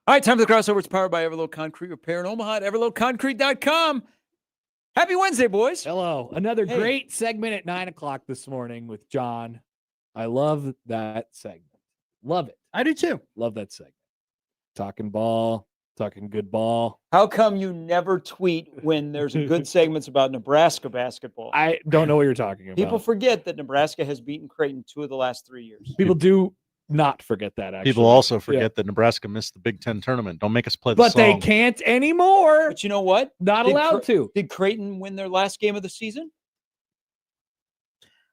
All right, time for the crossover. It's powered by Everlow Concrete Repair in Omaha at everlowconcrete.com. Happy Wednesday, boys. Hello. Another great segment at 9 o'clock this morning with John. I love that segment. Love it. I do too. Love that segment. Talking ball, talking good ball. How come you never tweet when there's good segments about Nebraska basketball? I don't know what you're talking about. People forget that Nebraska has beaten Creighton 2 of the last 3 years. People do not forget that, actually. People also forget that Nebraska missed the Big Ten tournament. Don't make us play the But song. they can't anymore. But you know what? Not allowed to. Did Creighton win their last game of the season?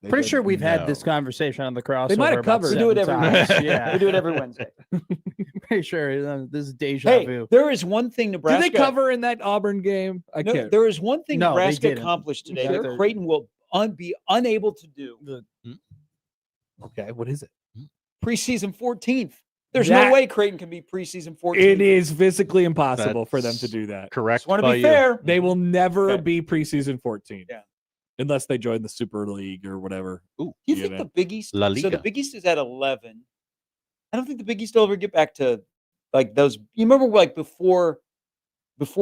Pretty sure we've had this conversation on the crossover. They might have covered. We do it every Wednesday. Yeah. We do it every Wednesday. Pretty sure this is deja vu. There is one thing Nebraska... Did they cover in that Auburn game? I can't. There is one thing No, Nebraska they didn't. accomplished today that Creighton will be unable to do. Okay, what is it? Preseason 14th. There's That- no way Creighton can be preseason 14th. It is physically impossible for them to That's do that. Correct. Just want to by be you. fair. They will never Okay. be preseason 14. Yeah. Unless they join the Super League or whatever. Ooh, Do you think the Big East? La So the Liga. Big East is at 11. I don't think the Big East will ever get back to like those. You remember like before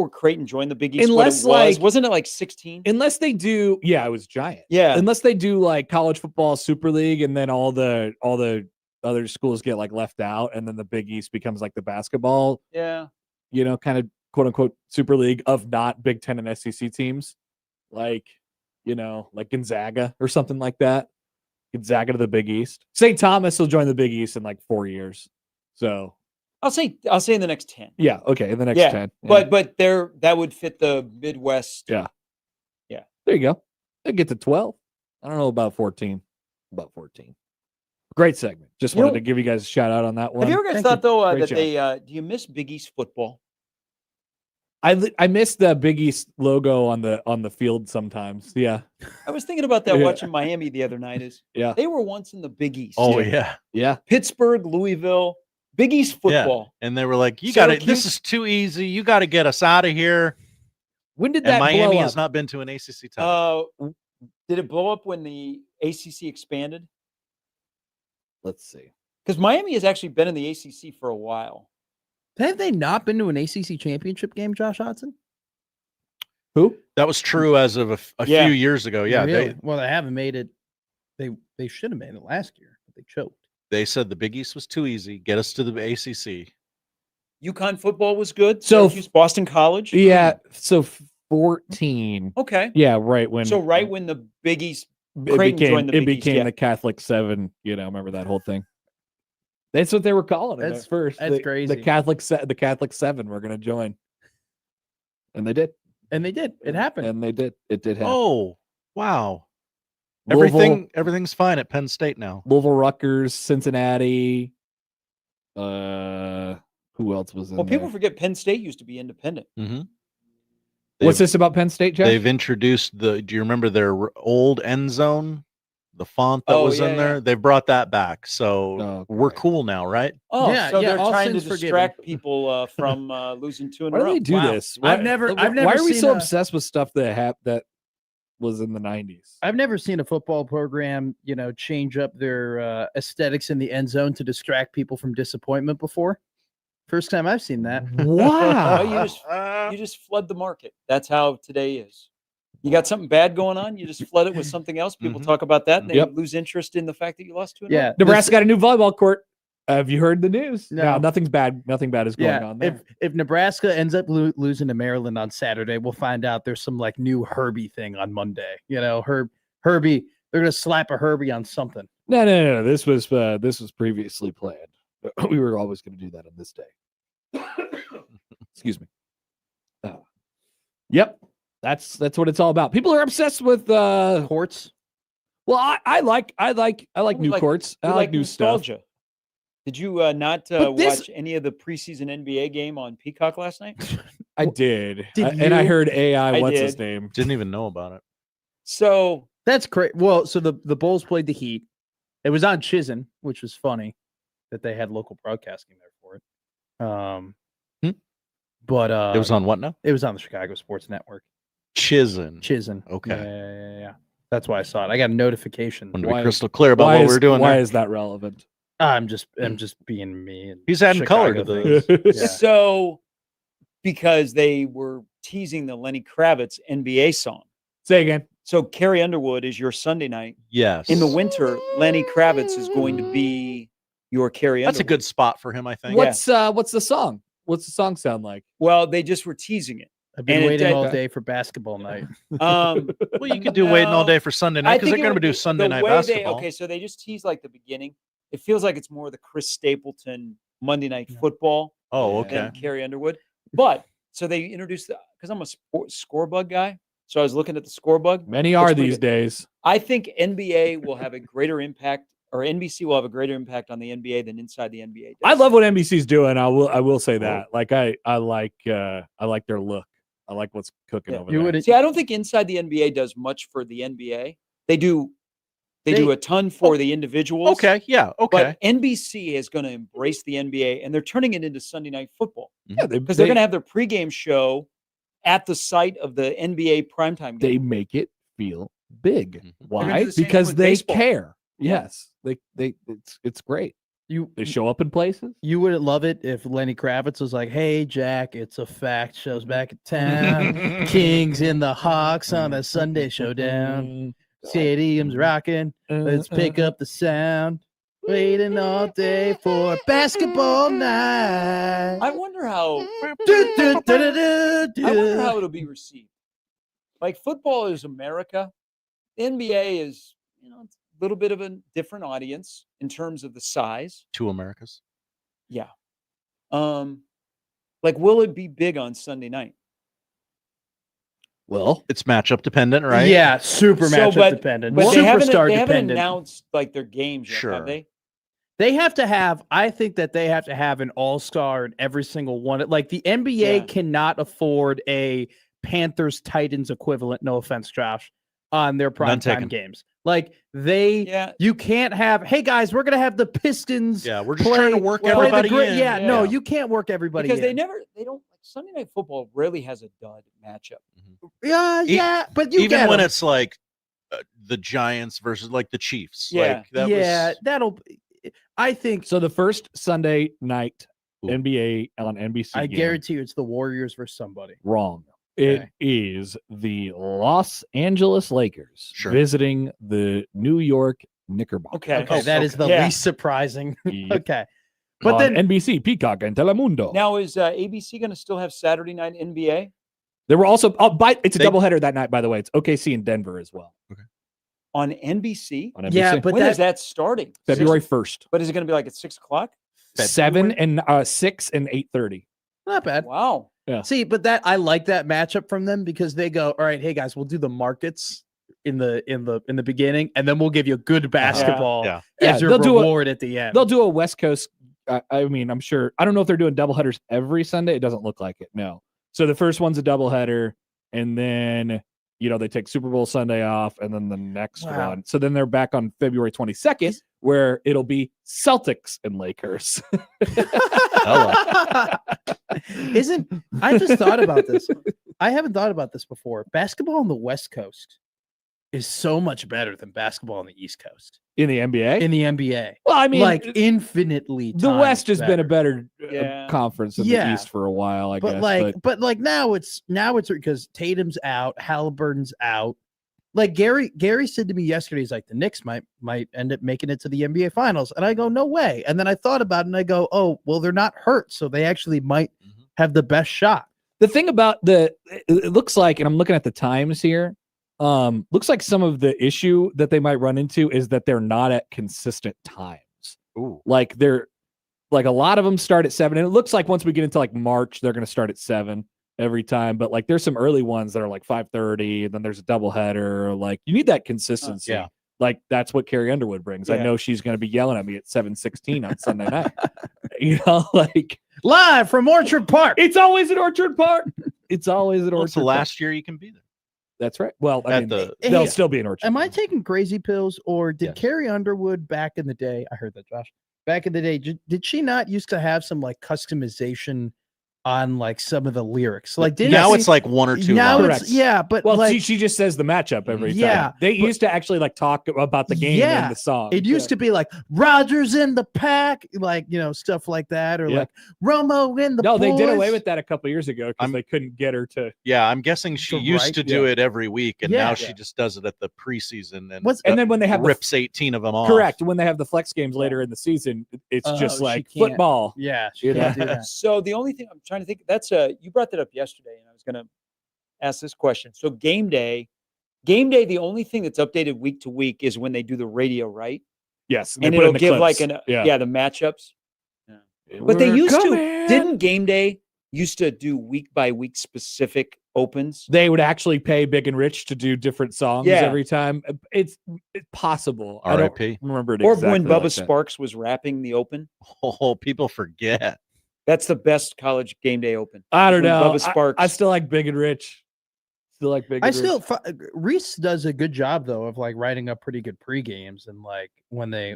Creighton joined the Big East? Unless, what it was? like- Wasn't it like 16? Unless they do, yeah, it was giant. Yeah. Unless they do like college football Super League and then all the other schools get like left out and then the Big East becomes like the basketball, Yeah. kind of quote unquote Super League of not Big Ten and SEC teams. Like, like Gonzaga or something like that. Gonzaga to the Big East. St. Thomas will join the Big East in like 4 years. So I'll say in the next 10. yeah, okay, in the next Yeah, 10. Yeah. But that would fit the Midwest. Yeah. There you go. They get to 12. I don't know about 14. About 14. Great segment. Just wanted to give you guys a shout out on that one. Have you ever guys Thank thought you. though Great that do you miss Big East football? I miss the Big East logo on the field sometimes. Yeah. I was thinking about that Yeah. watching Miami the other night. Yeah. They were once in the Big East. Oh yeah. Yeah. Pittsburgh, Louisville, Big East football. And they were like, "You got it. Syracuse? This is too easy. You got to get us out of here." When did And that Miami blow has up? not been to an ACC title. Did it blow up when the ACC expanded? Let's see. Because Miami has actually been in the ACC for a while. Have they not been to an ACC championship game, Josh Hodson? Who? That was true as of a Yeah. few years ago. Yeah, Really? Well, they haven't made it. They should have made it last year, but they choked. they said the Big East was too easy. Get us to the ACC. UConn football was good. So- Syracuse, Boston College. Yeah. So 14. Okay. Yeah. Right when. So right when the Big East it Creighton became joined the Big East, yeah. the Catholic 7. Remember that whole thing. That's what they were calling it That's- at first. that's The crazy. The Catholic 7 were going to join, and they did. And they did. It happened. And they did. It did happen. Oh, wow. Louisville- Everything's fine at Penn State now. Louisville, Rutgers, Cincinnati. Who else was in Well, people there? forget Penn State used to be independent. Mm-hmm. What's this about Penn State, Jeff? They've introduced do you remember their old end zone? The font that Oh, was yeah, in there? yeah. They've brought that back. So Oh, we're great. cool now, right? Oh, Yeah, so yeah, they're all trying to sins forgiven. distract people from losing 2 in Why a do row. they do Wow. this? I've never Why are we seen so a- obsessed with stuff that was in the 90s? I've never seen a football program, change up their aesthetics in the end zone to distract people from disappointment before. First time I've seen that. Wow. Well, you just flood the market. That's how today is. You got something bad going on, you just flood it with something else. People Mhm. talk about that and they Yep. lose interest in the fact that you lost 2 in a row. Yeah. Nebraska got a new volleyball court. Have you heard the news? No. Nothing's bad. Nothing bad is going on there. If Nebraska ends up losing to Maryland on Saturday, we'll find out there's some like new Herbie thing on Monday. Herbie, they're gonna slap a Herbie on something. No. This was previously planned. We were always going to do that on this day. Excuse me. Yep. That's what it's all about. People are obsessed with Courts. well, I like We new courts. I we like new stuff. nostalgia. Did you not But this- watch any of the preseason NBA game on Peacock last night? I did. Did And I you? heard AI, I what's his did. name? Didn't even know about it. So That's great. Well, so the Bulls played the Heat. It was on Chizen, which was funny that they had local broadcasting there for it. But It was on what now? it was on the Chicago Sports Network. Chizen. Chizen. Okay. Yeah. That's why I saw it. I got a notification. Want to be Why- crystal clear about what we're doing Why there. is that relevant? I'm just being me. And He's adding color to Chicago the. things. Yeah. So, because they were teasing the Lenny Kravitz NBA song. Say again. So Carrie Underwood is your Sunday night. Yes. In the winter, Lenny Kravitz is going to be your Carrie Underwood. That's a good spot for him, I think. What's the song? What's the song sound like? Well, they just were teasing it. I've been And it waiting did- all day for basketball night. Um, Well, you could do waiting all No, day for Sunday night because they're going to do Sunday night basketball. Okay, so they just tease like the beginning. It feels like it's more the Chris Stapleton Monday Night Football Oh, than okay. Carrie Underwood. But so they introduced because I'm a score bug guy, so I was looking at the score bug. Many are It's pretty these good. days. I think NBA will have a greater impact, or NBC will have a greater impact on the NBA than inside the NBA does. I love what NBC's doing. I will say that. Like I like their look. I like what's cooking Yeah. over You there. would See, I don't think inside the NBA does much for the NBA. They do a ton for the individuals. Okay. Yeah. Okay. But NBC is going to embrace the NBA, and they're turning it into Sunday Night Football Yeah, because they're going to have their pregame show at the site of the NBA primetime they game. make it feel big. Mhm. gonna Why? do the same thing Because with they baseball. care. Yeah. Yes, it's great. you They show up in places. you wouldn't love it if Lenny Kravitz was like, "Hey Jack, it's a fact. Show's back in town. Kings and the Hawks on a Sunday showdown. Stadium's rocking. Let's pick up the sound. Waiting all day for basketball night." I wonder how. Do, do, do, do, do, I wonder do. how it'll be received. Like football is America, the NBA is it's a little bit of a different audience in terms of the size. Two Americas. Yeah. Like will it be big on Sunday night? Well, It's matchup dependent, right? Yeah, super So, matchup but- dependent. But they haven't Superstar announced like their games yet, Sure. have they? They have to have, I think that they have to have an all-star in every single one. Like the NBA Yeah. cannot afford a Panthers Titans equivalent, no offense, Josh, on their None primetime taken. games. Like they Yeah. you can't have, hey guys, we're gonna have the Pistons Yeah. We're just trying to work well, play the everybody great. in. Yeah, no, Yeah. you can't work everybody Because in. they don't like Sunday Night Football rarely has a dud matchup. Yeah, but you Even get when 'em. it's like the Giants versus like the Chiefs. Yeah. Like, that yeah, was, I think so the first Sunday night Ooh. NBA on NBC. I game, guarantee you it's the Warriors versus somebody. wrong. It Okay. is the Los Angeles Lakers Sure. visiting the New York Knickerbockers. Okay. Okay, that is the Yeah. least surprising. Yep. Okay. But On then NBC, Peacock, and Telemundo. Now is ABC going to still have Saturday night NBA There were also it's a They- doubleheader that night, by the way. It's OKC and Denver as well on NBC? on NBC. yeah, but When that, is that starting? February 1st, But is it going to be like at 6:00? 7 and 6 and 8:30. not bad. Wow. See, but that I like that matchup from them because they go, all right, hey guys, we'll do the markets in the beginning, and then we'll give you good basketball Yeah. Yeah, as your they'll do a- reward at the end. They'll do a West Coast. I mean, I'm sure. I don't know if they're doing doubleheaders every Sunday. It doesn't look like it. No. So the first one's a doubleheader, and then they take Super Bowl Sunday off, and then the next Wow. one. So then they're back on February 22nd, where it'll be Celtics and Lakers. Isn't I just thought about this. I haven't thought about this before. Basketball on the West Coast is so much better than basketball on the East Coast in the NBA. in the NBA. Well, I mean, Like infinitely. the times West has been a better Yeah. conference than Yeah. the East for a while, I but guess. like, but like now it's because Tatum's out, Halliburton's out. Like Gary said to me yesterday, he's like, the Knicks might end up making it to the NBA Finals, and I go, no way. And then I thought about it, and I go, oh, well, they're not hurt, so they actually might Mhm. have the best shot. the thing about it looks like, and I'm looking at the times here, looks like some of the issue that they might run into is that they're not at consistent times. Ooh. Like they're like a lot of them start at 7, and it looks like once we get into like March, they're going to start at 7 every time. But like there's some early ones that are like 5:30, and then there's a doubleheader. Like you need that consistency. Yeah. Like that's what Carrie Underwood brings. I Yeah. know she's going to be yelling at me at 7:16 on Sunday night. Like Live from Orchard Park. it's always at Orchard Park. It's always at Well, Orchard it's the Park. last year you can be there. That's right. Well, I At mean, the- they'll Hey, still be in Orchard. Am I Park. taking crazy pills, or did Yes. Carrie Underwood back in the day? I heard that, Josh. Back in the day, did she not used to have some like customization on like some of the lyrics. Like now it's like one or two now lines. it's but Well, like, she just says the matchup every Yeah, time. They used to actually like talk about the game Yeah, in the song. it used to be like Rogers in the pack, like stuff like that, or Yeah. like Romo in the No, they did away boys. with that a couple years ago because they couldn't get her to. Yeah, I'm guessing she To used write, to do yeah. it every week, and Yeah. now she just does it at the preseason, and What's- And then when they have the rips 18 of them off. correct when they have the flex games later in the season, it's Oh, just she like can't- football. Yeah, she You can't know? do that. So the only thing I'm trying to think, you brought that up yesterday, and I was going to ask this question. So game day, the only thing that's updated week to week is when they do the radio, right? Yes, And they put in it'll the give clips. like yeah. the matchups. But they We're used coming. to, didn't game day used to do week by week specific opens? They would actually pay Big and Rich to do different songs Yeah. every time. It's possible. I don't R.I.P. remember it Or exactly when Bubba like that. Sparks was rapping the open? Oh, people forget. That's the best college game day open. I don't when know. Bubba Sparks. I still like Big and Rich. Still like Big. I and still Rich. Reese does a good job though of like writing up pretty good pre games, and like when they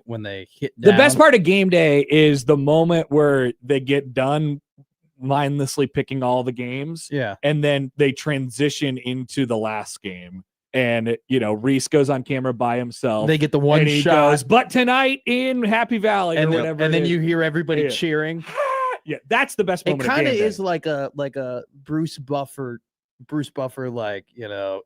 hit The down, best part of game day is the moment where they get done mindlessly picking all the games, Yeah, and then they transition into the last game. And Reese goes on camera by himself. they get the one and he shot, goes, but tonight in Happy Valley and or then, whatever. and it then is. you hear everybody Yeah. cheering. Yeah, that's the best It moment. kind of game day. is like a Bruce Buffer, like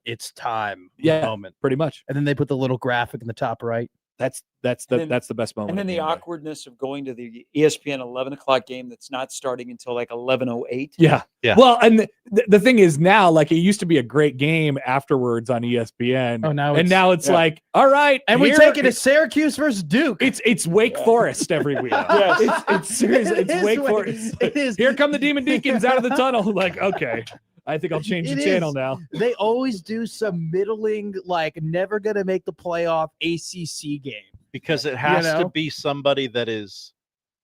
it's time Yeah. moment, pretty much. and then they put the little graphic in the top right. That's And then- the best moment. And then of the game day. awkwardness of going to the ESPN 11 o'clock game that's not starting until like 11:08. Yeah. Yeah. Well, and the thing is now, like, it used to be a great game afterwards on ESPN. Oh, now now it's yeah. like, all right, And we here- take it to Syracuse versus Duke. It's Wake Forest every week. Yes. It's seriously, It it's is Wake Wake- Forest. it is. Here come the Demon Deacons out of the tunnel. Like, okay, I think I'll change the It channel is. now. They always do some middling, like never gonna make the playoff ACC game. Because it has know? to be somebody that is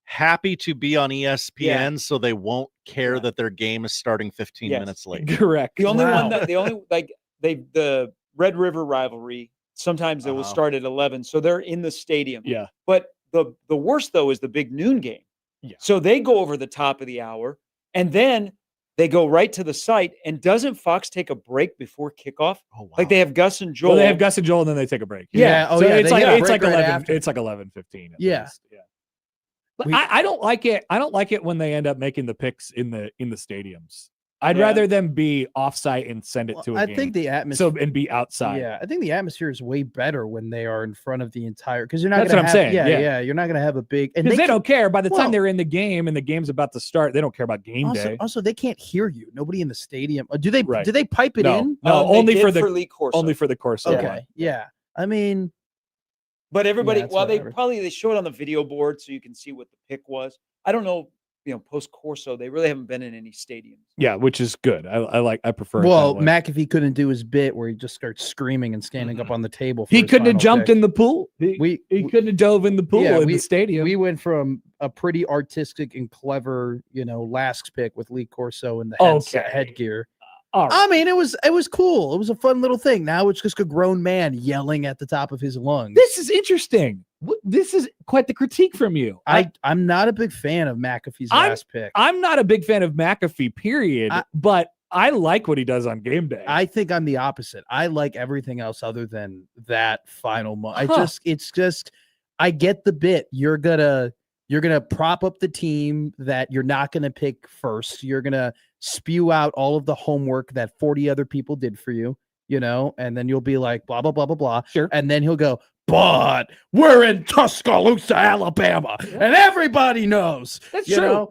happy to be on ESPN, so they won't care Yeah. that their game is starting 15 Yes. minutes late. Correct. The only Wow. one that the Red River rivalry, sometimes it will Uh-huh. start at 11, so they're in the stadium. Yeah. But the worst though is the big noon game. Yeah. So they go over the top of the hour, and then they go right to the site. And doesn't Fox take a break before kickoff? Oh, wow. Like they have Gus and Joel. Well, they have Gus and Joel, and then they take a break. Yeah. Oh, so yeah, it's they like get a it's like break right 11. after. It's like 11:15. Yeah. Yeah. But We- I don't like it. I don't like it when they end up making the picks in the stadiums. I'd Yeah. rather them be offsite and send it to a I game. think the atmosphere. and be outside. Yeah, I think the atmosphere is way better when they are in front of the entire. Because you're not. That's gonna what I'm have, saying, yeah. Yeah, you're not gonna have a big. And Because they can- don't care. By the time well- they're in the game and the game's about to start, they don't care about game day. Also, they can't hear you. Nobody in the stadium. Do they? Right. Do they pipe it No, in? no, They only did for the Lee Corso. only for the course. Okay. Yeah. I mean, But everybody, it's well, whatever. they show it on the video board so you can see what the pick was. I don't know, post Corso, they really haven't been in any stadiums. Yeah, which is good. I prefer. well, it that way. McAfee couldn't do his bit where he just starts screaming and standing up on the table. He couldn't have jumped in the pool. He couldn't have dove in the pool in the stadium. We went from a pretty artistic and clever, last pick with Lee Corso and the Okay. headgear. All right. I mean, it was cool. It was a fun little thing. Now it's just a grown man yelling at the top of his lungs. This is interesting. This is quite the critique from you. I'm not a big fan of McAfee's I'm- last pick. I'm not a big fan of McAfee, period. But I like what he does on game day. I think I'm the opposite. I like everything else other than that final moment. Huh. I get the bit. You're gonna prop up the team that you're not gonna pick first. You're gonna spew out all of the homework that 40 other people did for you, and then you'll be like, blah, blah, blah, blah, blah. Sure. And then he'll go, but we're in Tuscaloosa, Alabama, and everybody knows. That's you true. know?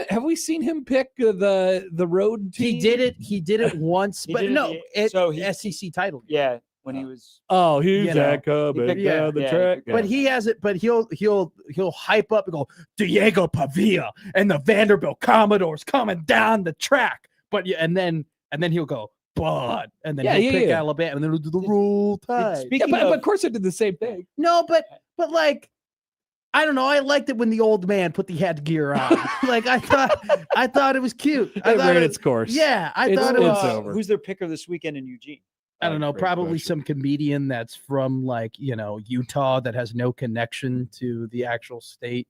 Have we seen him pick the road team? He did it once, He but did it- no, so he- SEC title. Yeah, when he was. Oh, he's You know, that coming picked- down the yeah, track. But he has it. But he'll hype up and go, Diego Pavia and the Vanderbilt Commodores coming down the track. But and then he'll go, but and then he'll pick Alabama and then he'll do the Roll Tide. Speaking but of, of course, I did the same thing. No, but like, I don't know. I liked it when the old man put the headgear on. Like I thought it was cute. I It thought ran it, its course. yeah, I It's- thought it it's was. over. who's their picker this weekend in Eugene? I don't know, Great probably question. some comedian that's from like, Utah that has no connection to the actual state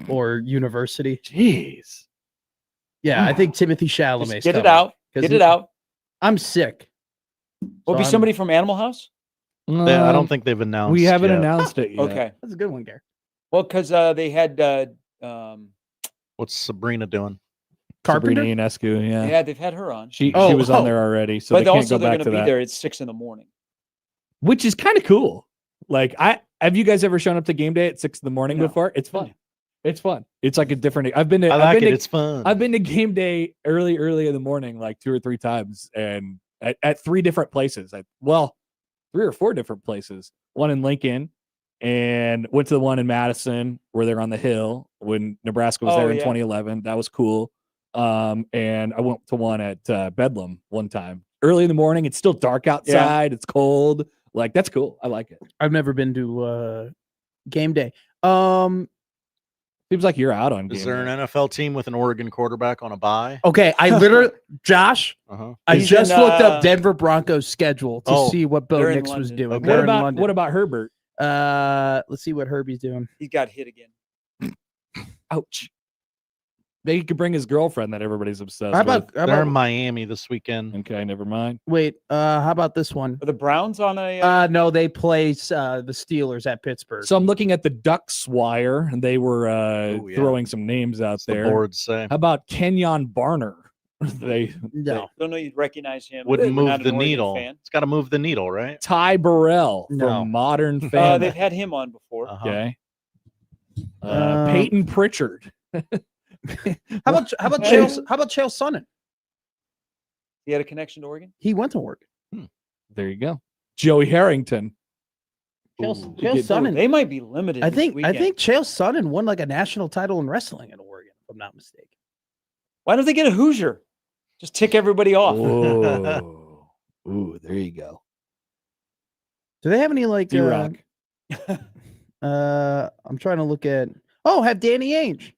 or university. Jeez. Yeah, I think Timothy Chalamet's Just get it coming, out. 'cause Get it out. I'm sick. Will So be I'm- somebody from Animal House? I don't think they've announced. we haven't yet. announced it yet. Okay. That's a good one, Gary. Well, because they had What's Sabrina doing? Carpenter? Sabrina Ionescu, yeah. yeah, they've had her on. She Oh, was on there already, so but they can't also go they're back going to to be that. there at 6 in the morning. Which is kind of cool. Like, have you guys ever shown up to game day at 6 in the morning No. before? It's fun. It's fun. It's like a different. I've been to. I I've like been it. to, It's fun. I've been to game day early in the morning, like 2 or 3 times, and at 3 different places. 3 or 4 different places. One in Lincoln, and went to the one in Madison where they're on the hill when Nebraska was Oh, there in yeah. 2011. That was cool. And I went to one at Bedlam one time early in the morning. It's still dark outside. It's cold. Like, that's cool. I like it. I've never been to game day. Seems like you're out on game Is there day. an NFL team with an Oregon quarterback on a bye? Okay, I literally, Josh, Uh-huh. I He's just in, looked up Denver Broncos schedule to Oh, see what Bo they're in Nix was London. doing. Okay. They're What in London. what about Herbert? Let's see what Herbie's doing. He got hit again. Ouch. They could bring his girlfriend that everybody's obsessed How about, with. how They're in about Miami this weekend. Okay, never mind. wait, how about this one? Are the Browns on a? No, they play the Steelers at Pittsburgh. So I'm looking at the Ducks wire, and they were Oh, yeah. throwing some names out That's the there. boards say. How about Kenyon Barner? they no. don't know you'd recognize him. Wouldn't We're not move an the Oregon needle. fan. It's got to move the needle, right? Ty Burrell No. from Modern Family. They've had him on before. Uh-huh. Okay. Um, Peyton Pritchard. How about Chael Sonnen? He had a connection to Oregon. He went to Oregon. There you go. Joey Harrington. Chael Ooh, Sonnen. They might be limited. I this think weekend. Chael Sonnen won like a national title in wrestling in Oregon, if I'm not mistaken. Why don't they get a Hoosier? Just tick everybody off. Whoa. Ooh, there you go. Do they have any like D-Rock. I'm trying to look at have Danny Ainge.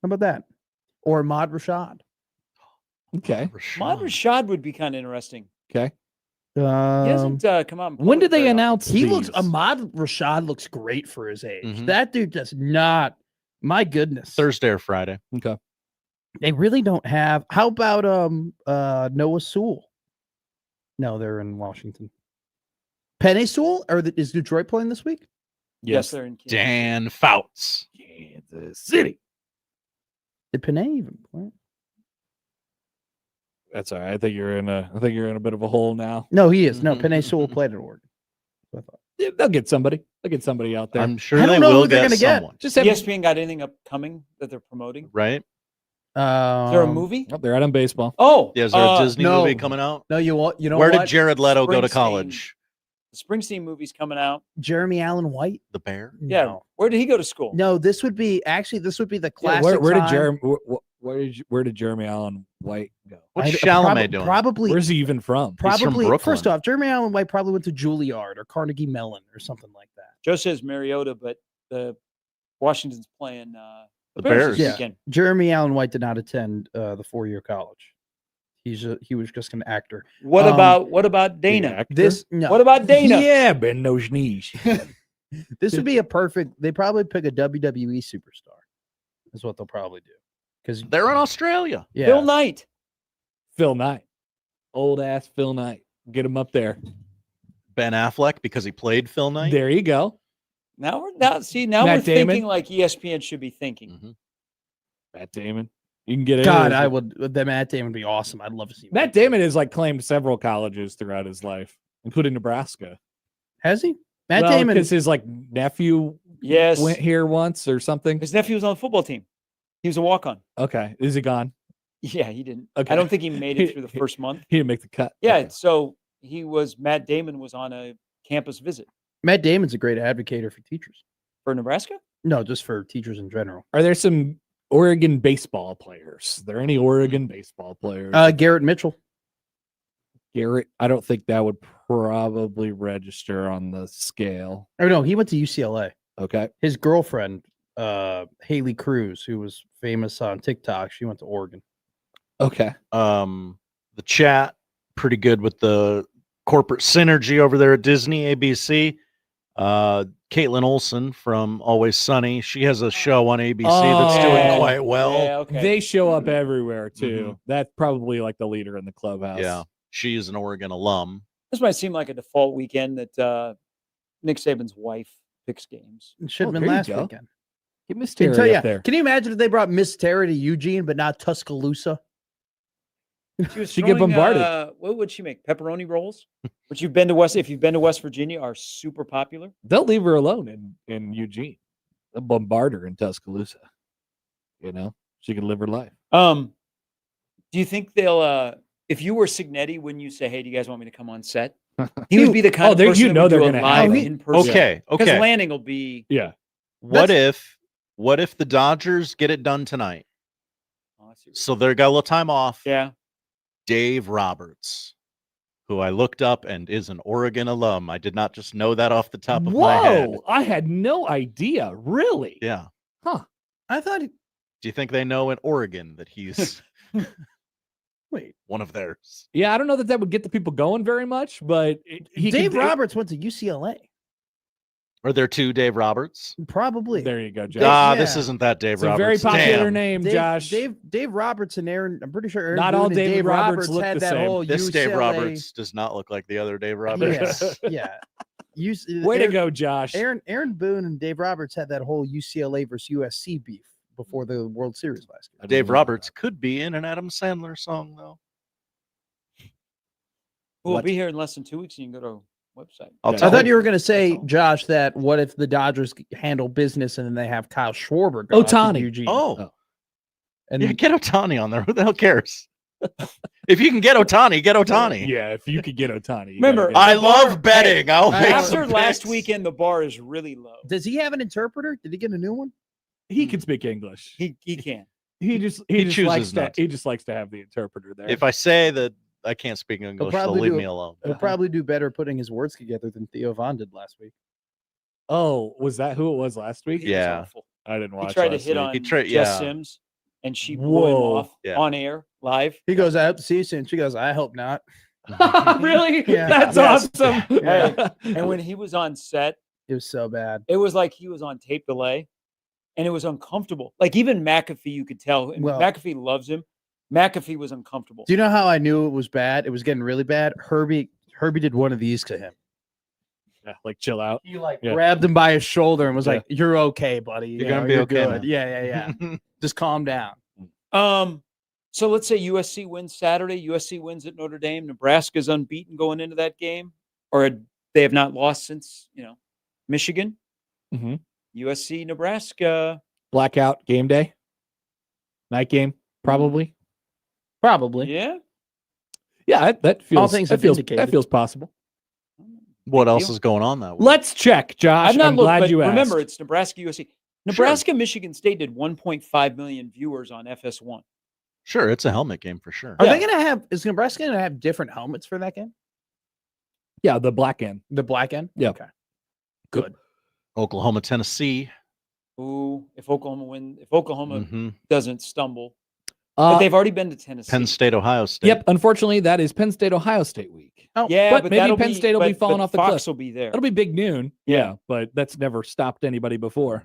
How about that? Or Ahmad Rashad. Okay. Ahmad Rashad would be kind of interesting. Okay. He hasn't come out. in When public did they very often. announce He these? looks Ahmad Rashad looks great for his age. Mhm. That dude does not. My goodness. Thursday or Friday. Okay. They really don't have. How about Noah Sewell? No, they're in Washington. Penny Sewell, is Detroit playing this week? Yes, they're in Kansas. Dan Fouts. Kansas City. Did Penny even play? That's all right. I think you're in a bit of a hole now. No, he is. No, Penny Sewell played at Oregon. That's what I thought. Yeah, they'll get somebody. They'll get somebody out there. I'm sure I don't they know will who they're get gonna get. someone. Just have ESPN got anything upcoming that they're promoting? Right? Is there a movie? Oh, they're out on baseball. Oh, Yeah, is there a Disney no. movie coming out? No, you want you know Where what? did Jared Leto go to Springsteen. college? the Springsteen movie's coming out. Jeremy Allen White? The Bear? Yeah. No. Where did he go to school? No, this would be the Yeah, classic. where did time. Jeremy? Where did Jeremy Allen White go? What's I- Chalamet doing? Probably, Where's he even from? He's from probably. First Brooklyn. off, Jeremy Allen White probably went to Juilliard or Carnegie Mellon or something like that. Joe says Mariota, but the Washington's playing The Bears Bears. this Yeah. weekend. Jeremy Allen White did not attend the 4-year college. He was just an actor. What Um, about Dana? Actor? This no. What about Dana? Yeah, bend those knees. This would be a perfect. They probably pick a WWE superstar. Is what they'll probably do. Because They're in Australia. yeah, Phil Knight. Phil Knight, old ass Phil Knight. Get him up there. Ben Affleck because he played Phil Knight. There you go. Now we're Matt thinking Damon? like ESPN should be thinking. Mhm. Matt Damon. You can get in. God, I would. The Matt Damon would be awesome. I'd love to see Matt Damon has like claimed several colleges throughout his life, including Nebraska. Has he? Matt Damon. because his like nephew Yes. went here once or something. His nephew was on the football team. He was a walk-on. Okay, is he gone? Yeah, he didn't. Okay. I don't think he made it through the first month. He didn't make the cut. Yeah, Okay. so Matt Damon was on a campus visit Matt Damon's a great advocate for teachers. for Nebraska. No, just for teachers in general. Are there some Oregon baseball players? Are there any Oregon baseball players? Garrett Mitchell. Garrett, I don't think that would probably register on the scale. Oh no, he went to UCLA. Okay. His girlfriend, Haley Cruz, who was famous on TikTok, she went to Oregon. Okay. The chat pretty good with the corporate synergy over there at Disney ABC. Caitlin Olsen from Always Sunny. She has a show on ABC that's doing Oh, quite well. Yeah, okay. They show up everywhere too. That's probably like the leader in the clubhouse. Yeah. She is an Oregon alum. This might seem like a default weekend that Nick Saban's wife picks games. It should have Oh, been there you last go. weekend. Get Miss Can, Terry up there. can you imagine if they brought Miss Terry to Eugene, but not Tuscaloosa? She get bombarded. What would she make? Pepperoni rolls, which you've been to West. If you've been to West Virginia, are super popular. They'll leave her alone in Eugene. They'll bombard her in Tuscaloosa. You know, she can live her life. Do you think they'll? If you were Signetti, wouldn't you say, "Hey, do you guys want me to come on set?" He would be the kind of they- person you that know would they're do a gonna live have him. in person. Okay. Because Okay. Lanning will be. Yeah. What if the Dodgers get it done tonight? Oh, I see. So they got a little time off. Yeah. Dave Roberts, who I looked up and is an Oregon alum. I did not just know that off the top of my head. Whoa! I had no idea. Really? Yeah. I thought. Do you think they know in Oregon that he's Wait, one of theirs? Yeah, I don't know that would get the people going very much, but Dave Roberts went to UCLA. Are there two Dave Roberts? Probably. There you go, Josh. This yeah. isn't that Dave It's a Roberts. very popular Damn. name, Josh. Dave Roberts and Aaron. I'm pretty sure Aaron Not Boone all and David Dave Roberts look had the that same. whole This UCLA. Dave Roberts does not look like the other Dave Roberts. Yeah, yeah. Way to go, Josh. Aaron Boone and Dave Roberts had that whole UCLA versus USC beef before the World Series last year. Dave Roberts could be in an Adam Sandler song, though. We'll What? be here in less than 2 weeks. And you can go to our website. I'll Yeah. I tell thought you. you were going to say, Josh, that what if the Dodgers handle business and then they have Kyle Schwarber go out to Ohtani. Eugene? Oh, and yeah, get Ohtani on there. Who the hell cares? If you can get Ohtani, get Ohtani. Yeah, if you could get Ohtani. you Remember, gotta I get love betting. I'll make After some last picks. weekend, the bar is really low. does he have an interpreter? Did he get a new one? he can speak English. He can. He just chooses likes not to. He just likes to have the interpreter there. If I say that I can't speak English, they'll probably leave do me it. alone. He'll probably do better putting his words together than Theo Von did last week. Oh, was that who it was last week? He was Yeah. awful. I didn't watch. He tried to last hit week. on He tried- Jess yeah. Sims, and she blew him Whoa. off Yeah. on air live. He goes, I hope to see you soon. She goes, I hope not. Really? Yeah. That's Yes. awesome. Hey, and when he was on set, It was so bad. it was like he was on tape delay, and it was uncomfortable. Like even McAfee, you could tell. And Well- McAfee loves him. McAfee was uncomfortable. Do you know how I knew it was bad? It was getting really bad. Herbie did one of these to him. Yeah, like chill out. He like Yeah. grabbed him by his shoulder and was Yeah. like, "You're okay, buddy. You're You gonna know, be you're okay, good. man." Yeah. Just calm down." So let's say USC wins Saturday. USC wins at Notre Dame. Nebraska's unbeaten going into that game, or they have not lost since Michigan. Mhm. USC, Nebraska. Blackout game day. Night game, probably. Probably. Yeah. Yeah, that feels. All things that feels. vindicated. That feels possible. What else deal. is going on that week? Let's check, Josh. I've not I'm looked, glad but you asked. remember, it's Nebraska, USC. Nebraska, Michigan State did 1.5 million viewers on FS1. Sure, it's a helmet game for sure. Are Yeah. they gonna have? Is Nebraska gonna have different helmets for that game? Yeah, the black end. The black end. Yeah. Okay. Good. Oklahoma, Tennessee. Ooh, if Oklahoma Mhm. doesn't stumble, but they've already been to Tennessee. Penn State, Ohio State. Yep. Unfortunately, that is Penn State, Ohio State week. Oh, Yeah, but but maybe that'll Penn State will be but falling off the Fox cliff. will be there. That'll be big noon. Yeah. Yeah, but that's never stopped anybody before,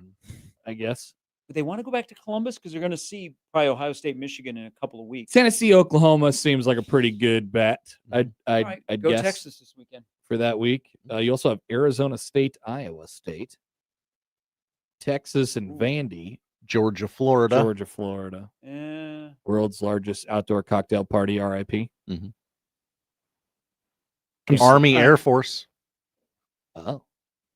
I guess. But they want to go back to Columbus because they're going to see probably Ohio State, Michigan in a couple of weeks. Tennessee, Oklahoma seems like a pretty good bet. I'd All right, I'd go guess Texas this weekend. for that week. You also have Arizona State, Iowa State, Texas, and Ooh. Vandy, Georgia, Florida. Georgia, Florida. Eh, World's largest outdoor cocktail party, RIP. Army, All right. Air Force. Oh,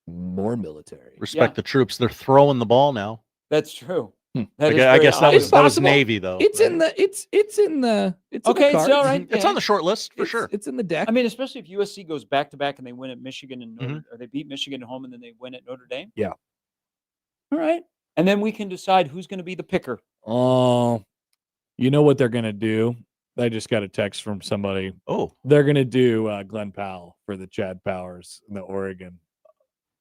more military. Respect Yeah. the troops. They're throwing the ball now. that's true. Hmm. That is I very guess that obvious. was that was possible. Navy though. It's in right? the it's in the Okay, it's cards. all right. It's yeah. on the short list for It's- sure. It's in the deck. I mean, especially if USC goes back to back and they win at Michigan and Mm-hmm. or they beat Michigan at home and then they win at Notre Dame. Yeah. All right. And then we can decide who's going to be the picker. Oh, you know what they're gonna do? I just got a text from somebody. Oh, They're gonna do Glenn Powell for the Chad Powers in the Oregon.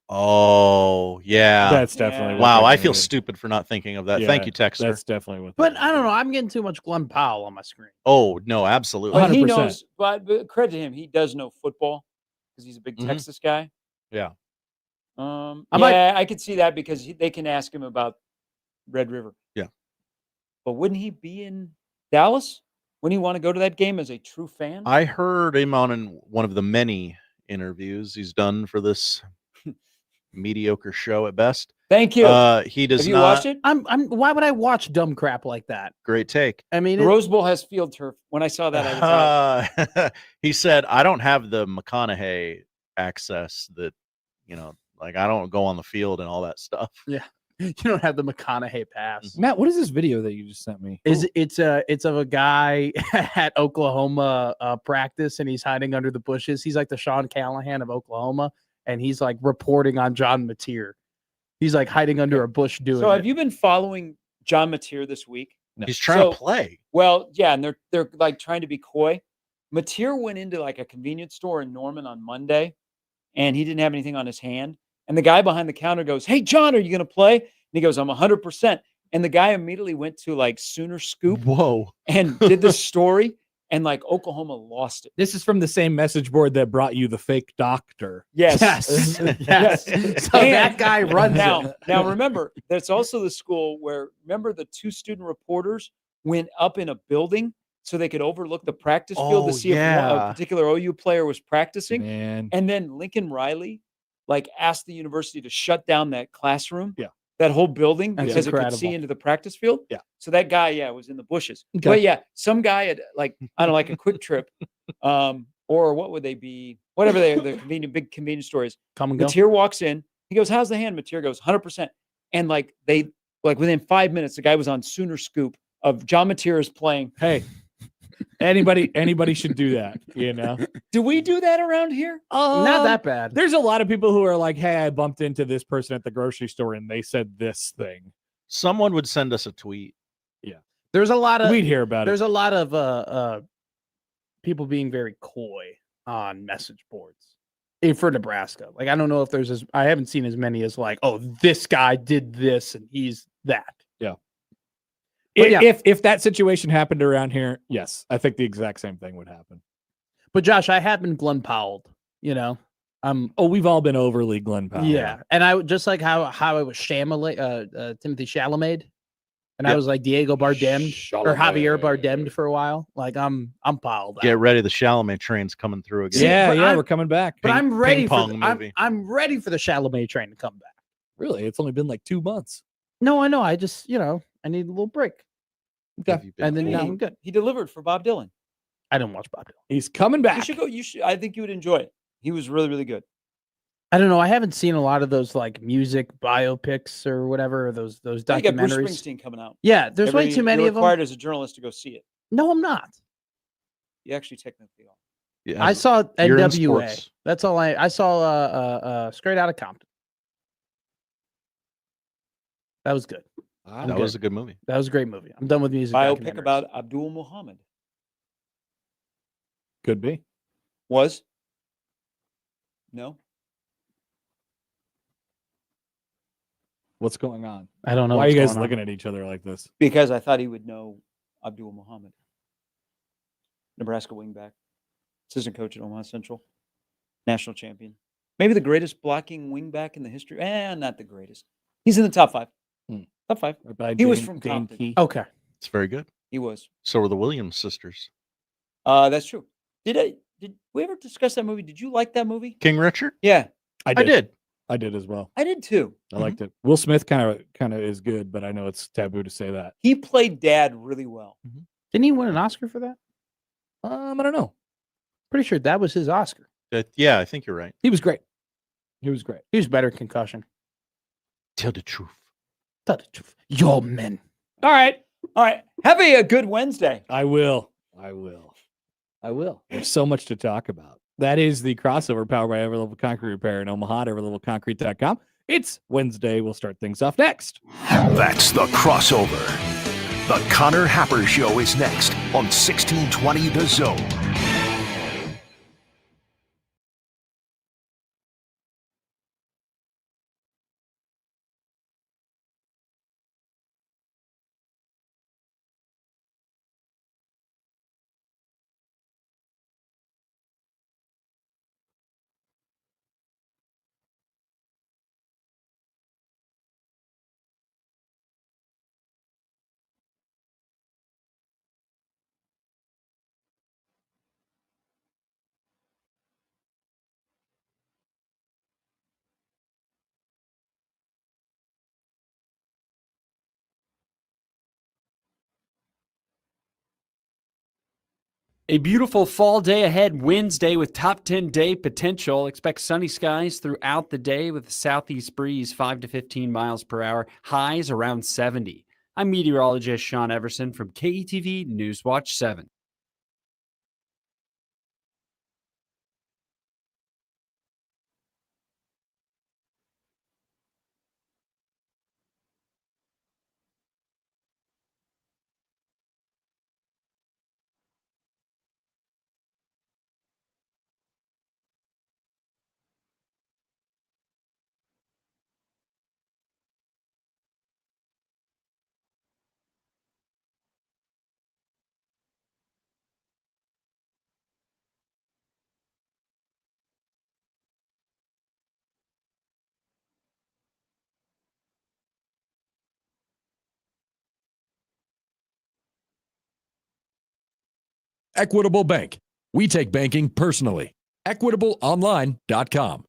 oh, yeah. That's definitely what Wow, they're I gonna feel do. stupid for not thinking of that. Yeah, Thank you, Texter. That's definitely what. But they're I don't gonna know. I'm getting too much Glenn Powell on my screen. Oh no, absolutely. But he 100%. knows, but credit to him, he does know football because he's a big Mhm. Texas guy. Yeah. I Yeah, might- I could see that because they can ask him about Red River. Yeah. But wouldn't he be in Dallas? Wouldn't he want to go to that game as a true fan? I heard him on one of the many interviews he's done for this mediocre show at best. Thank you. He does Have you not. watched it? Why would I watch dumb crap like that? Great take. I mean, The Rose Bowl has field turf. When I saw that, I was out. He said, "I don't have the McConaughey access that, like I don't go on the field and all that stuff." you don't have the McConaughey pass. Matt, what is this video that you just sent me? It's of a guy at Oklahoma practice, and he's hiding under the bushes. He's like the Sean Callahan of Oklahoma, and he's like reporting on John Mateer. He's like hiding under a bush doing So it. have you been following John Mateer this week? No. He's trying to So- play. Well, yeah, and they're like trying to be coy. Mateer went into like a convenience store in Norman on Monday, and he didn't have anything on his hand. And the guy behind the counter goes, "Hey, John, are you going to play?" And he goes, "I'm 100%." And the guy immediately went to like Sooner Scoop Whoa. and did the story, and like Oklahoma lost it. This is from the same message board that brought you the fake doctor. Yes. Yes. Yes. So And that guy runs now, it. now remember, that's also the school where remember the two student reporters went up in a building so they could overlook the practice field Oh, to see if a yeah. particular OU player was practicing. Man. And then Lincoln Riley like asked the university to shut down that classroom. Yeah. That whole building That's because it could see incredible. into the practice field. Yeah. So that guy, yeah, was in the bushes. Okay. But yeah, some guy at like, I don't know, like a Quick Trip, or what would they be? Whatever the big convenience store is. Come and go. Mateer walks in. He goes, "How's the hand?" Mateer goes, 100%. And like within 5 minutes, the guy was on Sooner Scoop of John Mateer is playing. Hey, anybody should do that, you know? Do we do that around here? Not that bad. There's a lot of people who are like, hey, I bumped into this person at the grocery store and they said this thing. Someone would send us a tweet. There's a lot of We'd hear about there's it. a lot of people being very coy on message boards for Nebraska. Like I don't know if I haven't seen as many as like, oh, this guy did this and he's that. But yeah. If that situation happened around here, yes, I think the exact same thing would happen. But Josh, I have been Glenn Powell, you know. Oh, we've all been overly Glenn Powell. Yeah. And I just like how I was Timothy Chalamet. And I Yep. was like Diego Bardem or Javier Bardem for a while. Like I'm Powell. Get ready, the Chalamet train's coming through again. Yeah, but yeah, I'm- we're coming back. But I'm ready ping for pong movie. I'm ready for the Chalamet train to come back. Really, it's only been like 2 months. No, I know. I just, I need a little break. Have you been And then to now any- I'm good. He delivered for Bob Dylan. I didn't watch Bob Dylan. He's coming You back. should go. I think you would enjoy it. He was really, really good. I don't know. I haven't seen a lot of those like music biopics or whatever, or those You got Bruce documentaries. Springsteen coming out. Yeah, there's way too many you're of them. required as a journalist to go see it. No, I'm not. You actually technically are. Yeah, I saw you're in NWA. sports. That's all I saw Straight Outta Compton. That was good. I'm that good. was a good movie. That was a great movie. I'm done with music. Biopic documentaries. about Abdul Muhammad. Could be. Was? No? What's going on? I don't know. Why are you what's guys going on. looking at each other like this? Because I thought he would know Abdul Muhammad. Nebraska wingback. Assistant coach at Omaha Central. National champion. Maybe the greatest blocking wingback in the history. Not the greatest. He's in the top 5. Hmm. Top 5. Right by He was Dane- from Dane Compton. Key. Okay. It's very good. He was. So were the Williams sisters. That's true. Did we ever discuss that movie? Did you like that movie? King Richard? Yeah, I I did. I did as well. I did too. I liked it. Will Smith kind of is good, but I know it's taboo to say that. He played dad really well. Didn't he win an Oscar for that? I don't know. Pretty sure that was his Oscar. Yeah, I think you're right. He was great. He was great. He was better at Concussion. Tell the truth. Tell the truth. Yo, men. All right. Have a good Wednesday. I will. There's so much to talk about. That is the crossover powered by Everlevel Concrete Repair in Omaha, everlevelconcrete.com. It's Wednesday. We'll start things off next. That's the crossover. The Connor Happer Show is next on 1620 The Zone. A beautiful fall day ahead Wednesday with top 10 day potential. Expect sunny skies throughout the day with a southeast breeze 5 to 15 miles per hour. Highs around 70. I'm meteorologist Sean Everson from KETV Newswatch 7. Equitable Bank. We take banking personally. EquitableOnline.com.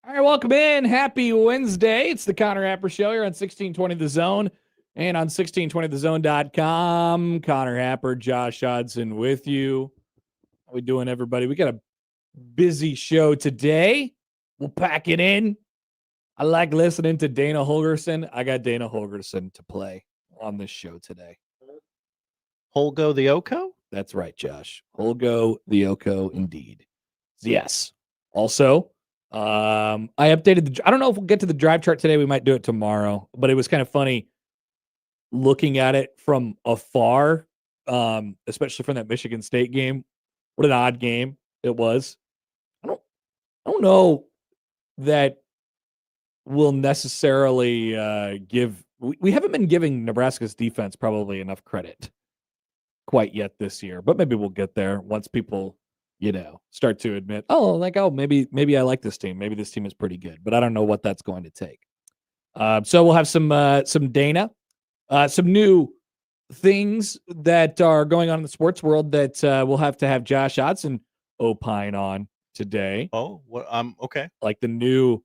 All right, welcome in. Happy Wednesday. It's the Connor Happer Show here on 1620 The Zone and on 1620thezone.com. Connor Happer, Josh Hodson with you. How we doing, everybody? We got a busy show today. We'll pack it in. I like listening to Dana Holgerson. I got Dana Holgerson to play on this show today. Holgo the Oko? That's right, Josh. Holgo the Oko, indeed. Yes. Also, I updated I don't know if we'll get to the drive chart today. We might do it tomorrow, but it was kind of funny looking at it from afar, especially from that Michigan State game. What an odd game it was. I don't know that we'll necessarily give. We haven't been giving Nebraska's defense probably enough credit quite yet this year, but maybe we'll get there once people, start to admit, maybe I like this team. Maybe this team is pretty good, but I don't know what that's going to take. So we'll have some Dana, some new things that are going on in the sports world that we'll have to have Josh Hodson opine on today. Oh, what? Okay. Like the new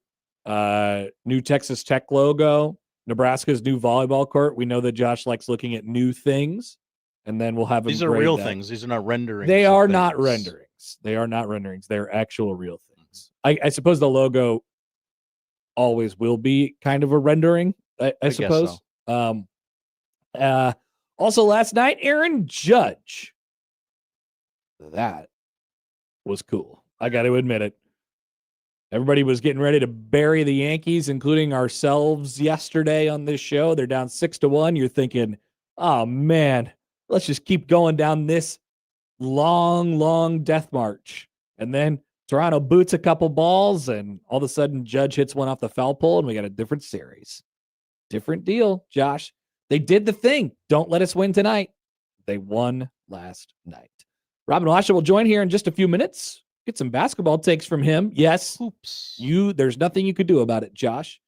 Texas Tech logo, Nebraska's new volleyball court. We know that Josh likes looking at new things, and then we'll have These are real things. These are not renderings. They are not renderings. They are not renderings. They're actual real things. I suppose the logo always will be kind of a rendering. I suppose. So. Also, last night, Aaron Judge. That was cool. I got to admit it. Everybody was getting ready to bury the Yankees, including ourselves yesterday on this show. They're down 6-1. You're thinking, oh, man, let's just keep going down this long death march. And then Toronto boots a couple balls, and all of a sudden Judge hits one off the foul pole, and we got a different series. Different deal, Josh. They did the thing. Don't let us win tonight. They won last night. Robin Washut will join here in just a few minutes. Get some basketball takes from him. Yes. Oops. There's nothing you could do about it, Josh.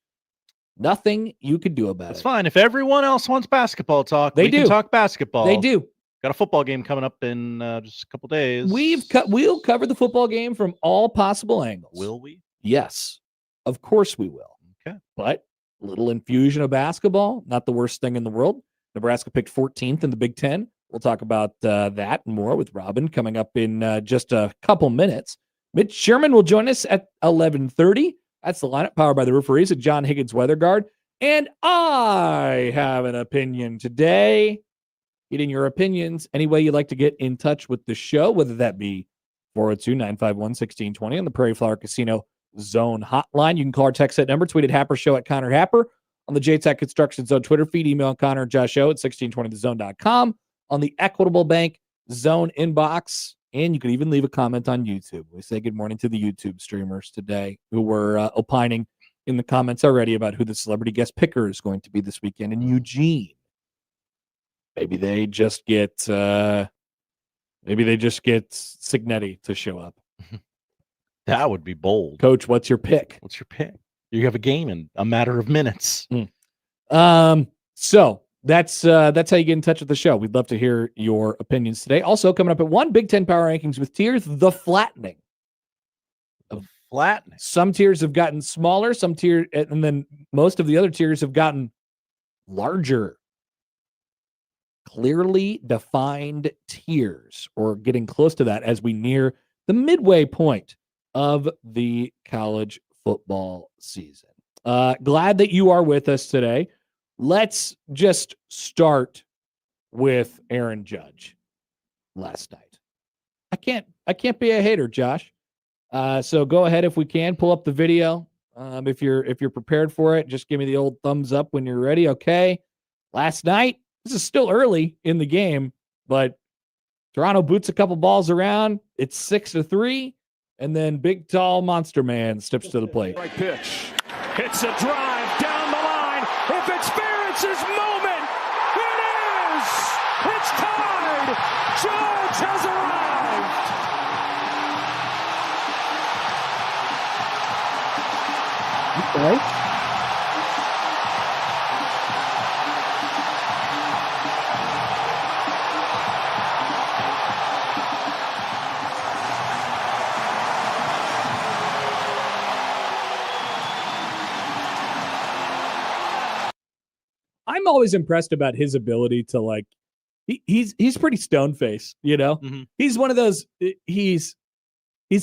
Nothing you could do about it. It's fine. If everyone else wants basketball talk, we can talk basketball. They do. Got a football game coming up in just a couple days. We'll cover the football game from all possible angles. Will we? Yes. Of course we will. Okay. But a little infusion of basketball, not the worst thing in the world. Nebraska picked 14th in the Big Ten. We'll talk about that and more with Robin coming up in just a couple minutes. Mitch Sherman will join us at 11:30. That's the lineup, powered by the Rooferees at John Higgins Weather Guard. And I have an opinion today. getting your opinions, any way you'd like to get in touch with the show, whether that be 402-951-1620 on the Prairie Flower Casino Zone hotline. You can call or text that number, tweet at Happer Show at Connor Happer on the JTech Construction Zone Twitter feed, email Connor and Josh Show at 1620thezone.com on the Equitable Bank Zone inbox, and you can even leave a comment on YouTube. We say good morning to the YouTube streamers today who were opining in the comments already about who the celebrity guest picker is going to be this weekend in Eugene. Maybe they just get Signetti to show up. That would be bold. Coach, what's your pick? What's your pick? You have a game in a matter of minutes. So that's how you get in touch with the show. We'd love to hear your opinions today. Also, coming up at 1, Big Ten Power Rankings with tiers, the flattening. Flattening. Some tiers have gotten smaller, and then most of the other tiers have gotten larger. Clearly defined tiers, or getting close to that as we near the midway point of the college football season. Glad that you are with us today. Let's just start with Aaron Judge last night. I can't be a hater, Josh. So go ahead, if we can, pull up the video. If you're prepared for it, just give me the old thumbs up when you're ready. Okay. Last night, this is still early in the game, but Toronto boots a couple balls around. It's 6-3, and then big, tall monster man steps to the plate. Right pitch. Hits a drive down the line. If it's fair, it's his moment. It is. It's tied. Judge has arrived. Right? I'm always impressed about his ability to he's pretty stone faced, you know. Mhm. He's one of those. He's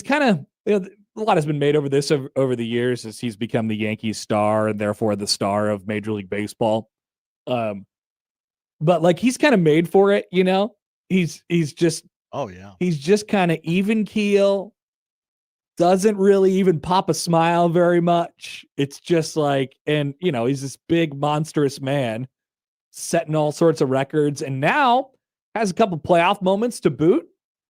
kind of, a lot has been made over this over the years as he's become the Yankees star and therefore the star of Major League Baseball. But he's kind of made for it, you know. He's just Oh yeah. he's just kind of even keel. Doesn't really even pop a smile very much. It's just and he's this big monstrous man setting all sorts of records, and now has a couple playoff moments to boot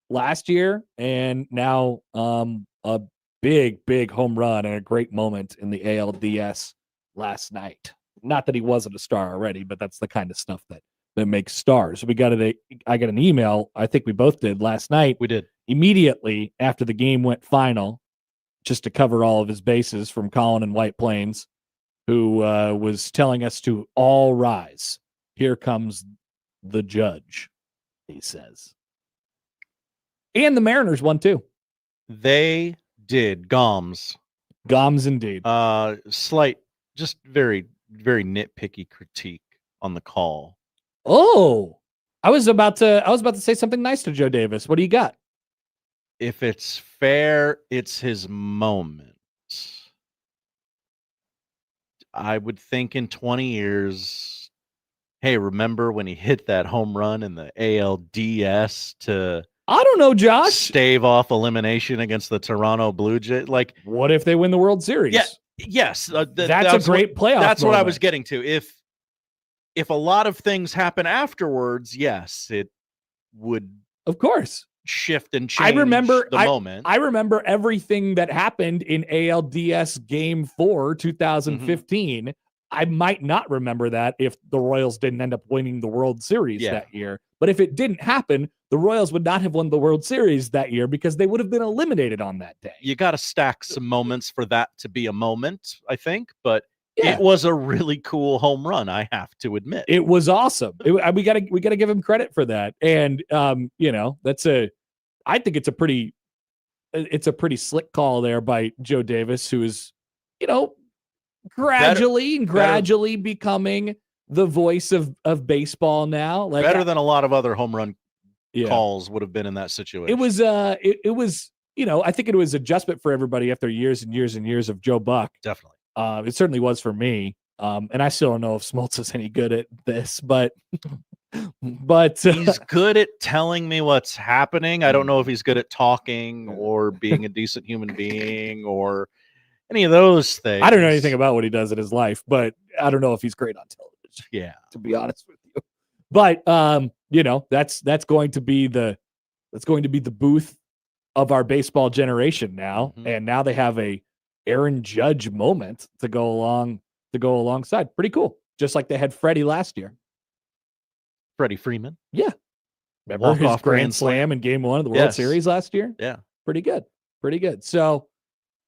last year, and now a big home run and a great moment in the ALDS last night. Not that he wasn't a star already, but that's the kind of stuff that makes stars. I got an email, I think we both did last night. We did. Immediately after the game went final, just to cover all of his bases, from Colin in White Plains, who was telling us to all rise. Here comes the judge, he says. And the Mariners won too. They did. Goms indeed. Slight, just very, very nitpicky critique on the call. Oh, I was about to say something nice to Joe Davis. What do you got? If it's fair, it's his moment. I would think in 20 years, hey, remember when he hit that home run in the ALDS to I don't know, Josh. stave off elimination against the Toronto Blue Jays? What if they win the World Series? Yeah, yes. That's a great playoff. That's what I was moment. getting to. If a lot of things happen afterwards, yes, it would Of course. shift and change the moment. I remember everything that happened in ALDS Game 4, 2015. I might not remember that if the Royals didn't end up winning the World Series that year. But if it didn't happen, the Royals would not have won the World Series that year because they would have been eliminated on that day. You got to stack some moments for that to be a moment, I think. But Yeah. it was a really cool home run, I have to admit. It was awesome. We gotta give him credit for that. And I think it's a pretty slick call there by Joe Davis, who is, gradually becoming the voice of baseball now. Better than a lot of other home run calls would have been in that situation. It was I think it was adjustment for everybody after years and years and years of Joe Buck. Definitely. It certainly was for me. And I still don't know if Smoltz is any good at this, but But He's good at telling me what's happening. I don't know if he's good at talking or being a decent human being or any of those things. I don't know anything about what he does in his life, but I don't know if he's great on television. Yeah. To be honest with you. But that's going to be the booth of our baseball generation now. Mhm. And now they have a Aaron Judge moment to go alongside. Pretty cool. Just like they had Freddie last year. Freddie Freeman. Yeah. Remember his Walk-off grand slam in game 1 of the World Yes. Series last year? Yeah. Pretty good. Pretty good. So,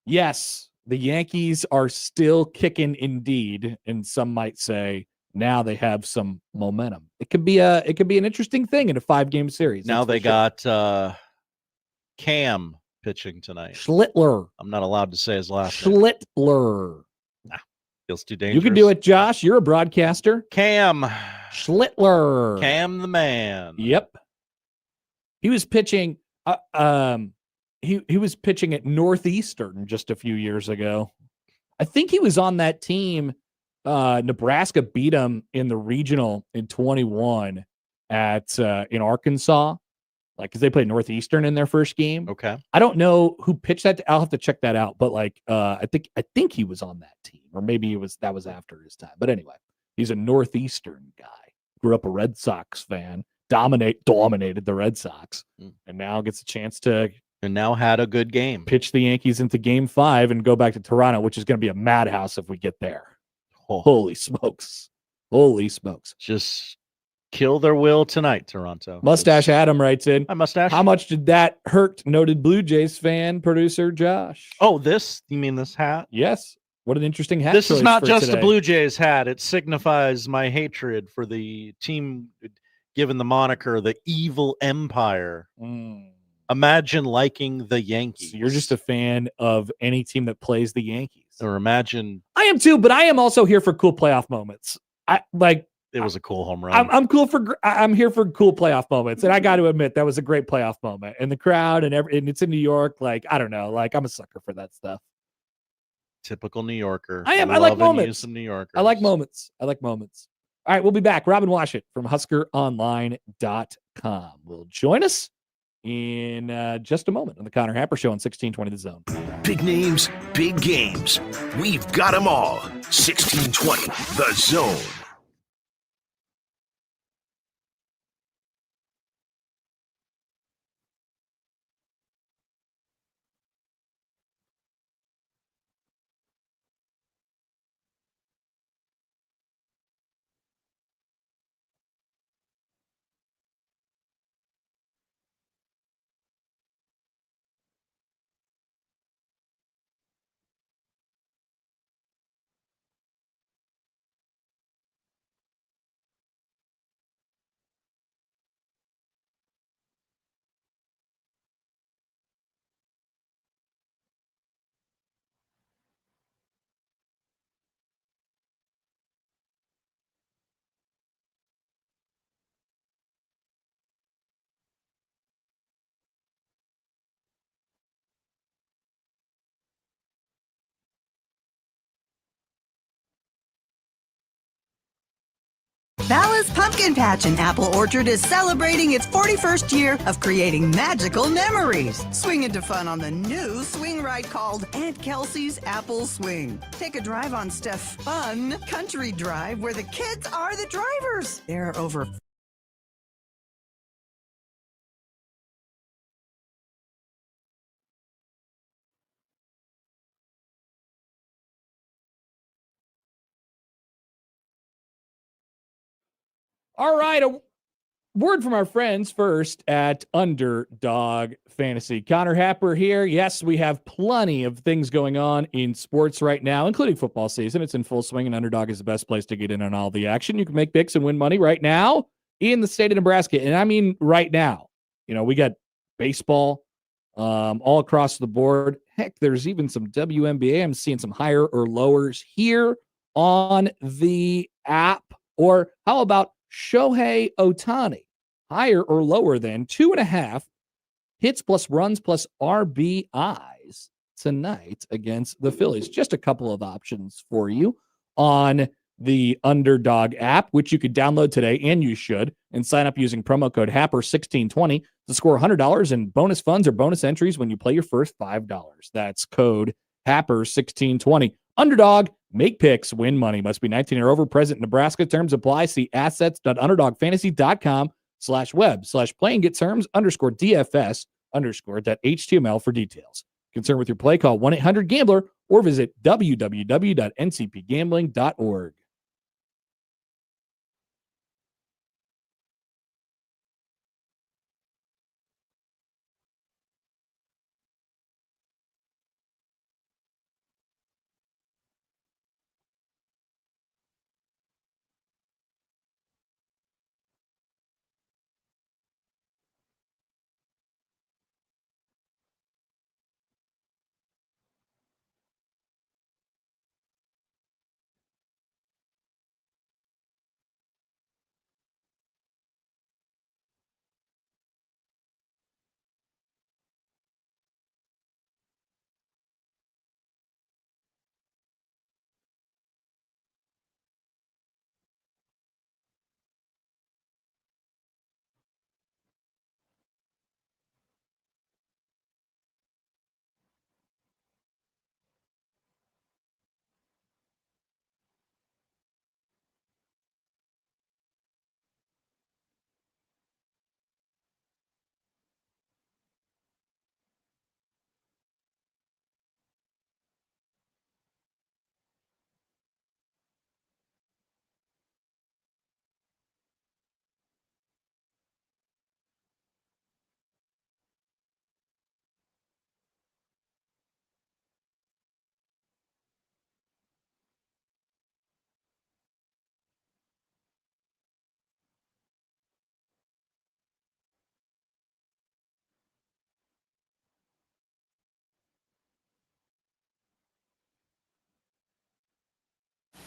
yes, the Yankees are still kicking indeed. And some might say now they have some momentum. It could be an interesting thing in a 5-game series. Now that's for they sure. got Cam pitching tonight. Schlittler. I'm not allowed to say his last name. Schlittler. Feels too dangerous. You can do it, Josh. You're a broadcaster. Cam. Schlittler. Cam the man. Yep. He was pitching. He was pitching at Northeastern just a few years ago. I think he was on that team. Nebraska beat him in the regional in 21 in Arkansas, because they played Northeastern in their first game. Okay. I don't know who pitched that. I'll have to check that out. But I think he was on that team, or maybe that was after his time. But anyway, he's a Northeastern guy. Grew up a Red Sox fan. Dominated the Red Sox, and now gets a chance to. And now had a good game. Pitch the Yankees into Game 5 and go back to Toronto, which is going to be a madhouse if we get there. Oh. Holy smokes! Holy smokes! Just kill their will tonight, Toronto. Mustache Adam writes in. Hi, Mustache. How much did that hurt? Noted Blue Jays fan, producer Josh. Oh, this? You mean this hat? Yes. What an interesting hat. This is choice not for just today. a Blue Jays hat. It signifies my hatred for the team given the moniker the Evil Empire. Imagine liking the Yankees. So you're just a fan of any team that plays the Yankees. Or imagine. I am too, but I am also here for cool playoff moments. It was a cool home run. I'm here for cool playoff moments, and I got to admit that was a great playoff moment. And the crowd and it's in New York. I don't know. I'm a sucker for that stuff. Typical New Yorker. I am. I like moments. Some New Yorkers. I like moments. All right, we'll be back. Robin Washut from HuskerOnline.com will join us in just a moment on the Connor Happer Show on 1620 The Zone. Big names, big games. We've got them all. 1620 The Zone. Bella's Pumpkin Patch and Apple Orchard is celebrating its 41st year of creating magical memories. Swing into fun on the new swing ride called Aunt Kelsey's Apple Swing. Take a drive on Steph's fun country drive where the kids are the drivers. There are over All right, a word from our friends first at Underdog Fantasy. Connor Happer here. Yes, we have plenty of things going on in sports right now, including football season. It's in full swing, and Underdog is the best place to get in on all the action. You can make picks and win money right now in the state of Nebraska, and I mean right now. We got baseball all across the board. Heck, there's even some WNBA. I'm seeing some higher or lowers here on the app. Or how about Shohei Ohtani, higher or lower than 2.5 hits plus runs plus RBIs tonight against the Phillies? Just a couple of options for you on the Underdog app, which you could download today, and you should, and sign up using promo code HAPPER1620 to score $100 in bonus funds or bonus entries when you play your first $5. That's code HAPPER1620. Underdog, make picks, win money. Must be 19 or over, present in Nebraska. Terms apply. See assets.underdogfantasy.com/web/play and get terms _DFS_.html for details. Concerned with your play, call 1-800-GAMBLER or visit www.ncpgambling.org.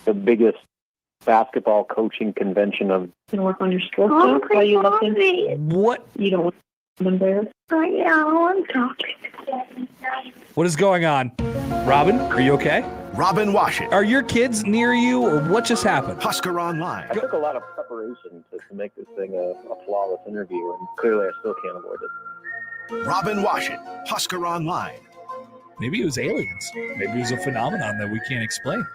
The biggest basketball coaching convention of work on your skill stuff while you listen. What? You don't want them there. Yeah, I'm talking. What is going on? Robin, are you okay? Robin Washut, Are your kids near you, or what just happened? Husker Online. I took a lot of preparation to make this thing a flawless interview, and clearly I still can't avoid it. Robin Washut, Husker Online. Maybe it was aliens. Maybe it was a phenomenon that we can't explain.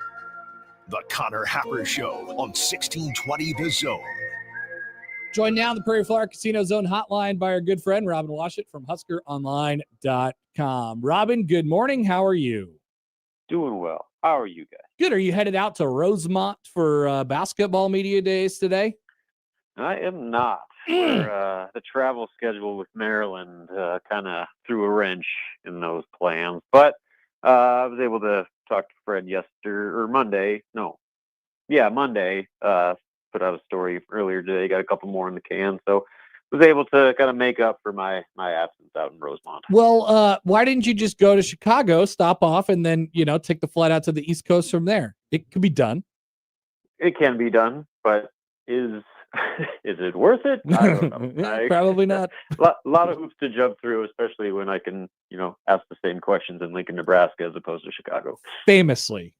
The Connor Happer Show on 1620 The Zone. Joined now on the Prairie Flower Casino Zone hotline by our good friend Robin Washut from HuskerOnline.com. Robin, good morning. How are you? Doing well. How are you guys? Good. Are you headed out to Rosemont for basketball media days today? I am not. Where, the travel schedule with Maryland kind of threw a wrench in those plans. But I was able to talk to Fred Monday. Put out a story earlier today. Got a couple more in the can. So was able to kind of make up for my absence out in Rosemont. Well, why didn't you just go to Chicago, stop off, and then, take the flight out to the East Coast from there? It could be done. It can be done, but is it worth it? I don't know. Probably not. A lot of hoops to jump through, especially when I can, ask the same questions in Lincoln, Nebraska, as opposed to Chicago. Famously,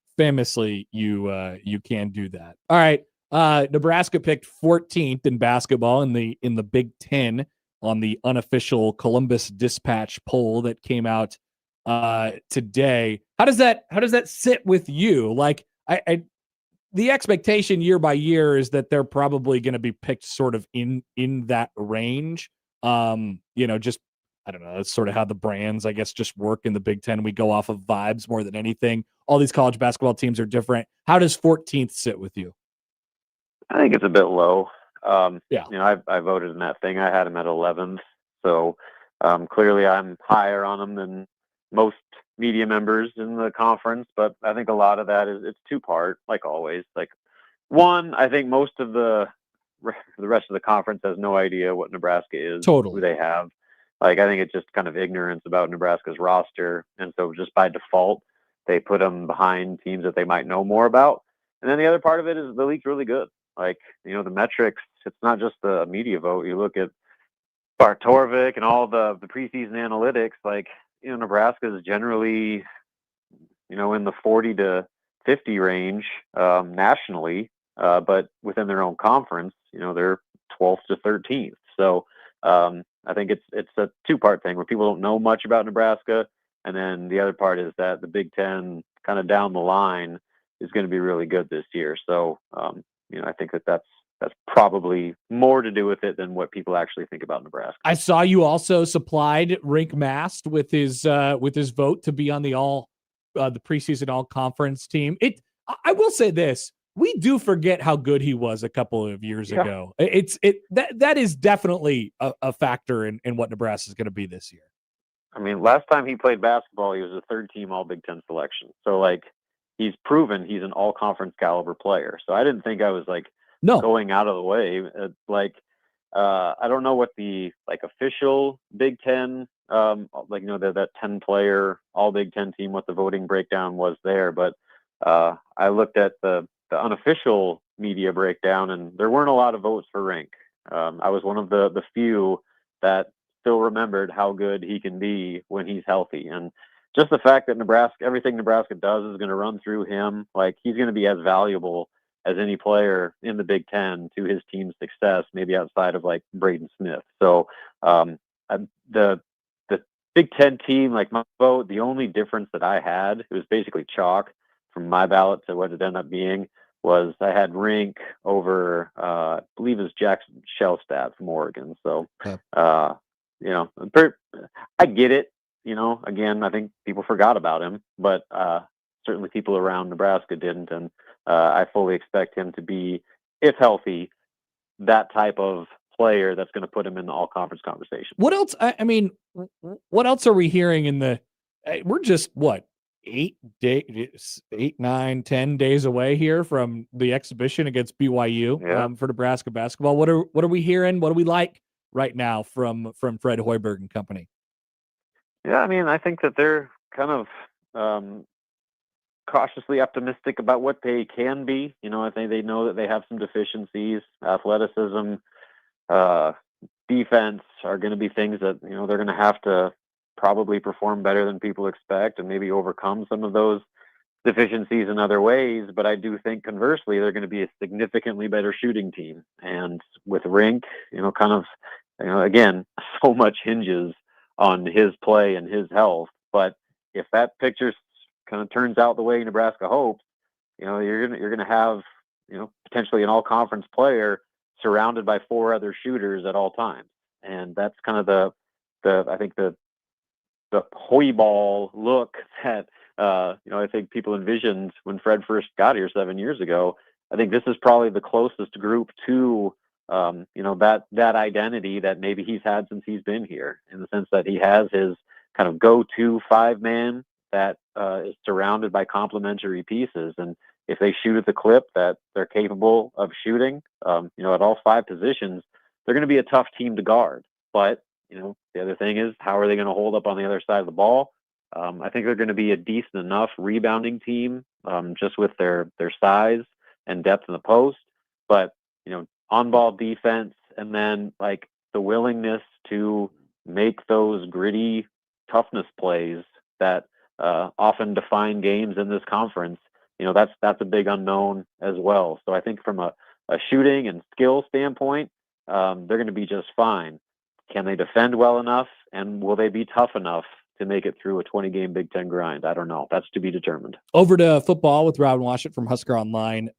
you can do that. All right. Nebraska picked 14th in basketball in the Big Ten on the unofficial Columbus Dispatch poll that came out today. How does that sit with you? Like, the expectation year by year is that they're probably going to be picked sort of in that range. Just, I don't know. That's sort of how the brands, I guess, just work in the Big Ten. We go off of vibes more than anything. All these college basketball teams are different. How does 14th sit with you? I think it's a bit low. Yeah. I voted in that thing. I had him at 11th. So clearly I'm higher on him than most media members in the conference. But I think a lot of that is it's two-part, like always. Like, one, I think most of the rest of the conference has no idea what Nebraska is, Totally. who they have. Like, I think it's just kind of ignorance about Nebraska's roster. And so just by default, they put them behind teams that they might know more about. And then the other part of it is the league's really good. Like, the metrics, it's not just the media vote. You look at Bartorvik and all the preseason analytics, like, Nebraska is generally, in the 40 to 50 range nationally, but within their own conference, they're 12th to 13th. So I think it's a two-part thing where people don't know much about Nebraska, and then the other part is that the Big Ten kind of down the line is going to be really good this year. So I think that's probably more to do with it than what people actually think about Nebraska. I saw you also supplied Rink Mast with his vote to be on the preseason all conference team. I will say this. We do forget how good he was a couple of years ago. That is definitely a factor in what Nebraska is going to be this year. I mean, last time he played basketball, he was a third team All Big Ten selection. So he's proven he's an all conference caliber player. So I didn't think I was going out of the way. I don't know what the official Big Ten, that 10 player All Big Ten team, what the voting breakdown was there. But I looked at the unofficial media breakdown, and there weren't a lot of votes for Rink. I was one of the few that still remembered how good he can be when he's healthy. And just the fact that everything Nebraska does is going to run through him, he's going to be as valuable as any player in the Big Ten to his team's success, maybe outside of Braden Smith. So the Big Ten team, my vote, the only difference that I had, it was basically chalk from my ballot to what it ended up being, was I had Rink over, I believe it was Jackson Shellstat from Oregon. So, I get it. Again, I think people forgot about him, but certainly people around Nebraska didn't. And I fully expect him to be, if healthy, that type of player that's going to put him in the all conference conversation. What else? I mean, what else are we hearing we're just 8, 9, 10 days away here from the exhibition against BYU for Nebraska basketball. What are we hearing? What do we like right now from Fred Hoiberg and company? Yeah, I mean, I think that they're kind of cautiously optimistic about what they can be. I think they know that they have some deficiencies, athleticism, defense are going to be things that, they're going to have to probably perform better than people expect and maybe overcome some of those deficiencies in other ways. But I do think conversely, they're going to be a significantly better shooting team. And with Rink, again, so much hinges on his play and his health. But if that picture kind of turns out the way Nebraska hopes, you're going to have, potentially an all conference player surrounded by 4 other shooters at all times. And that's kind of I think the Hoiberg look that, I think people envisioned when Fred first got here 7 years ago. I think this is probably the closest group to, that identity that maybe he's had since he's been here, in the sense that he has his kind of go-to 5-man that is surrounded by complementary pieces. And if they shoot at the clip that they're capable of shooting, at all 5 positions, they're going to be a tough team to guard. But, the other thing is, how are they going to hold up on the other side of the ball? I think they're going to be a decent enough rebounding team, just with their size and depth in the post. But, on-ball defense, and then the willingness to make those gritty toughness plays that often define games in this conference. That's a big unknown as well. So I think from a shooting and skill standpoint, they're going to be just fine. Can they defend well enough, and will they be tough enough to make it through a 20-game Big Ten grind? I don't know. That's to be determined. Over to football with Rob and Washut from Husker Online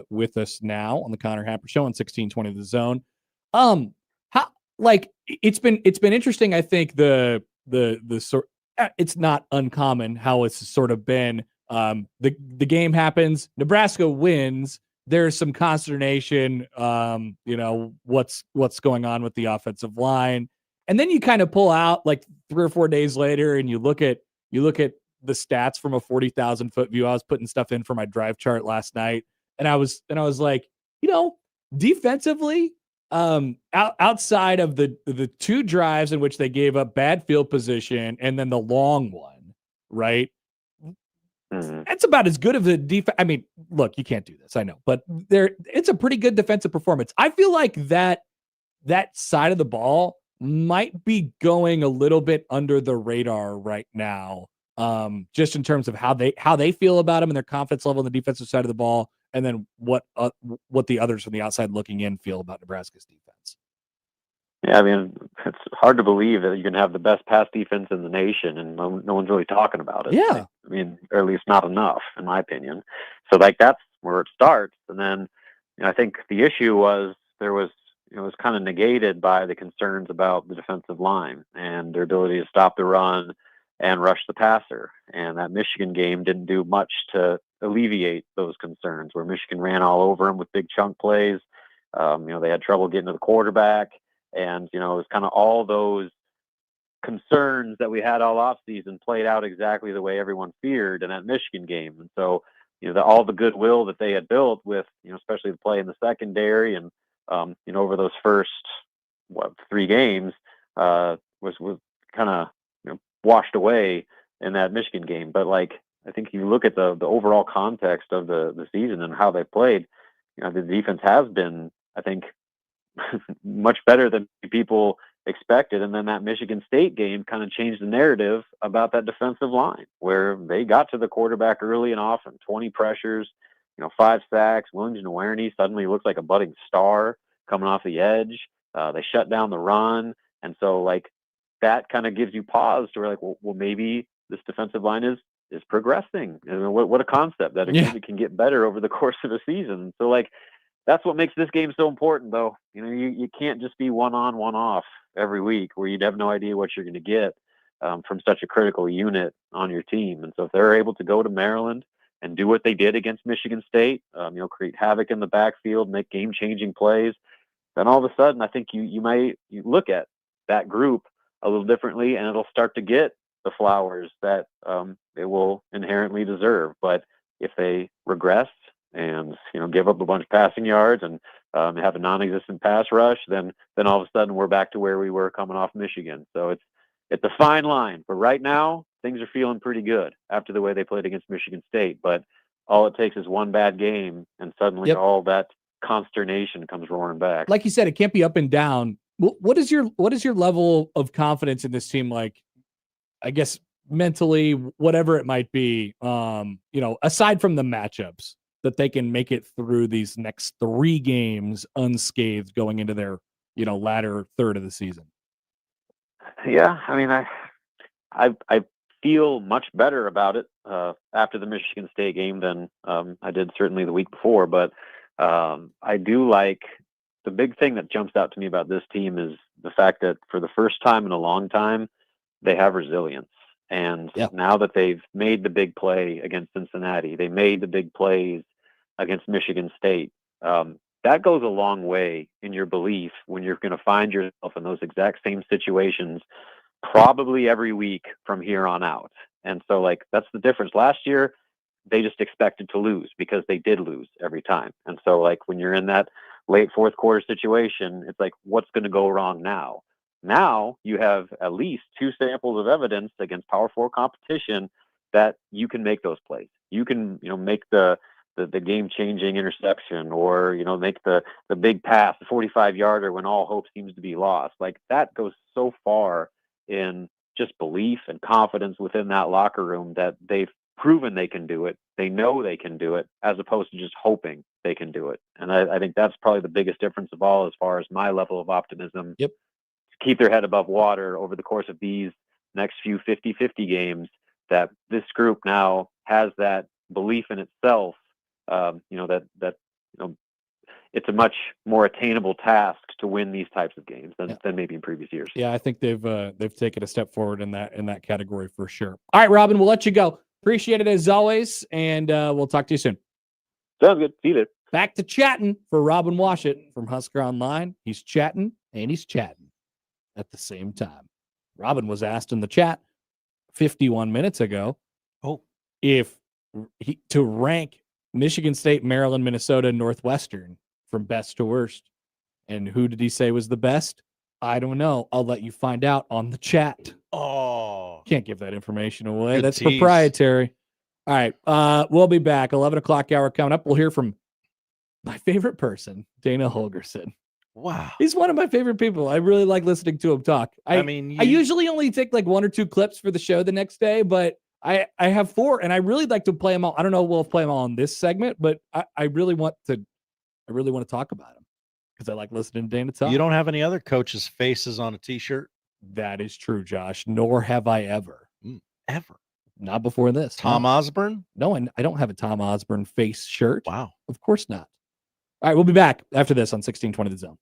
with us now on the Connor Happer Show on 1620 The Zone. It's been interesting. I think the sort, it's not uncommon how it's sort of been. The game happens, Nebraska wins. There's some consternation, what's going on with the offensive line. And then you kind of pull out 3 or 4 days later and you look at the stats from a 40,000 foot view. I was putting stuff in for my drive chart last night, and I was like, defensively, outside of the 2 drives in which they gave up bad field position and then the long one, right? That's about as good of a defense. I mean, look, you can't do this, I know, but it's a pretty good defensive performance. I feel like that side of the ball might be going a little bit under the radar right now just in terms of how they feel about him and their confidence level on the defensive side of the ball, and then what the others from the outside looking in feel about Nebraska's defense. Yeah, I mean, it's hard to believe that you can have the best pass defense in the nation and no one's really talking about it. Yeah. I mean, or at least not enough, in my opinion. So, like, that's where it starts. And then, I think the issue was it was kind of negated by the concerns about the defensive line and their ability to stop the run and rush the passer. And that Michigan game didn't do much to alleviate those concerns, where Michigan ran all over them with big chunk plays. They had trouble getting to the quarterback. And, it was kind of all those concerns that we had all offseason played out exactly the way everyone feared in that Michigan game. And so, all the goodwill that they had built with, especially the play in the secondary and, over those first, 3 games was kind of washed away in that Michigan game. But, like, I think you look at the overall context of the season and how they played, the defense has been, I think, much better than people expected. And then that Michigan State game kind of changed the narrative about that defensive line, where they got to the quarterback early and often, 20 pressures, 5 sacks. Williams Nwaneri suddenly looks like a budding star coming off the edge. They shut down the run. And so, like, that kind of gives you pause to where, like, well, maybe this defensive line is progressing. What a concept that it can get better over the course of a season. So, like, that's what makes this game so important, though. You can't just be one on, one off every week, where you'd have no idea what you're going to get from such a critical unit on your team. And so if they're able to go to Maryland and do what they did against Michigan State, create havoc in the backfield, make game-changing plays, then all of a sudden I think you look at that group a little differently, and it'll start to get the flowers that it will inherently deserve. But if they regress and give up a bunch of passing yards and have a non-existent pass rush, then all of a sudden we're back to where we were coming off Michigan. So it's a fine line. But right now things are feeling pretty good after the way they played against Michigan State. But all it takes is one bad game, and suddenly all that consternation comes roaring back. Like you said, it can't be up and down. What is your level of confidence in this team? Like, I guess mentally, whatever it might be, aside from the matchups, that they can make it through these next 3 games unscathed going into their, latter third of the season. Yeah, I mean, I feel much better about it after the Michigan State game than I did certainly the week before. But I do like, the big thing that jumps out to me about this team is the fact that for the first time in a long time, they have resilience. And now that they've made the big play against Cincinnati, they made the big plays against Michigan State. That goes a long way in your belief when you're going to find yourself in those exact same situations probably every week from here on out. And so, like, that's the difference. Last year, they just expected to lose because they did lose every time. And so, like, when you're in that late fourth quarter situation, it's like, what's going to go wrong now? Now you have at least 2 samples of evidence against Power 4 competition that you can make those plays. You can, make the game-changing interception, or, make the big pass, the 45-yarder when all hope seems to be lost. Like, that goes so far in just belief and confidence within that locker room that they've proven they can do it. They know they can do it, as opposed to just hoping they can do it. And I think that's probably the biggest difference of all, as far as my level of optimism. Yep. To keep their head above water over the course of these next few 50-50 games, that this group now has that belief in itself, that it's a much more attainable task to win these types of games than maybe in previous years. Yeah, I think they've taken a step forward in that category for sure. All right, Robin, we'll let you go. Appreciate it as always, and we'll talk to you soon. Sounds good. See you later. Back to chatting for Robin Washut from Husker Online. He's chatting and he's chatting at the same time. Robin was asked in the chat 51 minutes ago if to rank Michigan State, Maryland, Minnesota, Northwestern from best to worst. And who did he say was the best? I don't know. I'll let you find out on the chat. Oh, can't give that information away. Good That's tease. Proprietary. All right. We'll be back. 11 o'clock hour coming up. We'll hear from my favorite person, Dana Holgerson. Wow. He's one of my favorite people. I really like listening to him talk. I usually only take like 1 or 2 clips for the show the next day, but I have 4, and I really like to play them all. I don't know if we'll play them all in this segment, but I really want to talk about them because I like listening to Dana talk. You don't have any other coaches' faces on a T-shirt? That is true, Josh. Nor have I ever. Ever. Not before this. Tom Osborne? No, I don't have a Tom Osborne face shirt. Wow. Of course not. All right, we'll be back after this on 1620 The Zone.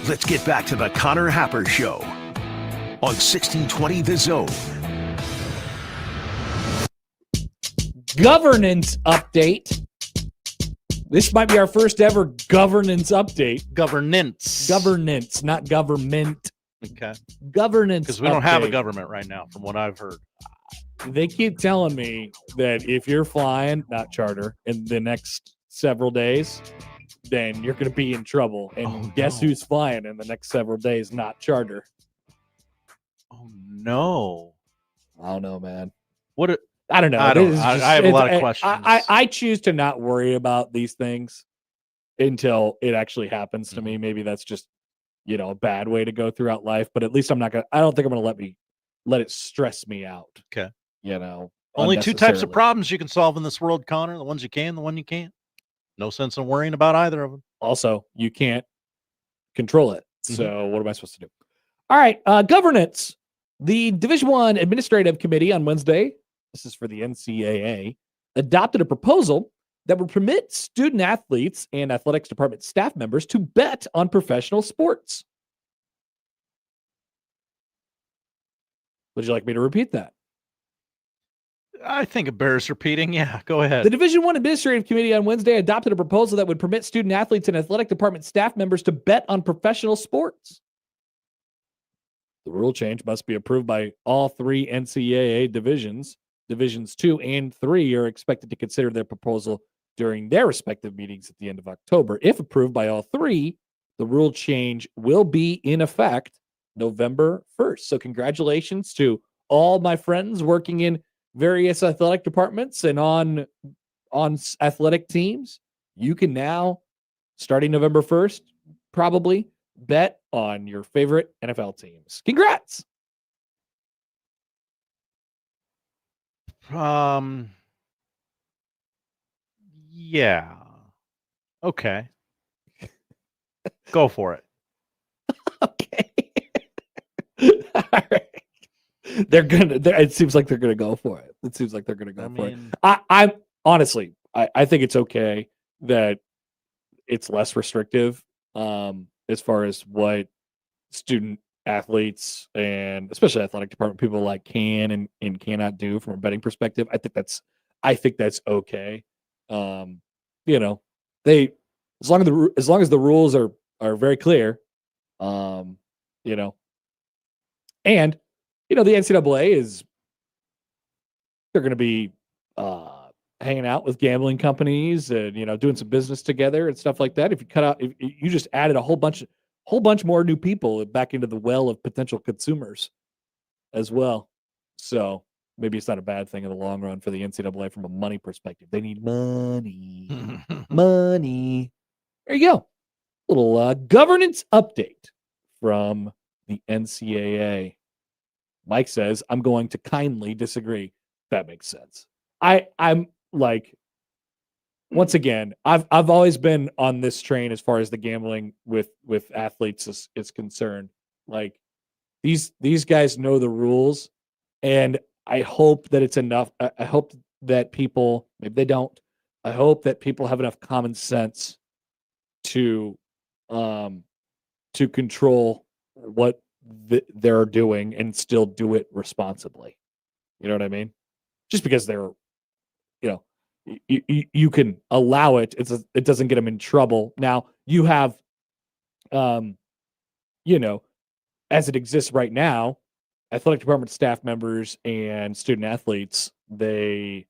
Let's get back to the Connor Happer Show on 1620 The Zone. Governance update. This might be our first ever governance update. Governance, not government. Okay. Governance. Because we don't have a government right now, from what I've heard. They keep telling me that if you're flying, not charter, in the next several days, then you're going to be in trouble. And guess who's flying in the next several days, not charter? Oh, no. I don't know, man. I don't know. I have a lot of questions. I choose to not worry about these things until it actually happens to me. Maybe that's just a bad way to go throughout life, but at least I don't think I'm going to let it stress me out. Okay. Only 2 types of problems you can solve in this world, Connor. The ones you can, the one you can't. No sense in worrying about either of them. Also, you can't control it. So what am I supposed to do? All right. Governance. The Division I Administrative Committee on Wednesday, this is for the NCAA, adopted a proposal that would permit student athletes and athletics department staff members to bet on professional sports. Would you like me to repeat that? I think it bears repeating. Yeah, go ahead. The Division I Administrative Committee on Wednesday adopted a proposal that would permit student athletes and athletic department staff members to bet on professional sports. The rule change must be approved by all 3 NCAA divisions. Divisions 2 and 3 are expected to consider their proposal during their respective meetings at the end of October. If approved by all 3, the rule change will be in effect November 1st. So congratulations to all my friends working in various athletic departments and on athletic teams. You can now, starting November 1st, probably bet on your favorite NFL teams. Congrats. Yeah. Okay. Go for it. Okay. All right. It seems like they're gonna go for it. It seems like they're gonna go for it. I'm honestly, I think it's okay that it's less restrictive as far as what student athletes and especially athletic department people like can and cannot do from a betting perspective. I think that's okay. They as long as the rules are very clear, and the NCAA they're going to be hanging out with gambling companies and doing some business together and stuff like that. If you just added a whole bunch more new people back into the well of potential consumers as well. So maybe it's not a bad thing in the long run for the NCAA from a money perspective. They need money. Money. There you go. Little governance update from the NCAA. Mike says, I'm going to kindly disagree. That makes sense. I'm like, once again, I've always been on this train as far as the gambling with athletes is concerned. Like these guys know the rules, and I hope that it's enough. I hope that people, maybe they don't. I hope that people have enough common sense to control what they're doing and still do it responsibly. You know what I mean? Just because they're, you can allow it. It doesn't get them in trouble. Now you have, as it exists right now, athletic department staff members and student athletes, they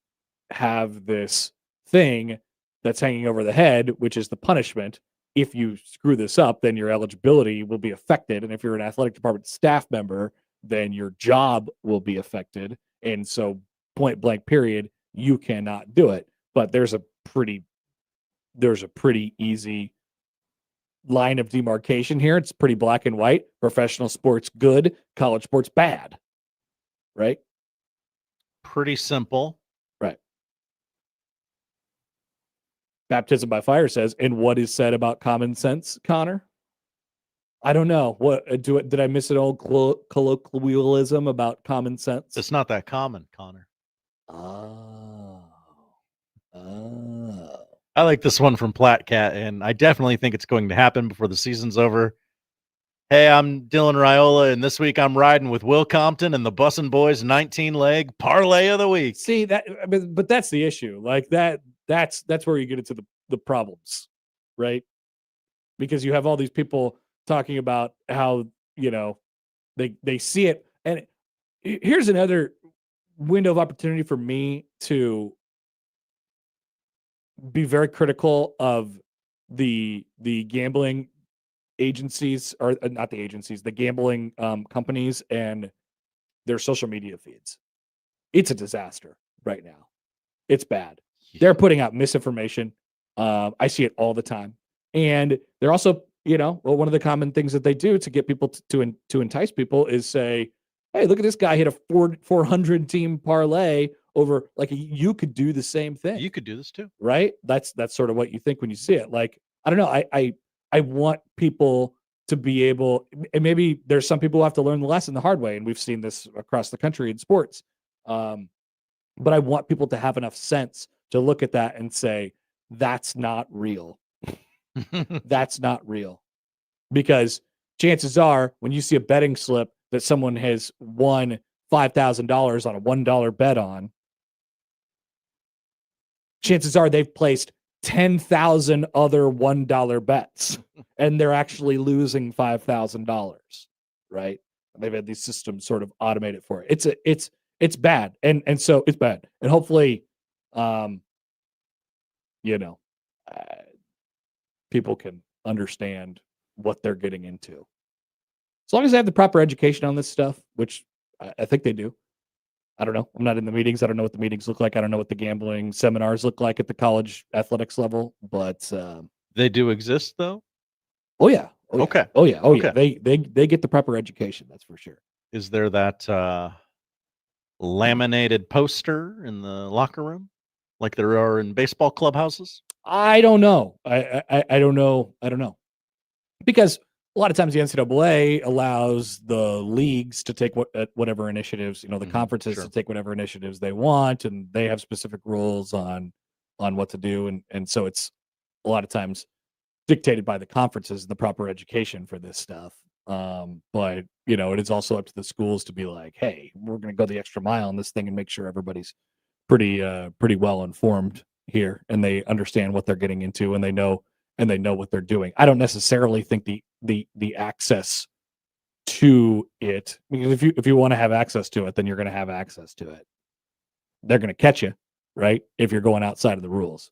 have this thing that's hanging over the head, which is the punishment. If you screw this up, then your eligibility will be affected. And if you're an athletic department staff member, then your job will be affected. And so point blank period, you cannot do it. But there's a pretty easy line of demarcation here. It's pretty black and white. Professional sports good, college sports bad. Right? Pretty simple. Right. Baptism by fire says, and what is said about common sense, Connor? I don't know. Did I miss an old colloquialism about common sense? It's not that common, Connor. Oh. I like this one from Platcat, and I definitely think it's going to happen before the season's over. Hey, I'm Dylan Raiola, and this week I'm riding with Will Compton and the Bussin' Boys 19-leg parlay of the week. See that, but that's the issue. Like that's where you get into the problems, right? Because you have all these people talking about how they see it, and here's another window of opportunity for me to be very critical of the gambling agencies, or not the agencies, the gambling companies and their social media feeds. It's a disaster right now. It's bad. They're putting out misinformation. I see it all the time. And they're also Well, one of the common things that they do to get people to entice people is say, hey, look at this guy hit a 400 team parlay over, like, you could do the same thing. You could do this too. Right? That's sort of what you think when you see it. Like, I don't know. I want people to be able, and maybe there's some people who have to learn the lesson the hard way. And we've seen this across the country in sports. But I want people to have enough sense to look at that and say, that's not real. That's not real. Because chances are, when you see a betting slip that someone has won $5,000 on a $1 bet on, chances are they've placed 10,000 other $1 bets and they're actually losing $5,000, right? And they've had these systems sort of automate it for it. It's bad. And so it's bad. And hopefully, people can understand what they're getting into. As long as they have the proper education on this stuff, which I think they do. I don't know. I'm not in the meetings. I don't know what the meetings look like. I don't know what the gambling seminars look like at the college athletics level, but they do exist though. Oh yeah. Okay. Oh yeah. Yeah. They get the proper education. That's for sure. Is there that laminated poster in the locker room like there are in baseball clubhouses? I don't know. I don't know. I don't know. Because a lot of times the NCAA allows the leagues to take whatever initiatives, the conferences to take whatever initiatives they want, and they have specific rules on what to do, and so it's a lot of times dictated by the conferences and the proper education for this stuff. But it is also up to the schools to be like, hey, we're going to go the extra mile on this thing and make sure everybody's pretty well informed here, and they understand what they're getting into, and they know what they're doing. I don't necessarily think the access to it, because if you want to have access to it, then you're going to have access to it. They're going to catch you, right? If you're going outside of the rules.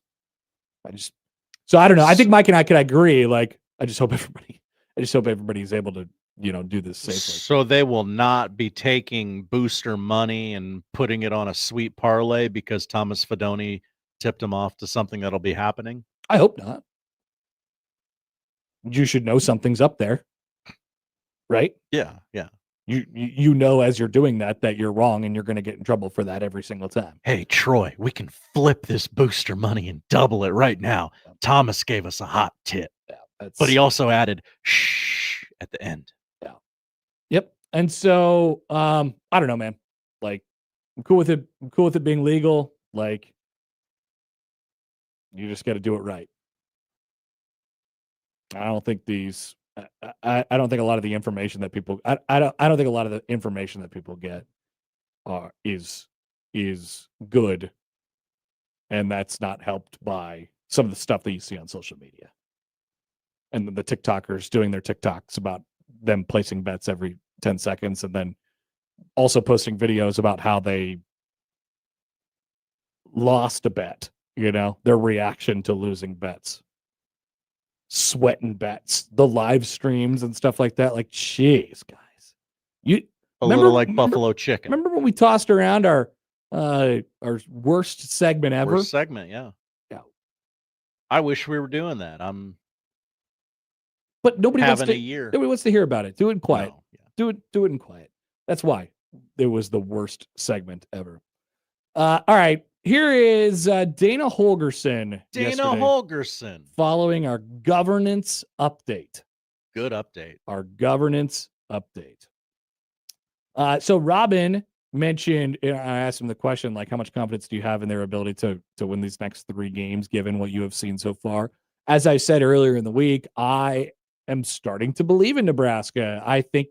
So I don't know. I think Mike and I could agree. Like, I just hope everybody's able to, do this safely. So they will not be taking booster money and putting it on a sweet parlay because Thomas Fedoni tipped them off to something that'll be happening? I hope not. You should know something's up there, right? Yeah. You as you're doing that you're wrong, and you're going to get in trouble for that every single time. Hey, Troy, we can flip this booster money and double it right now. Thomas gave us a hot tip, but he also added shh at the end. Yeah. Yep. And so I don't know, man. Like, I'm cool with it. I'm cool with it being legal. Like, you just got to do it right. I don't think I don't think a lot of the information that people I don't think a lot of the information that people get is good, and that's not helped by some of the stuff that you see on social media, and the TikTokers doing their TikToks about them placing bets every 10 seconds, and then also posting videos about how they lost a bet, their reaction to losing bets. Sweating bets, the live streams and stuff like that. Like, jeez, guys, little like buffalo chicken. Remember when we tossed around our worst segment ever? Worst segment, yeah. I wish we were doing that. But nobody wants to hear about it. Do it in quiet. No, do it in quiet. That's why it was the worst segment ever. All right. Here is Dana Holgerson. Following our governance update. Good update. Our governance update. So Robin mentioned, I asked him the question, like, how much confidence do you have in their ability to win these next 3 games, given what you have seen so far? As I said earlier in the week, I am starting to believe in Nebraska. I think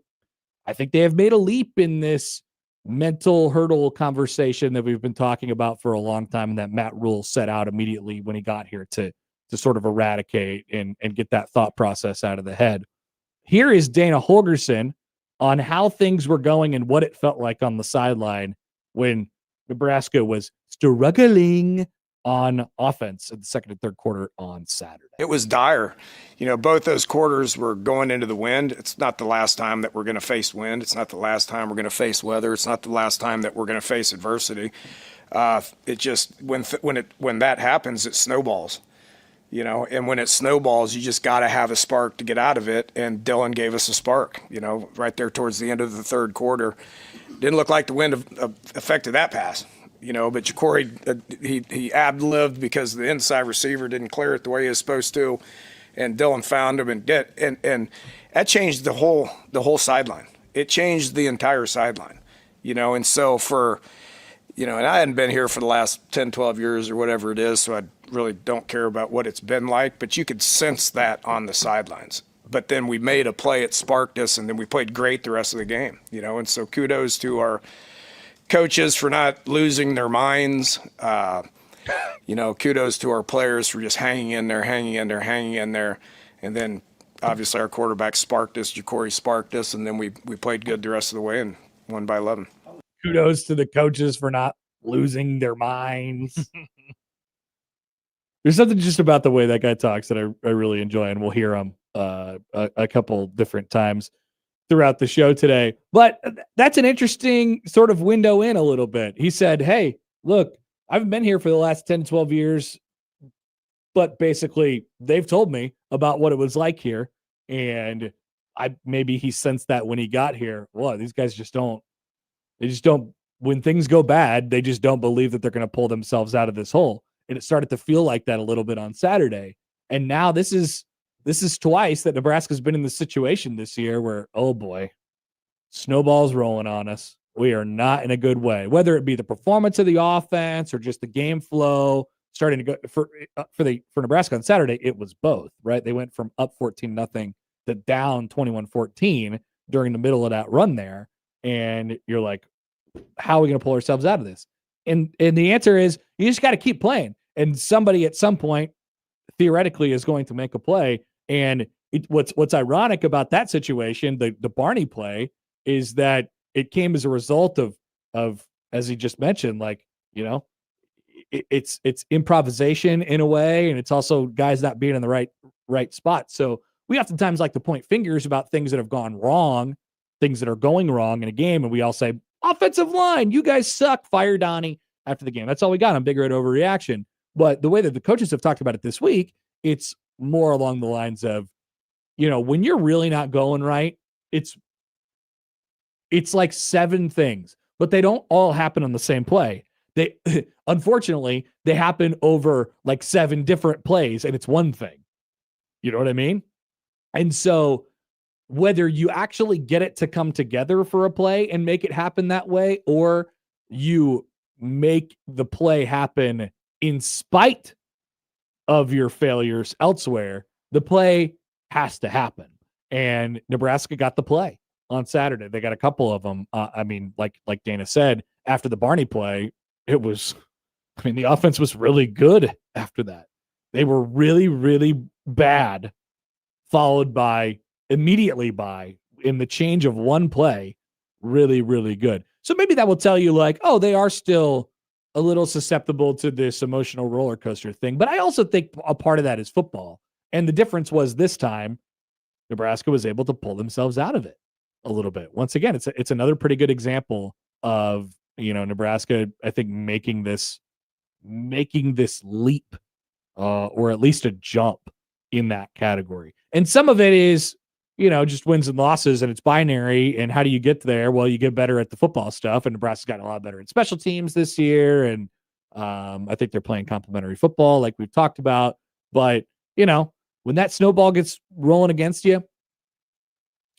they have made a leap in this mental hurdle conversation that we've been talking about for a long time, and that Matt Rule set out immediately when he got here to sort of eradicate and get that thought process out of the head. Here is Dana Holgerson on how things were going and what it felt like on the sideline when Nebraska was struggling on offense in the second and third quarter on Saturday. It was dire. Both those quarters were going into the wind. It's not the last time that we're going to face wind. It's not the last time we're going to face weather. It's not the last time that we're going to face adversity. It just when that happens, it snowballs. and when it snowballs, you just got to have a spark to get out of it. And Dylan gave us a spark, right there towards the end of the third quarter. Didn't look like the wind affected that pass, but Jacory, he ad-libbed because the inside receiver didn't clear it the way he was supposed to. And Dylan found him and that changed the whole sideline. It changed the entire sideline, and so and I hadn't been here for the last 10, 12 years or whatever it is, so I really don't care about what it's been like, but you could sense that on the sidelines. But then we made a play, it sparked us, and then we played great the rest of the game, and so kudos to our coaches for not losing their minds. Kudos to our players for just hanging in there. And then obviously our quarterback sparked us, Jacory sparked us, and then we played good the rest of the way and won by 11. Kudos to the coaches for not losing their minds. There's something just about the way that guy talks that I really enjoy, and we'll hear him a couple different times throughout the show today. But that's an interesting sort of window in a little bit. He said, hey, look, I haven't been here for the last 10, 12 years, but basically they've told me about what it was like here. And maybe he sensed that when he got here. Well, these guys when things go bad, they just don't believe that they're going to pull themselves out of this hole. And it started to feel like that a little bit on Saturday. And now this is twice that Nebraska's been in this situation this year where, oh boy, snowball's rolling on us. We are not in a good way, whether it be the performance of the offense or just the game flow starting to go for Nebraska on Saturday. It was both, right? They went from up 14-0 to down 21-14 during the middle of that run there. And you're like, how are we going to pull ourselves out of this? And the answer is you just got to keep playing. And somebody at some point theoretically is going to make a play. And what's ironic about that situation, the Barney play, is that it came as a result of as he just mentioned, it's improvisation in a way, and it's also guys not being in the right spot. So we oftentimes like to point fingers about things that have gone wrong, things that are going wrong in a game, and we all say, offensive line, you guys suck, fire Donnie after the game. That's all we got on Big Red Overreaction. But the way that the coaches have talked about it this week, it's more along the lines of, when you're really not going right, it's like 7 things, but they don't all happen on the same play. They unfortunately, they happen over like 7 different plays, and it's one thing. You know what I mean? And so whether you actually get it to come together for a play and make it happen that way, or you make the play happen in spite of your failures elsewhere, the play has to happen. And Nebraska got the play on Saturday. They got a couple of them. Like Dana said, after the Barney play, the offense was really good after that. They were really, really bad, followed by immediately by, in the change of one play, really, really good. So maybe that will tell you they are still a little susceptible to this emotional roller coaster thing. But I also think a part of that is football. And the difference was this time, Nebraska was able to pull themselves out of it a little bit. Once again, it's another pretty good example of, Nebraska, I think, making this leap, or at least a jump in that category. And some of it is, just wins and losses, and it's binary. And how do you get there? Well, you get better at the football stuff, and Nebraska's gotten a lot better at special teams this year. And I think they're playing complementary football like we've talked about. But, when that snowball gets rolling against you,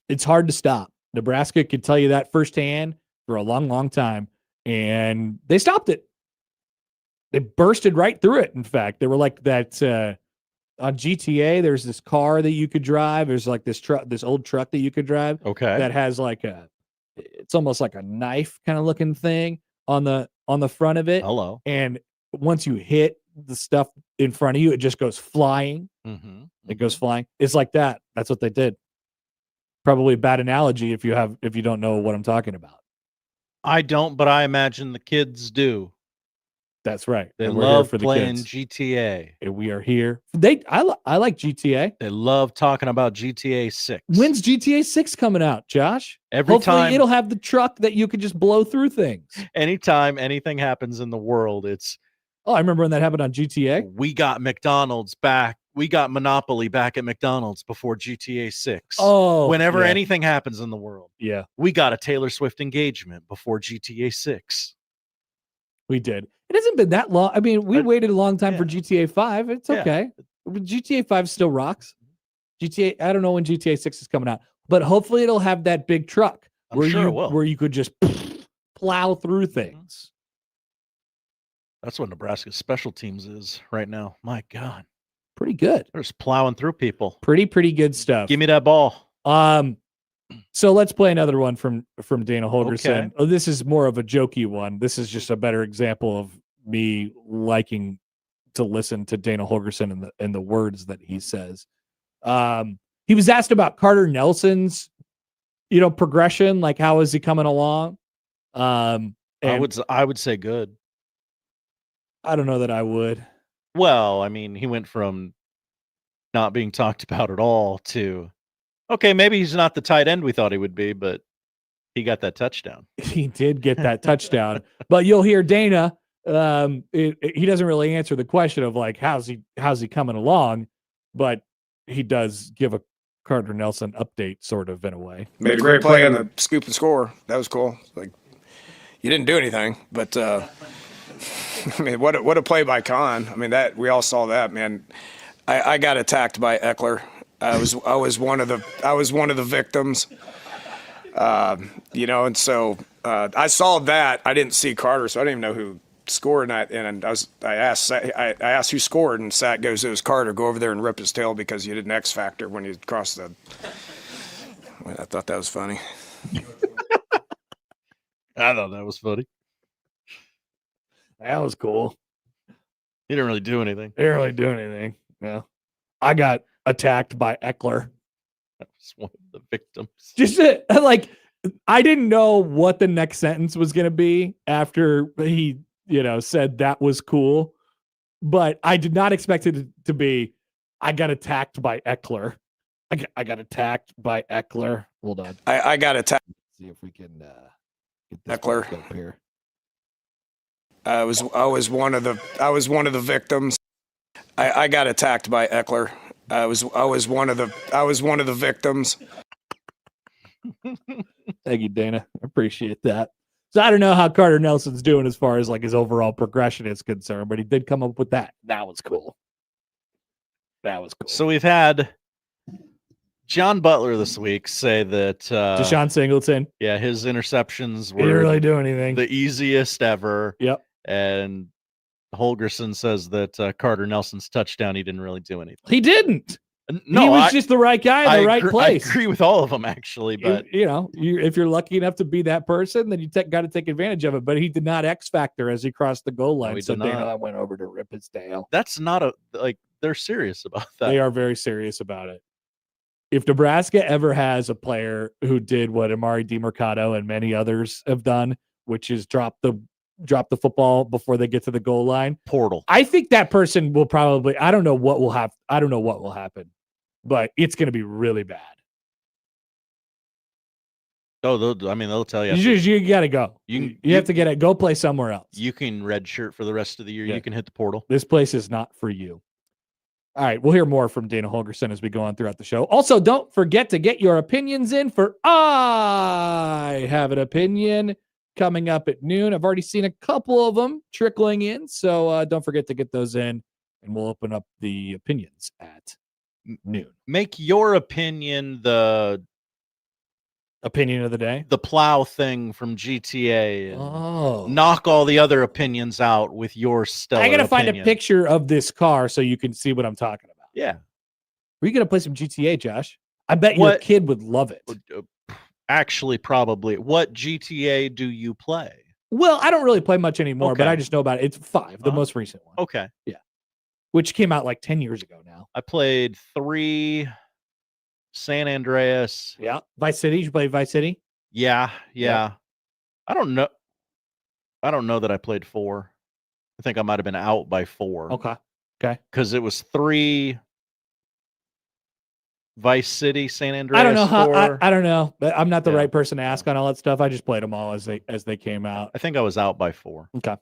it's hard to stop. Nebraska could tell you that firsthand for a long, long time. And they stopped it. They bursted right through it. In fact, they were like that on GTA. There's this car that you could drive. There's like this old truck that you could drive. Okay. That has it's almost like a knife kind of looking thing on the front of it. Hello. And once you hit the stuff in front of you, it just goes flying. Mm-hmm. It goes flying. It's like that. That's what they did. Probably a bad analogy if you don't know what I'm talking about. I don't, but I imagine the kids do. That's right. They and love for the playing kids. GTA. And we are here. I like GTA. They love talking about GTA 6. When's GTA 6 coming out, Josh? Hopefully time it'll have the truck that you could just blow through things. Anytime anything happens in the world, it's... Oh, I remember when that happened on GTA. We got McDonald's back we got Monopoly back at McDonald's before GTA 6. Oh, whenever yeah. anything happens in the world, Yeah, we got a Taylor Swift engagement before GTA 6. we did. It hasn't been that long. I mean, we waited a long time yeah. for GTA 5. It's Yeah. okay. GTA 5 still rocks. GTA, I don't know when GTA 6 is coming out, but hopefully it'll have that big truck I'm sure it will. where you could just plow through things. That's what Nebraska's special teams is right now. My God. Pretty good. They're just plowing through people. Pretty good stuff. Give me that ball. So let's play another one from Dana Holgerson. Okay. Oh, this is more of a jokey one. This is just a better example of me liking to listen to Dana Holgerson and the words that he says. He was asked about Carter Nelson's, progression, like how is he coming along? And I would say good. I don't know that I would. Well, I mean, he went from not being talked about at all to, okay, maybe he's not the tight end we thought he would be, but he got that touchdown. He did get that touchdown, but you'll hear Dana. He doesn't really answer the question of like how's he coming along, but he does give a Carter Nelson update, sort of, in a way. Made a great play on the scoop and score. That was cool. Like, you didn't do anything, but I mean, what a play by Kahn. I mean, that we all saw that, man. I got attacked by Eckler. I was one of the victims. And so I saw that. I didn't see Carter, so I didn't even know who scored. And I asked who scored, and Sat goes, "It was Carter. Go over there and rip his tail because you did an X Factor when you crossed the." I thought that was funny. I thought that was funny. That was cool. He didn't really do anything. Yeah, I got attacked by Eckler. That was one of the victims. Just like, I didn't know what the next sentence was going to be after he, said that was cool, but I did not expect it to be, I got attacked by Eckler. I got attacked by Eckler. Hold on. I got attacked. See if we can get this Eckler up here. I was one of the victims. I got attacked by Eckler. I was one of the victims. Thank you, Dana. I appreciate that. So I don't know how Carter Nelson's doing as far as like his overall progression is concerned, but he did come up with that. That was cool. So we've had John Butler this week say that Deshaun Singleton. Yeah, his interceptions He didn't were really do anything. the easiest ever. Yep. And Holgerson says that Carter Nelson's touchdown, he didn't really do anything. He didn't. No, he was just the right guy in the right place. I agree with all of them, actually. But if you're lucky enough to be that person, then you got to take advantage of it. But he did not X factor as he crossed the goal line. he So did Dana not. went over to rip his tail. That's not they're serious about that. They are very serious about it. If Nebraska ever has a player who did what Amari DiMercato and many others have done, which is drop the football before they get to the goal line, portal. I think that person will probably. I don't know what will happen, but it's going to be really bad. Oh, they'll tell you. You got to go. You have to get it. Go play somewhere else. You can red shirt for the rest of the year. Yeah. You can hit the portal. This place is not for you. All right, we'll hear more from Dana Holgerson as we go on throughout the show. Also, don't forget to get your opinions in for I Have an Opinion coming up at noon. I've already seen a couple of them trickling in, so don't forget to get those in, and we'll open up the opinions at noon. Make your opinion the opinion of the day, the plow thing from GTA. And oh, knock all the other opinions out with your stellar. I gotta find a opinion. picture of this car so you can see what I'm talking about. Yeah, Are you gonna play some GTA, Josh? I bet your kid would love it. Actually, probably. What GTA do you play? Well, I don't really play much anymore, Okay. but I just know about it. It's 5, the most recent one. Okay. Yeah. Which came out like 10 years ago now. I played 3, San Andreas. Yeah. Vice City. You play Vice City? Yeah. Yeah. I don't know that I played 4. I think I might have been out by 4. Okay. Because it was 3 Vice City, San Andreas. I don't know how. 4. I don't know. But I'm not the Yeah. right person to ask on all that stuff. I just played them all as they came out. I think I was out by 4. Okay. All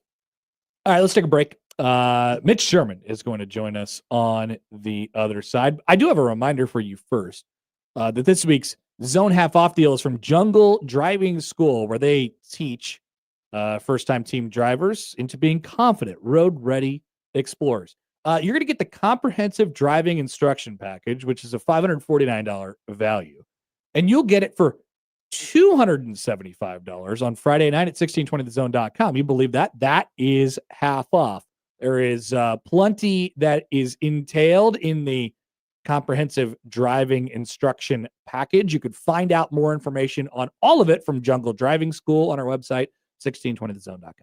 right. Let's take a break. Mitch Sherman is going to join us on the other side. I do have a reminder for you first that this week's Zone Half Off deal is from Jungle Driving School, where they teach first-time team drivers into being confident, road-ready explorers. You're going to get the comprehensive driving instruction package, which is a $549 value, and you'll get it for $275 on Friday night at 1620thezone.com. You believe that? That is half off. There is plenty that is entailed in the comprehensive driving instruction package. You could find out more information on all of it from Jungle Driving School on our website, 1620thezone.com.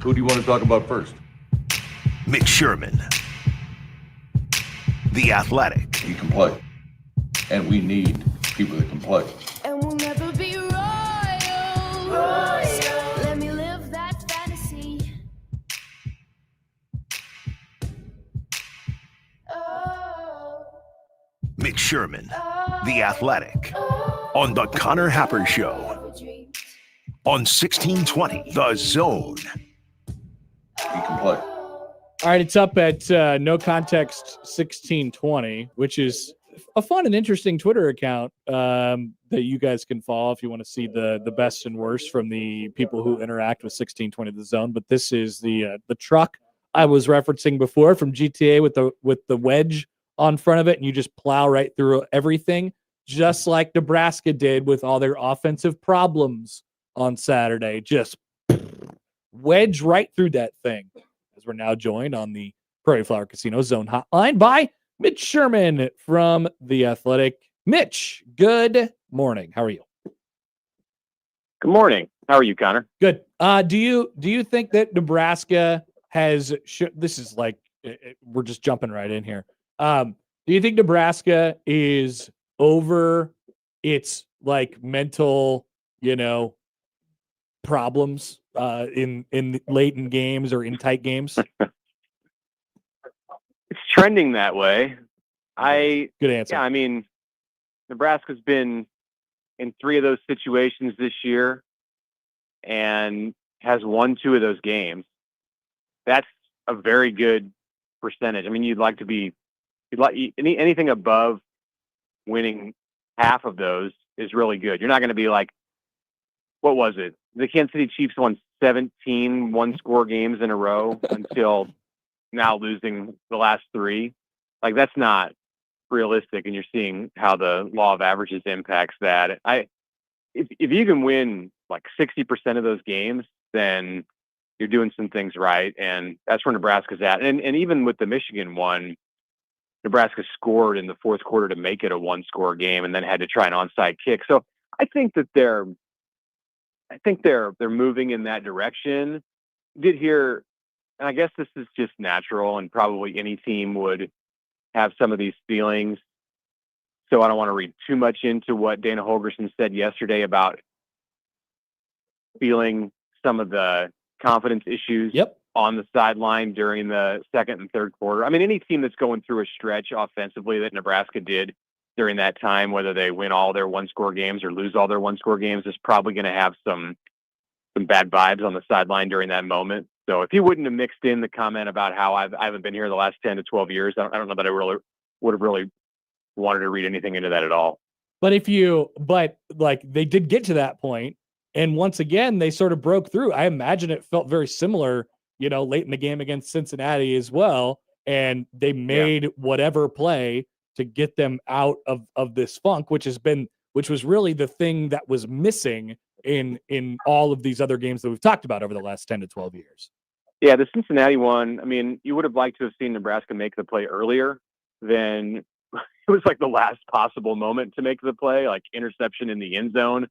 Who do you want to talk about first? Mitch Sherman, The Athletic. He can play. And we need people that can play. And we'll never be royal. Let me live that fantasy. Mitch Sherman, The Athletic. On The Connor Happer Show. On 1620, The Zone. He can play. All right, it's up at No Context 1620, which is a fun and interesting Twitter account that you guys can follow if you want to see the best and worst from the people who interact with 1620 The Zone. But this is the truck I was referencing before from GTA with the wedge on front of it, and you just plow right through everything, just like Nebraska did with all their offensive problems on Saturday. Just wedge right through that thing. As we're now joined on the Prairie Flower Casino Zone Hotline by Mitch Sherman from The Athletic. Mitch, good morning. How are you? Good morning. How are you, Connor? Good. Do you think that Nebraska has? This is like we're just jumping right in here. Do you think Nebraska is over its like mental, problems in late in games or in tight games? It's trending that way. Good answer. Yeah, I mean, Nebraska's been in 3 of those situations this year and has won 2 of those games. That's a very good percentage. I mean, you'd like anything above winning half of those is really good. You're not going to be like, what was it? The Kansas City Chiefs won 17 one-score games in a row until now losing the last 3. Like, that's not realistic, and you're seeing how the law of averages impacts that. If you can win like 60% of those games, then you're doing some things right, and that's where Nebraska's at. And even with the Michigan one, Nebraska scored in the fourth quarter to make it a one-score game, and then had to try an onside kick. So I think that they're moving in that direction. Did hear, and I guess this is just natural, and probably any team would have some of these feelings. So I don't want to read too much into what Dana Holgorsen said yesterday about feeling some of the confidence issues on the sideline during the second and third quarter. I mean, any team that's going through a stretch offensively that Nebraska did during that time, whether they win all their one-score games or lose all their one-score games, is probably going to have some bad vibes on the sideline during that moment. So if he wouldn't have mixed in the comment about how I haven't been here the last 10 to 12 years, I don't know that I really would have really wanted to read anything into that at all. But they did get to that point, and once again, they sort of broke through. I imagine it felt very similar, late in the game against Cincinnati as well. And they made whatever play to get them out of this funk, which was really the thing that was missing in all of these other games that we've talked about over the last 10 to 12 years. Yeah, the Cincinnati one, I mean, you would have liked to have seen Nebraska make the play earlier than it was like the last possible moment to make the play, like interception in the end zone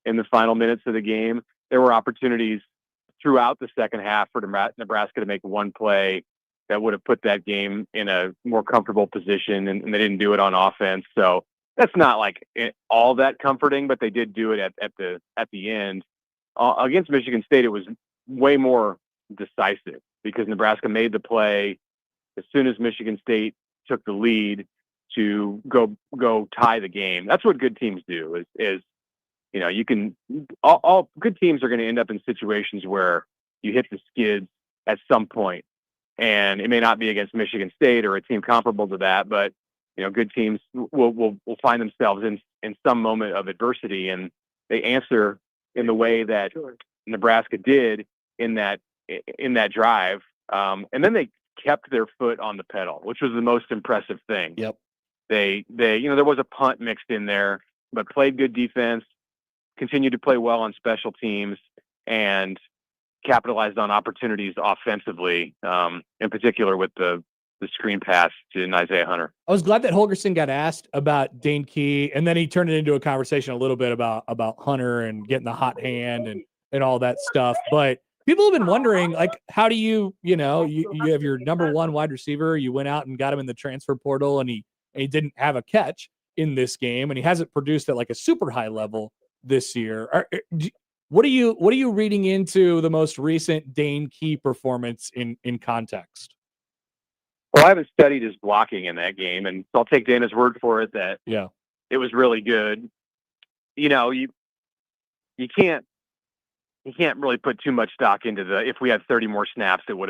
in the final minutes of the game. There were opportunities throughout the second half for Nebraska to make one play that would have put that game in a more comfortable position, and they didn't do it on offense. So that's not like all that comforting, but they did do it at the end. Against Michigan State, it was way more decisive because Nebraska made the play as soon as Michigan State took the lead to go tie the game. That's what good teams do. You can all good teams are going to end up in situations where you hit the skids at some point, and it may not be against Michigan State or a team comparable to that, but good teams will find themselves in some moment of adversity, and they answer in the way that Nebraska did in that drive, and then they kept their foot on the pedal, which was the most impressive thing. Yep. They there was a punt mixed in there, but played good defense, continued to play well on special teams, and capitalized on opportunities offensively, in particular with the screen pass to Isaiah Hunter. I was glad that Holgorsen got asked about Dane Key, and then he turned it into a conversation a little bit about Hunter and getting the hot hand and all that stuff. But people have been wondering, like, how do you have your number one wide receiver, you went out and got him in the transfer portal, and he didn't have a catch in this game, and he hasn't produced at like a super high level this year. What are you reading into the most recent Dane Key performance in context? Well, I haven't studied his blocking in that game, and so I'll take Dana's word for it that it was really good. You know, you can't really put too much stock into if we had 30 more snaps, Dane would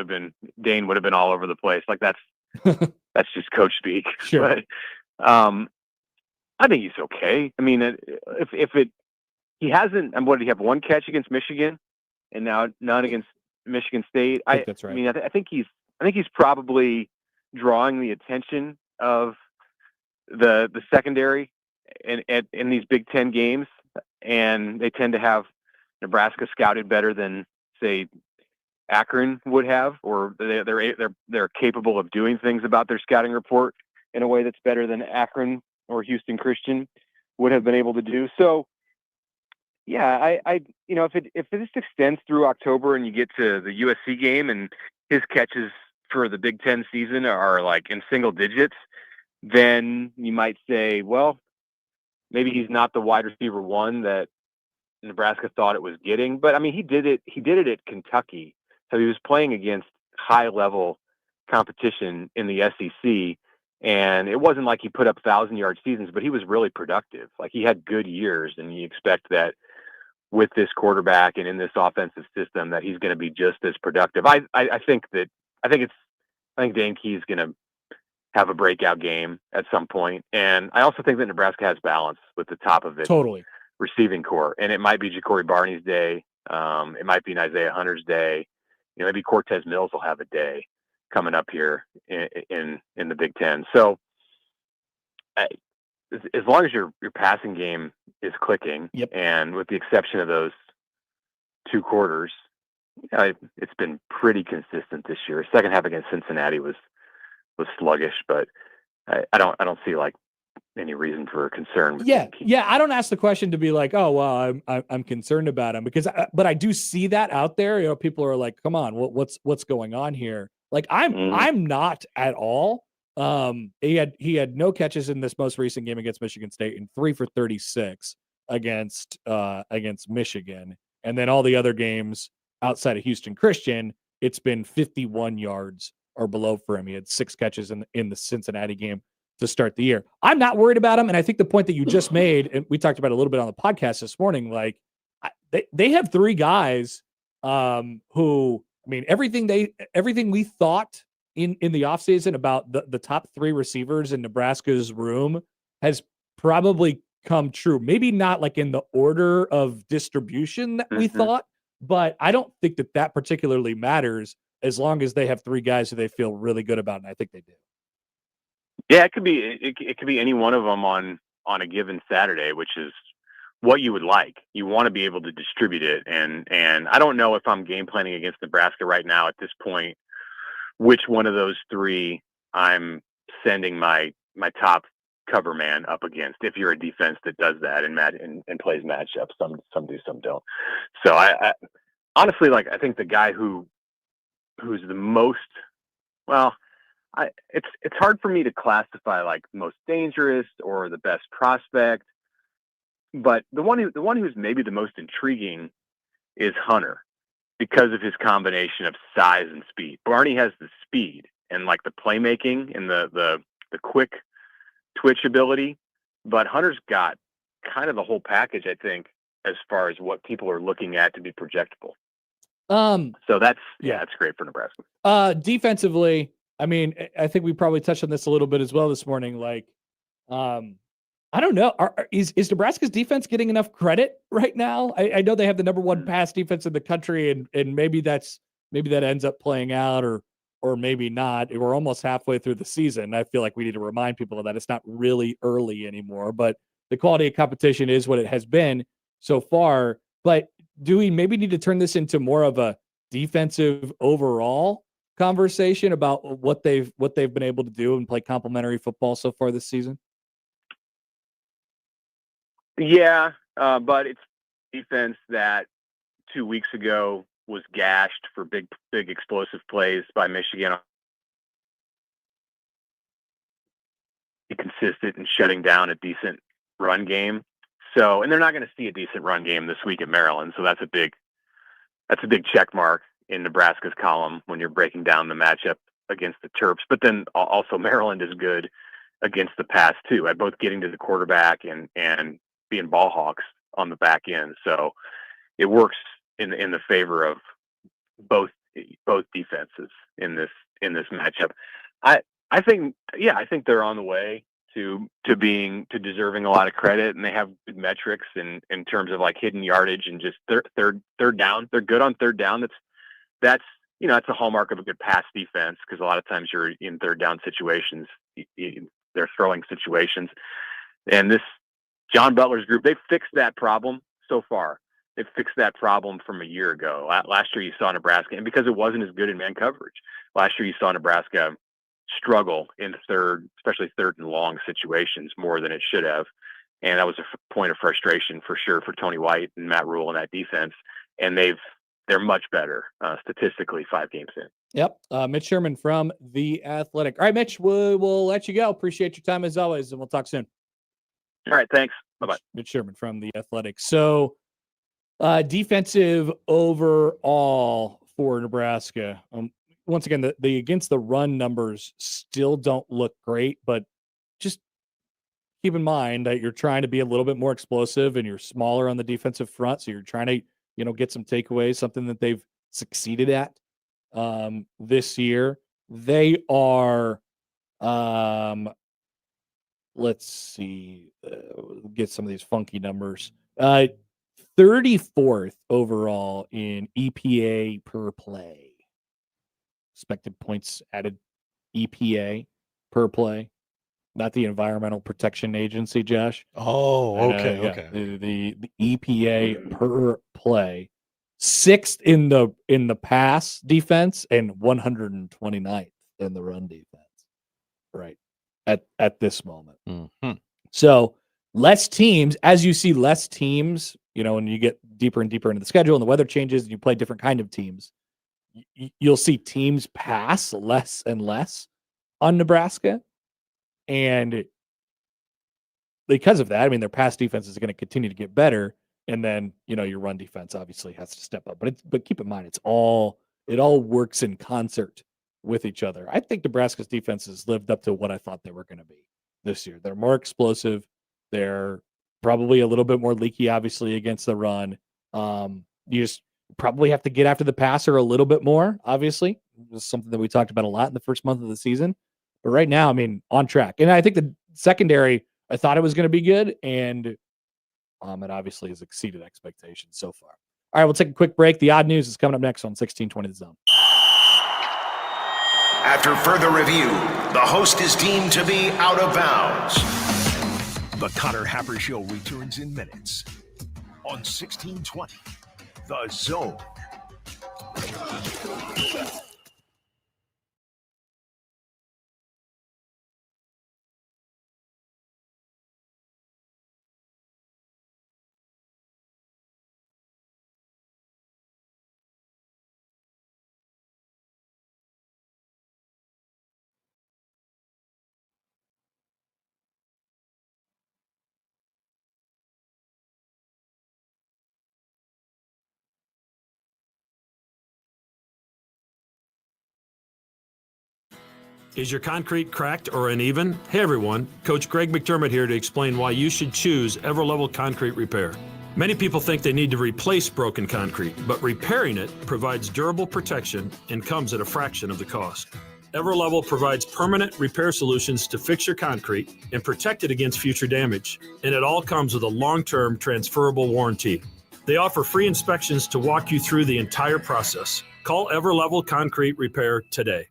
have been all over the place. Like that's just coach speak. Sure. But I think he's okay. I mean, he hasn't, and what did he have? One catch against Michigan, and now none against Michigan State. I think that's right. I mean, I think he's probably drawing the attention of the secondary in these Big Ten games, and they tend to have Nebraska scouted better than, say, Akron would have, or they're capable of doing things about their scouting report in a way that's better than Akron or Houston Christian would have been able to do. So, yeah, if this extends through October and you get to the USC game and his catches for the Big Ten season are like in single digits, then you might say, well, maybe he's not the wide receiver one that Nebraska thought it was getting. But I mean, he did it at Kentucky. So he was playing against high level competition in the SEC. And it wasn't like he put up 1,000-yard seasons, but he was really productive. Like he had good years, and you expect that with this quarterback and in this offensive system that he's going to be just as productive. I think Dane Key is going to have a breakout game at some point. And I also think that Nebraska has balance with the top of its receiving core. And it might be Ja'Cory Barney's day. It might be Isaiah Hunter's day. Maybe Cortez Mills will have a day coming up here in the Big Ten. So as long as your passing game is clicking, and with the exception of those two quarters, it's been pretty consistent this year. Second half against Cincinnati was sluggish, but I don't see like any reason for concern. Yeah. I don't ask the question to be like, oh well, I'm concerned about him but I do see that out there. People are like, come on, what's going on here? Like I'm not at all. He had no catches in this most recent game against Michigan State and 3 for 36 against Michigan, and then all the other games outside of Houston Christian, it's been 51 yards or below for him. He had 6 catches in the Cincinnati game to start the year. I'm not worried about him, and I think the point that you just made, and we talked about it a little bit on the podcast this morning, like they have 3 guys who, I mean, everything we thought in the offseason about the top 3 receivers in Nebraska's room has probably come true. Maybe not like in the order of distribution that we thought, but I don't think that particularly matters as long as they have 3 guys who they feel really good about, and I think they do. Yeah, it could be any one of them on a given Saturday, which is what you would like. You want to be able to distribute it, and I don't know if I'm game planning against Nebraska right now at this point, which one of those 3 I'm sending my top cover man up against. If you're a defense that does that and plays matchups, some do, some don't. So I honestly, like, I think the guy who's the most, well, it's hard for me to classify like most dangerous or the best prospect, but the one who's maybe the most intriguing is Hunter, because of his combination of size and speed. Barney has the speed and like the playmaking and the quick twitch ability, but Hunter's got kind of the whole package, I think, as far as what people are looking at to be projectable. So that's great for Nebraska. Defensively, I mean, I think we probably touched on this a little bit as well this morning. Like, I don't know. Is Nebraska's defense getting enough credit right now? I know they have the number 1 pass defense in the country, and maybe that ends up playing out, or maybe not. We're almost halfway through the season. I feel like we need to remind people of that. It's not really early anymore, but the quality of competition is what it has been so far. But do we maybe need to turn this into more of a defensive overall conversation about what they've been able to do and play complementary football so far this season? Yeah, but it's defense that 2 weeks ago was gashed for big explosive plays by Michigan. Consistent in shutting down a decent run game. So, and they're not going to see a decent run game this week at Maryland. So that's a big check mark in Nebraska's column when you're breaking down the matchup against the Terps. But then also Maryland is good against the pass too, at both getting to the quarterback and being ball hawks on the back end. So it works in the favor of both defenses in this matchup. I think they're on the way to deserving a lot of credit, and they have good metrics in terms of like hidden yardage and just third down. They're good on third down. That's that's a hallmark of a good pass defense, because a lot of times you're in third down situations, they're throwing situations, and this John Butler's group, they've fixed that problem so far. They've fixed that problem from a year ago. Last year you saw Nebraska, and because it wasn't as good in man coverage, last year you saw Nebraska struggle in third, especially third and long situations, more than it should have. And that was a point of frustration for sure for Tony White and Matt Rule and that defense. And they're much better statistically 5 games in. Yep. Mitch Sherman from The Athletic. All right, Mitch, we'll let you go. Appreciate your time as always, and we'll talk soon. All right. Thanks. Bye-bye. Mitch Sherman from The Athletic. So defensive overall for Nebraska. Once again, the against the run numbers still don't look great, but just keep in mind that you're trying to be a little bit more explosive and you're smaller on the defensive front. So you're trying to, get some takeaways, something that they've succeeded at this year. They are, let's see, get some of these funky numbers. 34th overall in EPA per play. Expected points added EPA per play, not the Environmental Protection Agency, Josh. Oh, okay. The EPA per play, 6th in the pass defense and 129th in the run defense. Right at this moment. Mm-hmm. So less teams, as you see less teams, when you get deeper and deeper into the schedule and the weather changes and you play different kind of teams, you'll see teams pass less and less on Nebraska. And because of that, I mean, their pass defense is going to continue to get better. And then, your run defense obviously has to step up. But keep in mind, it all works in concert with each other. I think Nebraska's defense has lived up to what I thought they were going to be this year. They're more explosive. They're probably a little bit more leaky, obviously, against the run. You just probably have to get after the passer a little bit more, obviously. This is something that we talked about a lot in the first month of the season. But right now, I mean, on track. And I think the secondary, I thought it was going to be good, and it obviously has exceeded expectations so far. All right, we'll take a quick break. The odd news is coming up next on 1620 The Zone. After further review, the host is deemed to be out of bounds. The Connor Happer Show returns in minutes on 1620 The Zone. Is your concrete cracked or uneven? Hey everyone, Coach Greg McDermott here to explain why you should choose Everlevel Concrete Repair. Many people think they need to replace broken concrete, but repairing it provides durable protection and comes at a fraction of the cost. Everlevel provides permanent repair solutions to fix your concrete and protect it against future damage, and it all comes with a long-term transferable warranty. They offer free inspections to walk you through the entire process. Call Everlevel Concrete Repair today.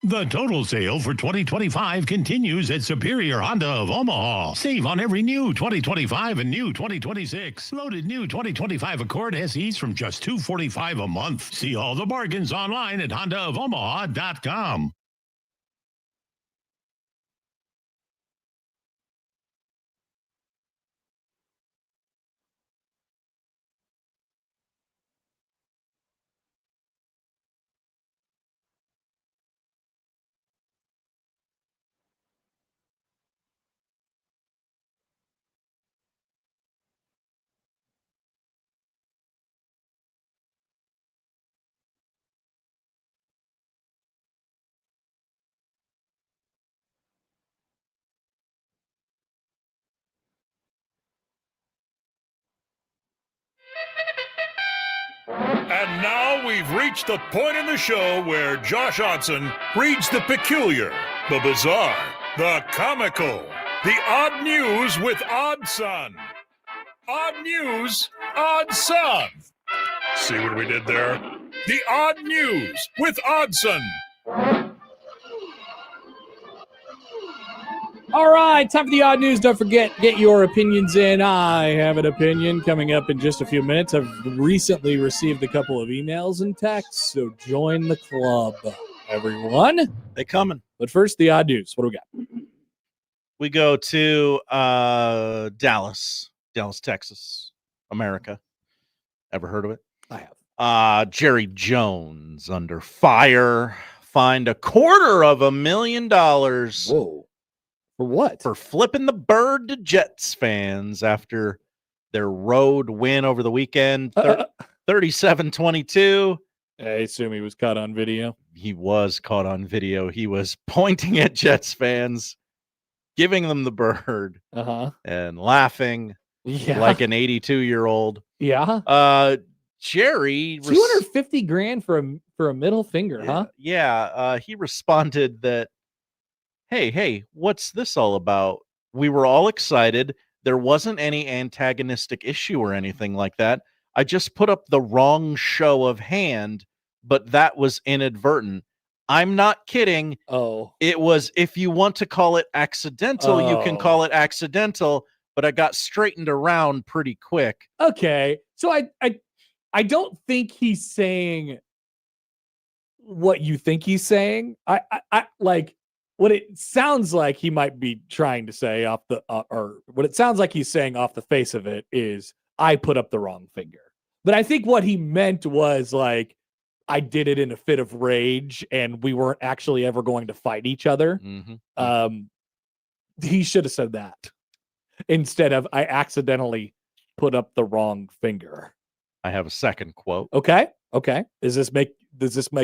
The total sale for 2025 continues at Superior Honda of Omaha. Save on every new 2025 and new 2026. Loaded new 2025 Accord SEs from just $245 a month. See all the bargains online at HondaofOmaha.com. And now we've reached the point in the show where Josh Odson reads the peculiar, the bizarre, the comical, the odd news with Odd Son. Odd news, Odd Son. See what we did there? The odd news with Oddson. All right, time for the odd news. Don't forget, get your opinions in. I have an opinion coming up in just a few minutes. I've recently received a couple of emails and texts, so join the club, everyone. They coming. But first, the odd news. What do we got? We go to Dallas, Texas, America. Ever heard of it? I have. Jerry Jones under fire, fined $250,000. Whoa. For what? For flipping the bird to Jets fans after their road win over the weekend, 37-22. I assume he was caught on video. He was caught on video. He was pointing at Jets fans, giving them the bird, and laughing like an 82-year-old. Yeah. Jerry, $250,000 for a middle finger, huh? Yeah. He responded that, hey, what's this all about? We were all excited. There wasn't any antagonistic issue or anything like that. I just put up the wrong show of hand, but that was inadvertent. I'm not kidding. Oh. It was, if you want to call it accidental, you can call it accidental, but I got straightened around pretty quick. Okay. So I don't think he's saying what you think he's saying. I like what it sounds like he might be trying to say off the or what it sounds like he's saying off the face of it is I put up the wrong finger. But I think what he meant was like I did it in a fit of rage and we weren't actually ever going to fight each other. He should have said that instead of I accidentally put up the wrong finger. I have a second quote. Okay. Does this make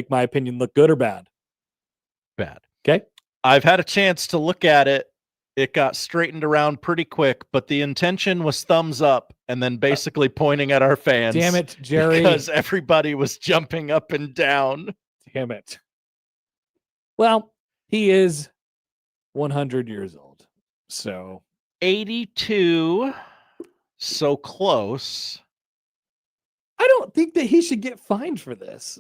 my opinion look good or bad? Bad. Okay. I've had a chance to look at it. It got straightened around pretty quick, but the intention was thumbs up and then basically pointing at our fans. Damn it, Jerry. Because everybody was jumping up and down. Damn it. Well, he is 100 years old. So 82. So close. I don't think that he should get fined for this.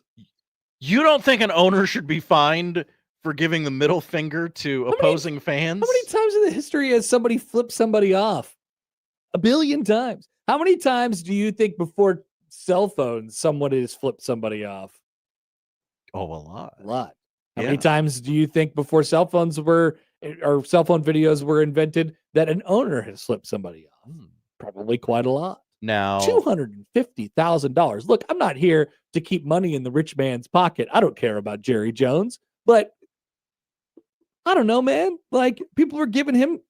You don't think an owner should be fined for giving the middle finger to opposing fans? How many times in the history has somebody flipped somebody off? 1 billion times. How many times do you think before cell phones someone has flipped somebody off? Oh, a lot. A lot. How many times do you think before cell phones were or cell phone videos were invented that an owner has flipped somebody off? Probably quite a lot. Now, $250,000. Look, I'm not here to keep money in the rich man's pocket. I don't care about Jerry Jones, but I don't know, man. Like people are giving him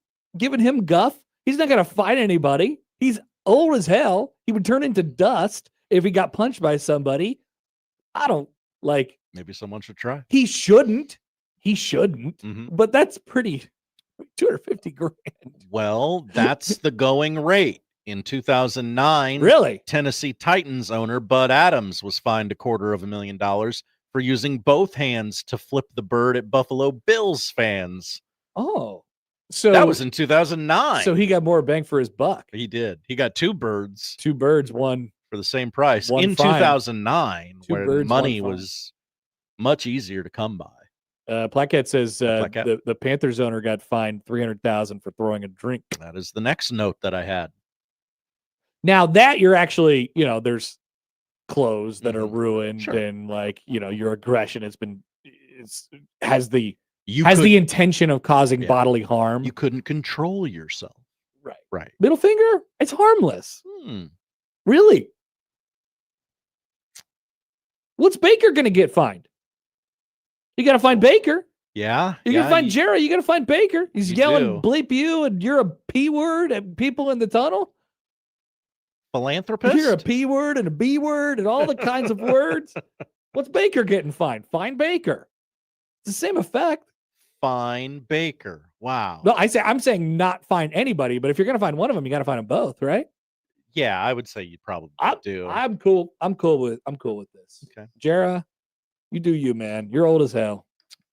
guff. He's not going to fight anybody. He's old as hell. He would turn into dust if he got punched by somebody. I don't like. Maybe someone should try. He shouldn't. But that's pretty. $250,000. Well, that's the going rate. In 2009, really, Tennessee Titans owner Bud Adams was fined $250,000 for using both hands to flip the bird at Buffalo Bills fans. Oh, so that was in 2009. So he got more bang for his buck. He did. He got two birds, one for the same price in 2009, where money was much easier to come by. Plaquette says Plaquette. the Panthers owner got fined $300,000 for throwing a drink. That is the next note that I had. Now that you're actually, there's clothes that are Mhm. ruined, Sure. and your aggression has the You could- intention of causing Yeah. bodily harm. You couldn't control yourself. Right. Right. Middle finger, it's harmless. Hmm. Really? What's Baker going to get fined? You got to find Baker. Yeah. You got to find Jerry. You got to find Baker. He's You yelling do. bleep you, and you're a P word at people in the tunnel. Philanthropist? You're a P word and a B word and all the kinds of words. What's Baker getting fined? Fine Baker. It's the same effect. Fine Baker. Wow. No, I'm saying not find anybody, but if you're going to find one of them, you got to find them both, right? Yeah, I would say you probably do. I'm cool. I'm cool with this. Okay. Jera, you do you, man. You're old as hell.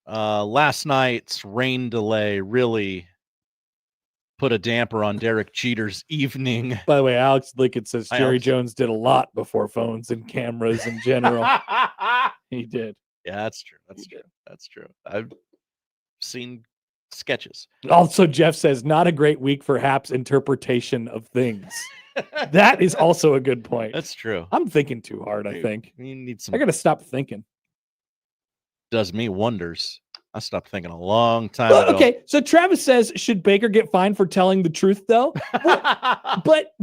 Last night's rain delay really put a damper on Derek Jeter's evening. By the way, Alex Lickett says Hi, Jerry Alex. Jones did a lot before phones and cameras in general. He did. Yeah, that's true. That's true. I've seen sketches. Also, Jeff says not a great week for Hap's interpretation of things. That is also a good point. That's true. I'm thinking too hard, I think. You need some. I got to stop thinking. Does me wonders. I stopped thinking a long time Well, ago. okay, so Travis says, should Baker get fined for telling the truth, though? But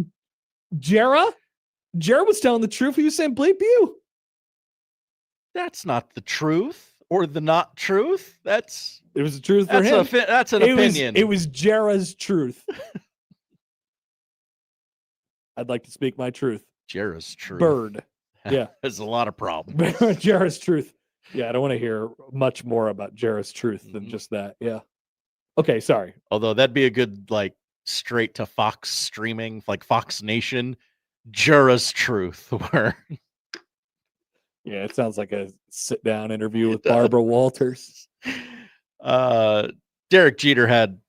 Jera was telling the truth. He was saying, bleep you. That's not the truth or the not truth. It was the truth for him. That's an opinion. It was Jera's truth. I'd like to speak my truth. Jera's truth. Bird. Yeah. There's a lot of problems. Jera's truth. Yeah, I don't want to hear much more about Jera's truth than just that. Yeah. Okay, sorry. Although that'd be a good, straight to Fox streaming, like Fox Nation, Jera's truth, where. Yeah, it sounds like a sit-down interview with Barbara Walters. Derek Jeter had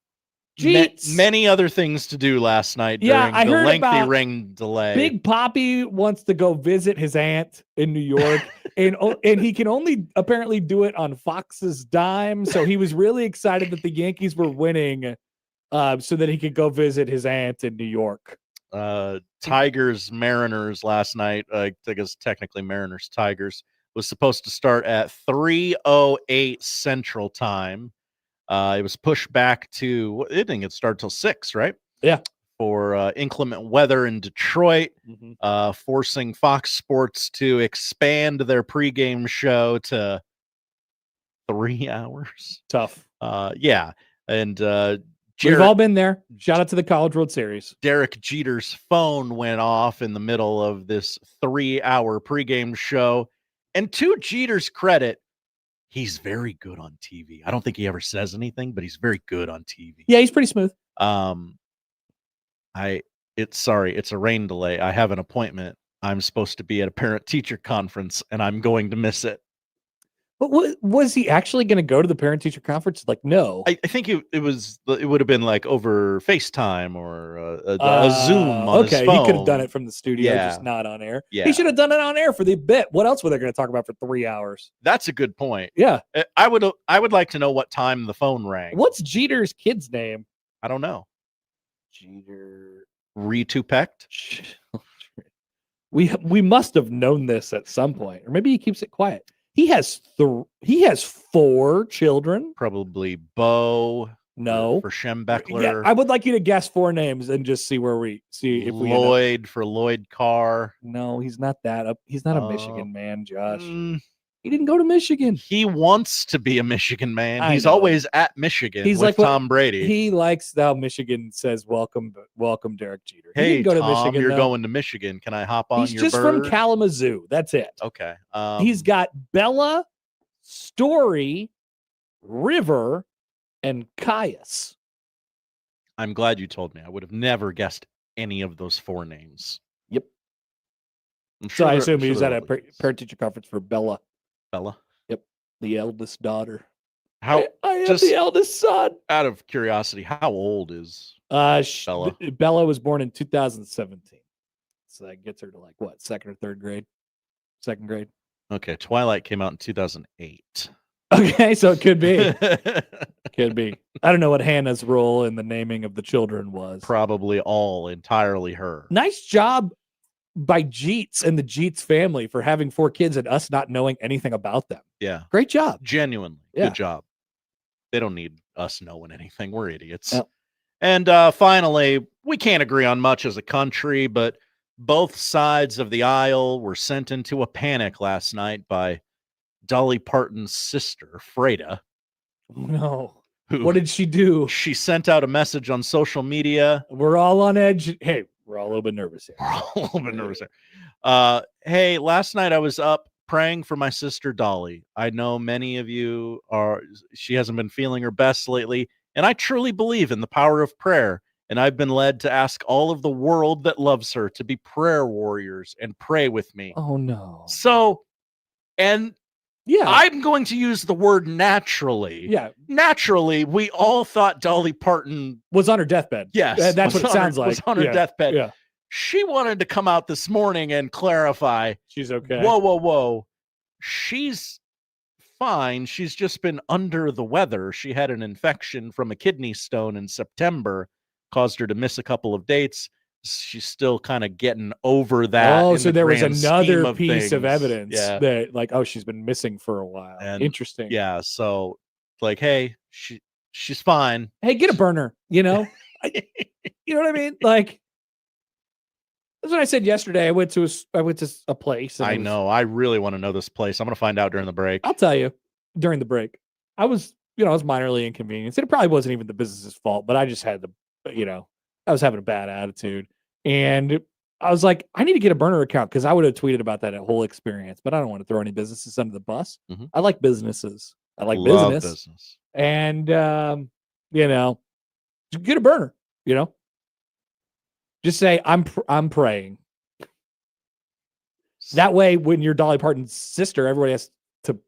many other things to do last night during I the heard lengthy about rain delay. Big Poppy wants to go visit his aunt in New York, and he can only apparently do it on Fox's dime. So he was really excited that the Yankees were winning, so that he could go visit his aunt in New York. Tigers Mariners last night. I guess technically Mariners Tigers was supposed to start at 3:08 Central Time. It was pushed back to it didn't get started till 6, right? Yeah. For inclement weather in Detroit, forcing Fox Sports to expand their pregame show to 3 hours. Tough. Yeah, and We've all been there. Shout out to the College World Series. Derek Jeter's phone went off in the middle of this 3-hour pregame show. And to Jeter's credit, he's very good on TV. I don't think he ever says anything, but he's very good on TV. Yeah, he's pretty smooth. It's a rain delay. I have an appointment. I'm supposed to be at a parent-teacher conference, and I'm going to miss it. But was he actually going to go to the parent-teacher conference? Like, no. I think it would have been like over FaceTime or a Zoom on his phone. He could have done it from the studio, just not on air. Yeah. He should have done it on air for the bit. What else were they going to talk about for 3 hours? That's a good point. Yeah. I would like to know what time the phone rang. What's Jeter's kid's name? I don't know. Jeter. Retupect? We must have known this at some point, or maybe he keeps it quiet. He has 4 children. Probably Bo. No. For Schembeckler. Yeah, I would like you to guess 4 names and just see if we Lloyd for Lloyd Carr. No, he's not that up. He's not a Michigan man, Josh. He didn't go to Michigan. He wants to be a Michigan man. He's know. always at Michigan. He's with like Tom Brady. He likes how Michigan says welcome Derek Jeter. He Hey, didn't go to Tom, Michigan. you're though. going to Michigan. Can I hop on He's your just bird? from Kalamazoo. That's it. Okay. He's got Bella, Story, River, and Caius. I'm glad you told me. I would have never guessed any of those 4 names. Yep. I'm So I they're- assume he sure was they're at a really- parent-teacher conference for Bella. Bella. Yep. The eldest daughter. How? I am just the eldest son. out of curiosity, how old is Bella? Bella? Bella was born in 2017. So that gets her to second or third grade? Second grade. Okay, Twilight came out in 2008. Okay, so it could be. Could be. I don't know what Hannah's role in the naming of the children was. Probably all entirely her. Nice job by Jeets and the Jeets family for having 4 kids and us not knowing anything about them. Yeah. Great job. Genuinely. Yeah. Good job. They don't need us knowing anything. We're idiots. Yep. And finally, we can't agree on much as a country, but both sides of the aisle were sent into a panic last night by Dolly Parton's sister, Freda. No. Who, What did she do? She sent out a message on social media. We're all on edge. Hey, we're all a little bit nervous here. We're all a little bit nervous here. Hey, last night I was up praying for my sister Dolly. I know many of you are, she hasn't been feeling her best lately, and I truly believe in the power of prayer. And I've been led to ask all of the world that loves her to be prayer warriors and pray with me. Oh, no. So, and yeah, I'm going to use the word naturally. Yeah. Naturally, we all thought Dolly Parton was on her deathbed. Yes. That's what it sounds like. Was on her deathbed. Yeah. She wanted to come out this morning and clarify. She's okay. Whoa. She's fine. She's just been under the weather. She had an infection from a kidney stone in September, caused her to miss a couple of dates. She's still kind of getting over that. Oh, so there was another of piece of things. evidence Yeah. that, like, oh, she's been missing for a while. And interesting. Yeah. So, like, hey, she's fine. Hey, get a burner. You know, you know what I mean? Like, that's what I said yesterday. I went to a place. And I know. I really want to know this place. I'm going to find out during the break. I'll tell you during the break. I was minorly inconvenienced. It probably wasn't even the business's fault, but I just had I was having a bad attitude. And I was like, I need to get a burner account because I would have tweeted about that whole experience, but I don't want to throw any businesses under the bus. Mm-hmm. I like businesses. I like Love business. And, get a burner, just say, I'm praying. That way, when you're Dolly Parton's sister, everybody has to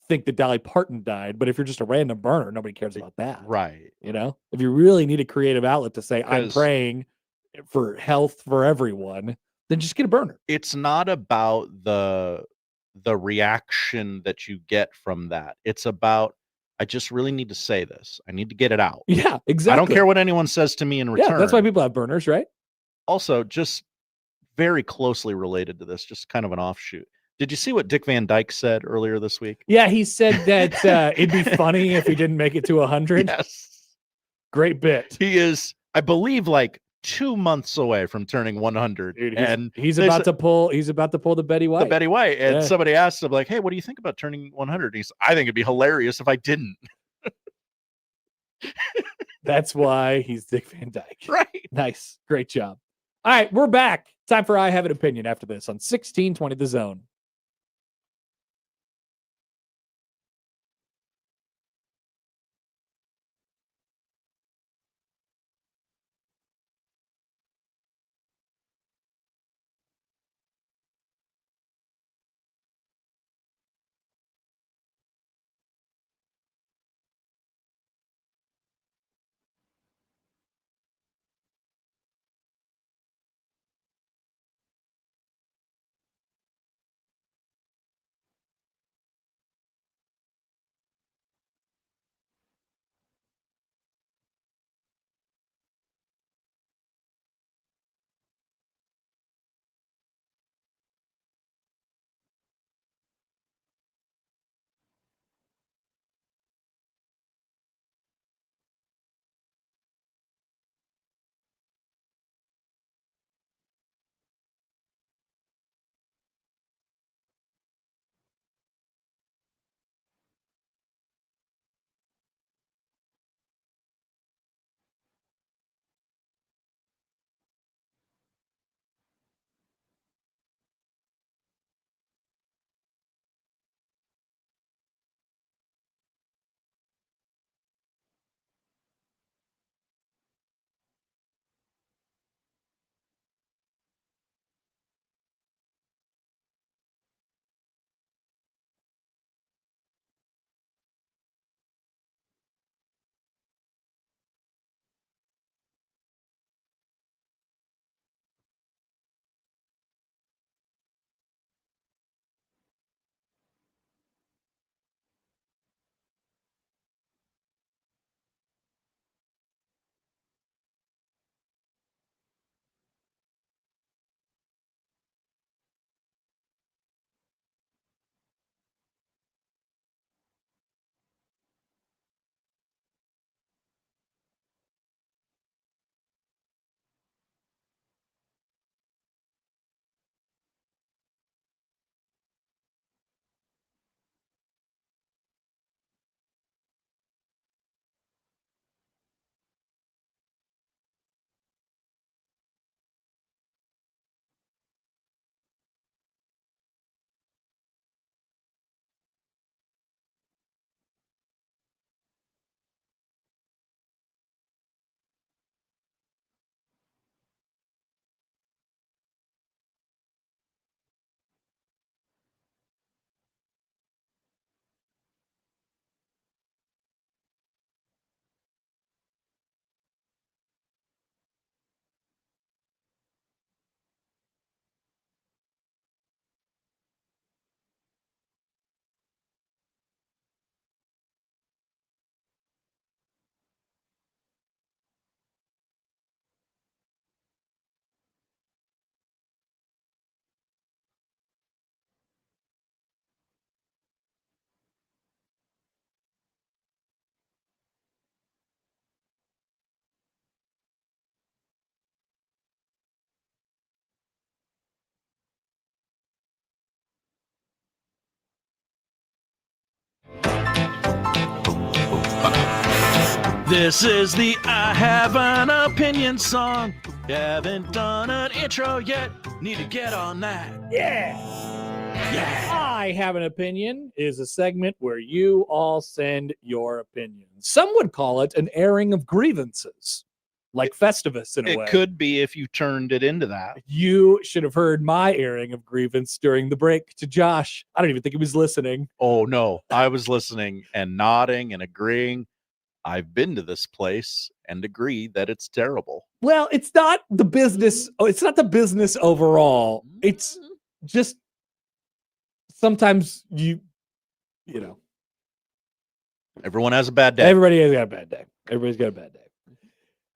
think that Dolly Parton died. But if you're just a random burner, nobody cares about that. Right. If you really need a creative outlet to say, I'm praying for health for everyone, then just get a burner. It's not about the reaction that you get from that. It's about, I just really need to say this. I need to get it out. Yeah, exactly. I don't care what anyone says to me in return. Yeah, that's why people have burners, right? Also, just very closely related to this, just kind of an offshoot. Did you see what Dick Van Dyke said earlier this week? Yeah, he said that it'd be funny if he didn't make it to 100. Yes. Great bit. He is, I believe, like 2 months away from turning 100. Dude, and he's about to pull the Betty White. The Betty White. And Yeah. somebody asked him, like, hey, what do you think about turning 100? He's, I think it'd be hilarious if I didn't. That's why he's Dick Van Dyke. Right. Nice. Great job. All right, we're back. Time for I Have an Opinion after this on 1620 The Zone. This is the I Have an Opinion song. Haven't done an intro yet. Need to get on that. Yeah. I Have an Opinion is a segment where you all send your opinions. Some would call it an airing of grievances, like Festivus in a way. It could be if you turned it into that. You should have heard my airing of grievance during the break to Josh. I don't even think he was listening. Oh, no. I was listening and nodding and agreeing. I've been to this place and agree that it's terrible. Well, it's not the business. It's not the business overall. It's just sometimes you know. Everyone has a bad day. Everybody has got a bad day. Everybody's got a bad day.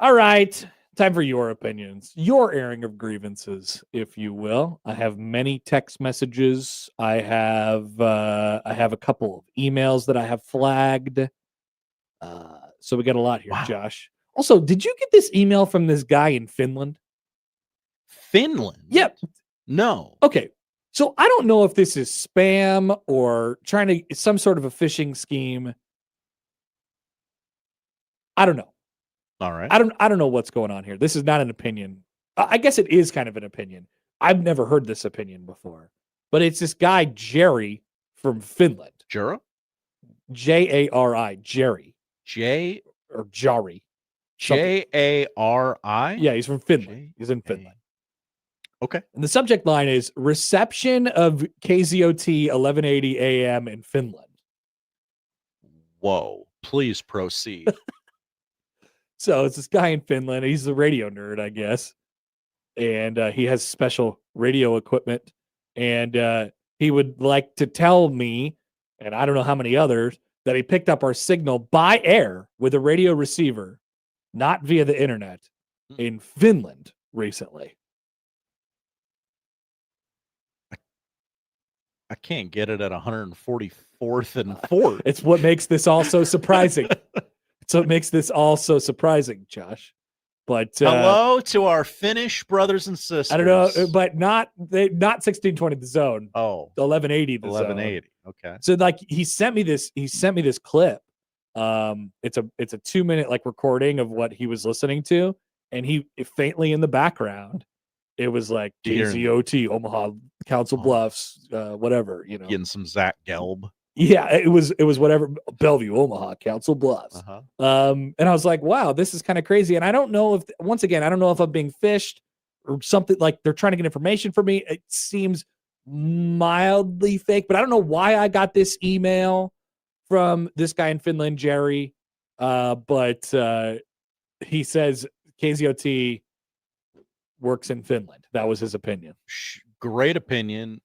All right. Time for your opinions, your airing of grievances, if you will. I have many text messages. I have a couple of emails that I have flagged. So we got a lot here, Josh. Also, did you get this email from this guy in Finland? Finland? Yep. No. Okay. So I don't know if this is spam or trying to some sort of a phishing scheme. I don't know. All right. I don't know what's going on here. This is not an opinion. I guess it is kind of an opinion. I've never heard this opinion before. But it's this guy Jerry from Finland. Jura? Jari. Jerry. J or Jari. Jari? Yeah, he's from Finland. He's in Finland. Okay. And the subject line is reception of KZOT 1180 AM in Finland. Whoa. Please proceed. So it's this guy in Finland. He's a radio nerd, I guess. And he has special radio equipment. And he would like to tell me, and I don't know how many others, that he picked up our signal by air with a radio receiver, not via the internet, in Finland recently. I can't get it at 144th and 4th. It's what makes this all so surprising. It's what makes this all so surprising, Josh. But hello to our Finnish brothers and sisters. I don't know, but not 1620 the zone. Oh, 1180 the 1180. zone. Okay. So like he sent me this clip. It's a 2-minute like recording of what he was listening to, and he faintly in the background, it was like KZOT Omaha Council Bluffs, whatever, you know, getting some Zach Gelb. Yeah, it was whatever, Bellevue, Omaha, Council Bluffs. And I was like, wow, this is kind of crazy. And I don't know if, once again, I don't know if I'm being fished or something, like they're trying to get information from me. It seems mildly fake, but I don't know why I got this email from this guy in Finland, Jerry. But he says KZOT works in Finland. That was his opinion. Great opinion.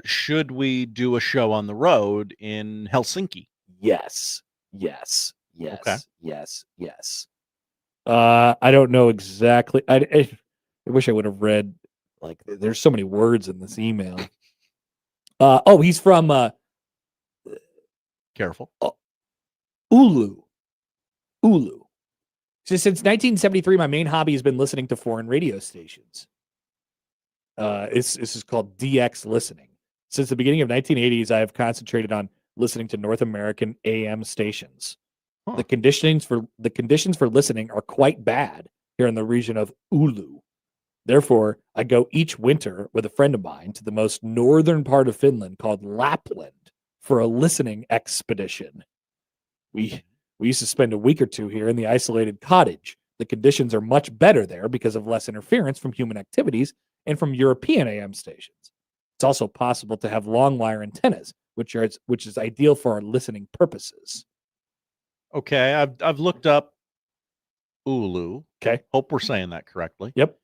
Should we do a show on the road in Helsinki? Yes. Okay. Yes. I don't know exactly. I wish I would have read, like, there's so many words in this email. He's from careful. Oulu. So since 1973, my main hobby has been listening to foreign radio stations. This is called DX listening. Since the beginning of 1980s, I have concentrated on listening to North American AM stations. The conditions for listening are quite bad here in the region of Oulu. Therefore, I go each winter with a friend of mine to the most northern part of Finland called Lapland for a listening expedition. We used to spend a week or two here in the isolated cottage. The conditions are much better there because of less interference from human activities and from European AM stations. It's also possible to have long wire antennas, which is ideal for our listening purposes. Okay, I've looked up Oulu. Okay. Hope we're saying that correctly. Yep.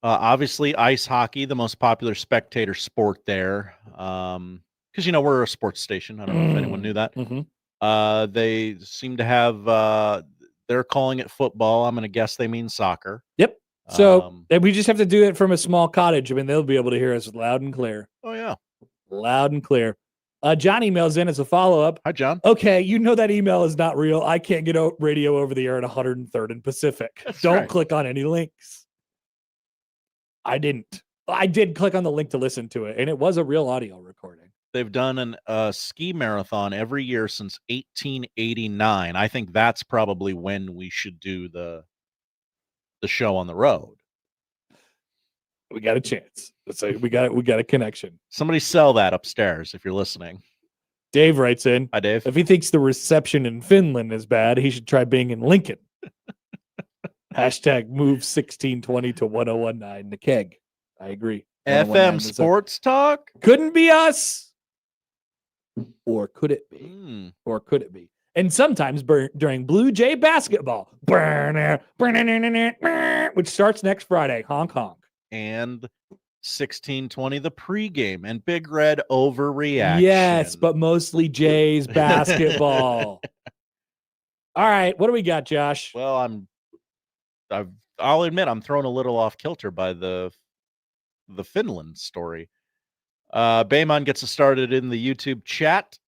Obviously, ice hockey, the most popular spectator sport there. Because, we're a sports station. I don't know if anyone knew that. Mm-hmm. They seem to have, they're calling it football. I'm going to guess they mean soccer. Yep. So we just have to do it from a small cottage. I mean, they'll be able to hear us loud and clear. Oh, yeah. Loud and clear. John emails in as a follow-up. Hi, John. Okay, that email is not real. I can't get radio over the air at 103rd and Pacific. Don't click on any links. I didn't. I did click on the link to listen to it, and it was a real audio recording. They've done a ski marathon every year since 1889. I think that's probably when we should do the show on the road. We got a chance. We got a connection. Somebody sell that upstairs if you're listening. Dave writes in. Hi, Dave. If he thinks the reception in Finland is bad, he should try being in Lincoln. Hashtag move 1620 to 1019 the keg. I agree. FM Sports Talk? Couldn't be us. Or could it be? Or could it be? And sometimes during Blue Jay basketball, which starts next Friday, honk honk. And 1620 the pregame and Big Red overreaction. Yes, but mostly Jays basketball. All right, what do we got, Josh? Well, I'll admit I'm thrown a little off kilter by the Finland story. Bayman gets us started in the YouTube chat.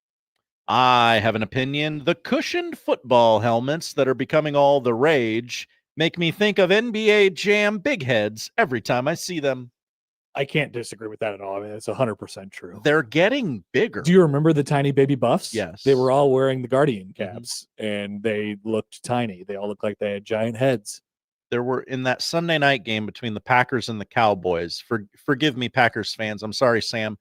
I have an opinion. The cushioned football helmets that are becoming all the rage make me think of NBA Jam big heads every time I see them. I can't disagree with that at all. I mean, it's 100% true. They're getting bigger. Do you remember the tiny baby buffs? Yes. They were all wearing the Guardian caps, and they looked tiny. They all looked like they had giant heads. There were in that Sunday night game between the Packers and the Cowboys. Forgive me, Packers fans. I'm sorry, Sam.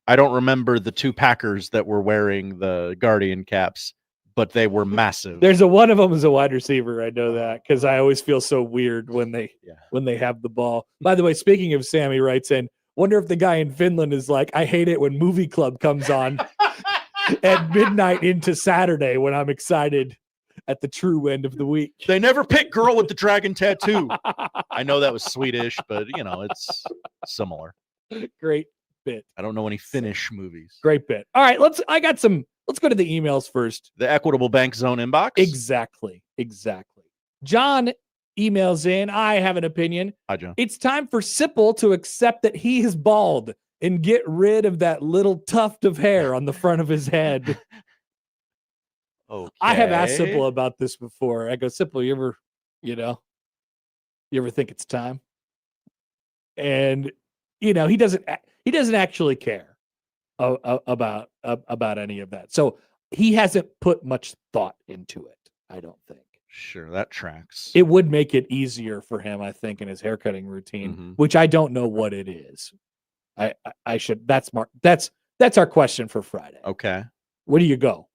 I don't remember the two Packers that were wearing the Guardian caps, but they were massive. There's one of them is a wide receiver. I know that because I always feel so weird when they have the ball. By the way, speaking of Sammy writes in, wonder if the guy in Finland is like, I hate it when Movie Club comes on at midnight into Saturday when I'm excited at the true end of the week. They never pick girl with the dragon tattoo. I know that was Swedish, but it's similar. Great bit. I don't know any Finnish movies. Great bit. All right, let's go to the emails first. The Equitable Bank Zone inbox? Exactly. John emails in, I have an opinion. Hi, John. It's time for Sipple to accept that he is bald and get rid of that little tuft of hair on the front of his head. Okay. I have asked Sipple about this before. I go, Sipple, you ever think it's time? And he doesn't actually care about any of that. So he hasn't put much thought into it, I don't think. Sure, that tracks. It would make it easier for him, I think, in his haircutting routine, which I don't know what it is. I should. That's our question for Friday. Okay. Where do you go?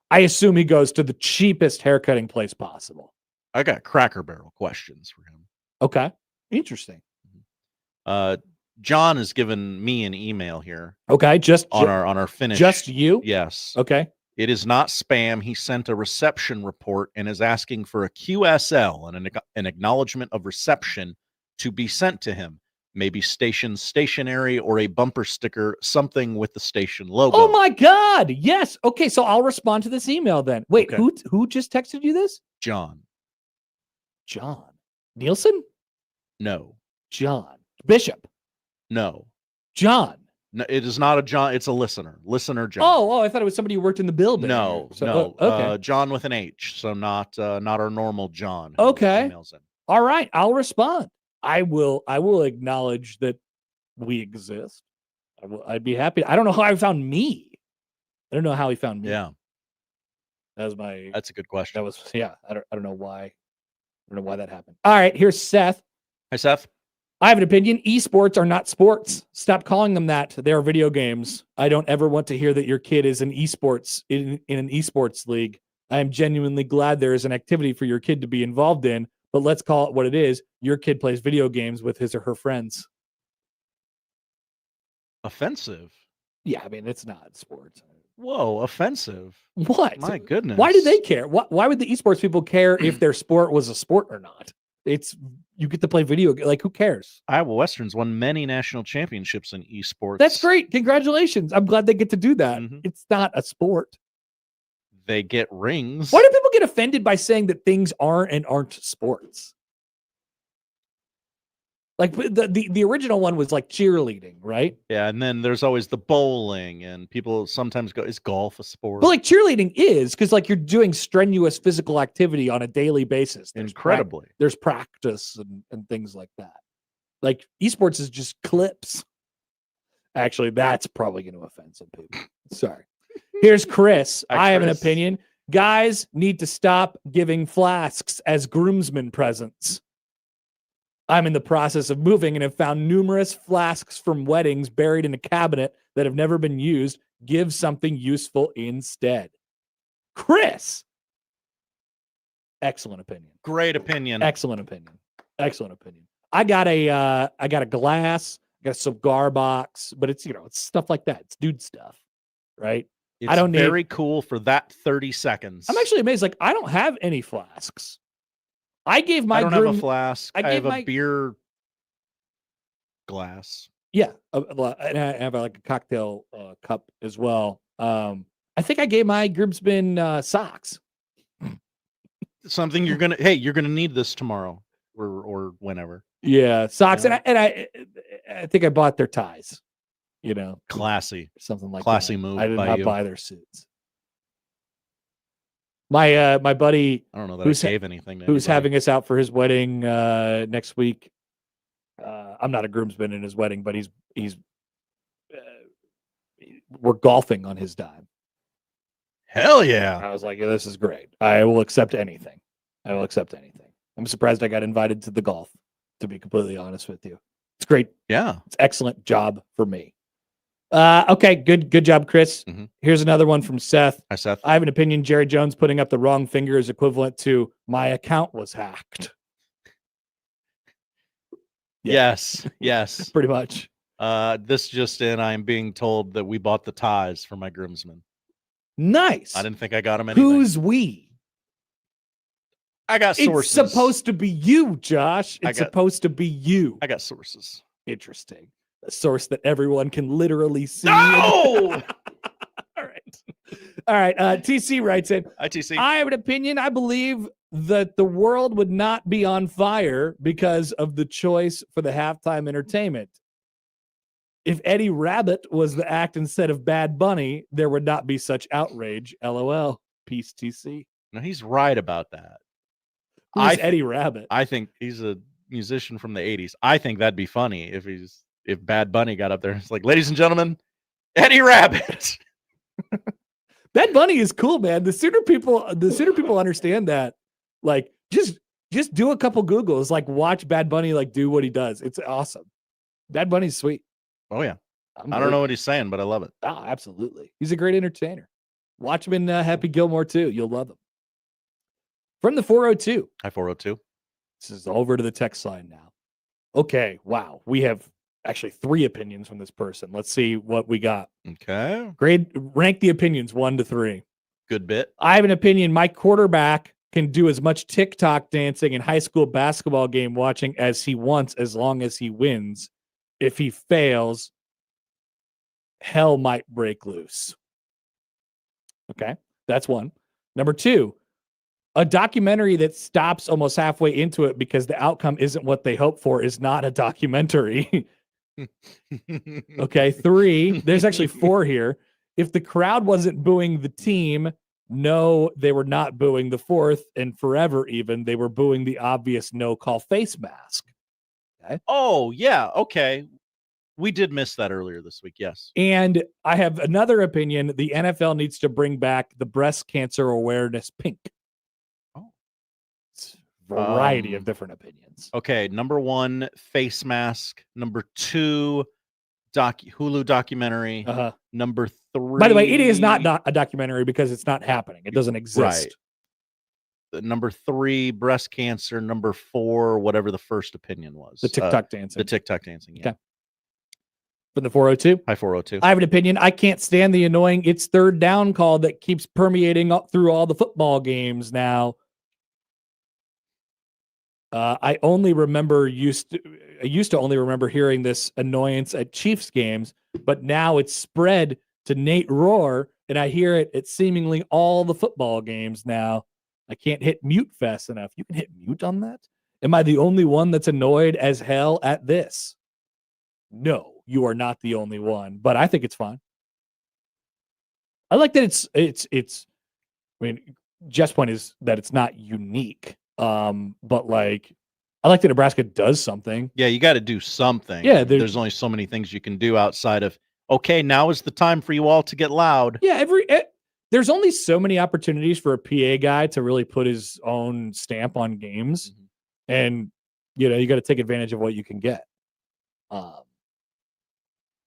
I assume he goes to the cheapest haircutting place possible. I got Cracker Barrel questions for him. Okay. Interesting. John has given me an email here. Okay, on our finish. Just you? Yes. Okay. It is not spam. He sent a reception report and is asking for a QSL and an acknowledgement of reception to be sent to him. Maybe station stationery or a bumper sticker, something with the station logo. Oh my God! Yes. Okay, so I'll respond to this email then. Wait, Okay. who just texted you this? John. Nielsen? No. John Bishop. No. John. No, it is not a John. It's a listener. Listener John. Oh, I thought it was somebody who worked in the building. No, So, no. okay. John with an H. So not our normal John. who Okay. emails in. All right, I'll respond. I will acknowledge that we exist. I'd be happy. I don't know how I found me. I don't know how he found me. Yeah. That's a good question. I don't know why. I don't know why that happened. All right, here's Seth. Hi, Seth. I have an opinion. Esports are not sports. Stop calling them that. They are video games. I don't ever want to hear that your kid is in an esports league. I am genuinely glad there is an activity for your kid to be involved in, but let's call it what it is. Your kid plays video games with his or her friends. Offensive. Yeah, I mean, it's not sports. Whoa, offensive. What? My goodness. Why do they care? Why would the esports people care if their sport was a sport or not? You get to play video. Like, who cares? Iowa Westerns won many national championships in esports. That's great. Congratulations. I'm glad they get to do that. It's not a sport. They get rings. Why do people get offended by saying that things aren't and aren't sports? Like the original one was like cheerleading, right? Yeah, and then there's always the bowling, and people sometimes go, is golf a sport? But like cheerleading is because like you're doing strenuous physical activity on a daily basis. Incredibly. There's practice and things like that. Like esports is just clips. Actually, that's probably going to offend some people. Sorry. Here's Chris. Hi, I have an Chris. opinion. Guys need to stop giving flasks as groomsmen presents. I'm in the process of moving and have found numerous flasks from weddings buried in a cabinet that have never been used. Give something useful instead. Chris. Excellent opinion. Great opinion. Excellent opinion. Excellent opinion. I got a glass, I got a cigar box, but it's it's stuff like that. It's dude stuff, right? It's I don't need. very cool for that 30 seconds. I'm actually amazed. Like I don't have any flasks. I gave my I don't have groom. a flask. I gave have my a beer glass. yeah, and I have like a cocktail cup as well. I think I gave my groomsmen socks. Something you're gonna need this tomorrow or whenever. Yeah, socks, Yeah. and I think I bought their ties. Classy, something like classy that. move. I did by not you. buy their suits. My buddy, I don't know that who's I gave anything. To who's anybody. having us out for his wedding next week. I'm not a groomsman in his wedding, but he's we're golfing on his dime. Hell yeah! I was like, yeah, this is great. I will accept anything. I will accept anything. I'm surprised I got invited to the golf, to be completely honest with you. It's great. Yeah. It's excellent job for me. Okay, good job, Chris. Mm-hmm. Here's another one from Seth. Hi, Seth. I have an opinion. Jerry Jones putting up the wrong finger is equivalent to my account was hacked. Yes. Yes. Pretty much. This just in, I am being told that we bought the ties for my groomsmen. Nice. I didn't think I got them anything. Who's we? I got sources. It's supposed to be you, Josh. It's got- supposed to be you. I got sources. Interesting. A source that everyone can literally see. No! All right. TC writes in. ITC. I have an opinion. I believe that the world would not be on fire because of the choice for the halftime entertainment. If Eddie Rabbit was the act instead of Bad Bunny, there would not be such outrage. LOL. Peace, TC. No, he's right about that. Who's Eddie Rabbit? I think he's a musician from the 80s. I think that'd be funny if Bad Bunny got up there. It's like, ladies and gentlemen, Eddie Rabbit. Bad Bunny is cool, man. The sooner people understand that, like, just do a couple Googles, like watch Bad Bunny like do what he does. It's awesome. Bad Bunny's sweet. Oh yeah. I don't know what he's saying, but I love it. Oh, absolutely. He's a great entertainer. Watch him in Happy Gilmore too. You'll love him. From the 402. Hi, 402. This is over to the text line now. Okay. Wow. We have actually 3 opinions from this person. Let's see what we got. Okay. Rank the opinions 1 to 3. Good bit. I have an opinion. My quarterback can do as much TikTok dancing and high school basketball game watching as he wants, as long as he wins. If he fails, hell might break loose. Okay, that's 1. Number 2, a documentary that stops almost halfway into it because the outcome isn't what they hope for is not a documentary. Okay, 3, there's actually 4 here. If the crowd wasn't booing the team, no, they were not booing the 4th, and forever even, they were booing the obvious no-call face mask. Okay. Oh, yeah. Okay. We did miss that earlier this week. Yes. And I have another opinion. The NFL needs to bring back the breast cancer awareness pink. Oh. It's a variety of different opinions. Okay. Number 1, face mask. Number 2, Hulu documentary. Number 3. By the way, it is not a documentary because it's not happening. It doesn't exist. Right. Number 3, breast cancer. Number 4, whatever the first opinion was. The TikTok dancing. The TikTok dancing. Yeah. Okay. From the 402. Hi, 402. I have an opinion. I can't stand the annoying "it's third down" call that keeps permeating up through all the football games now. I used to only remember hearing this annoyance at Chiefs games, but now it's spread to Nate Rohr, and I hear it at seemingly all the football games now. I can't hit mute fast enough. You can hit mute on that? Am I the only one that's annoyed as hell at this? No, you are not the only one, but I think it's fine. I like that it's I mean, Jeff's point is that it's not unique. But like, I like that Nebraska does something. Yeah, you got to do something. Yeah, there's only so many things you can do outside of, okay, now is the time for you all to get loud. Yeah, there's only so many opportunities for a PA guy to really put his own stamp on games, and you got to take advantage of what you can get.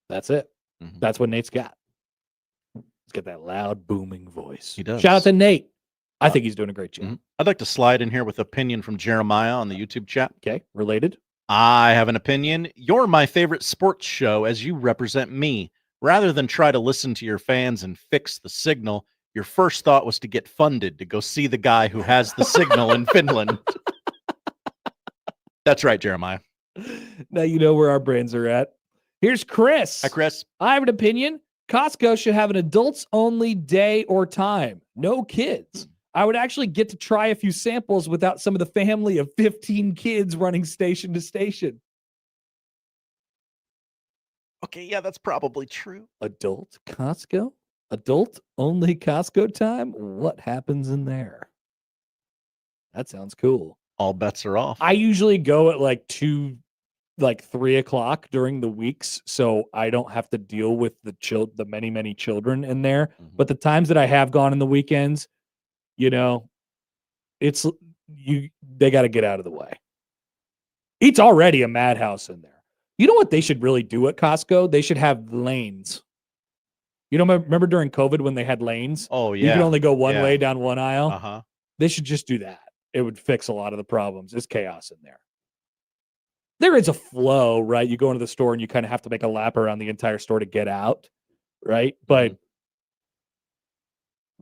That's it. That's what Nate's got. He's got that loud, booming voice. He does. Shout out to Nate. I think he's doing a great job. I'd like to slide in here with opinion from Jeremiah on the YouTube chat. Okay, related. I have an opinion. You're my favorite sports show as you represent me. Rather than try to listen to your fans and fix the signal, your first thought was to get funded to go see the guy who has the signal in Finland. That's right, Jeremiah. Now you know where our brains are at. Here's Chris. Hi, Chris. I have an opinion. Costco should have an adults-only day or time. No kids. I would actually get to try a few samples without some of the family of 15 kids running station to station. Okay, yeah, that's probably true. Adult Costco? Adult-only Costco time? What happens in there? That sounds cool. All bets are off. I usually go at like 3 o'clock during the weeks, so I don't have to deal with the many children in there. But the times that I have gone in the weekends, they got to get out of the way. It's already a madhouse in there. You know what they should really do at Costco? They should have lanes. Remember during COVID when they had lanes? Oh, yeah. You can only go one way down one aisle. Uh-huh. They should just do that. It would fix a lot of the problems. There's chaos in there. There is a flow, right? You go into the store and you kind of have to make a lap around the entire store to get out, right? But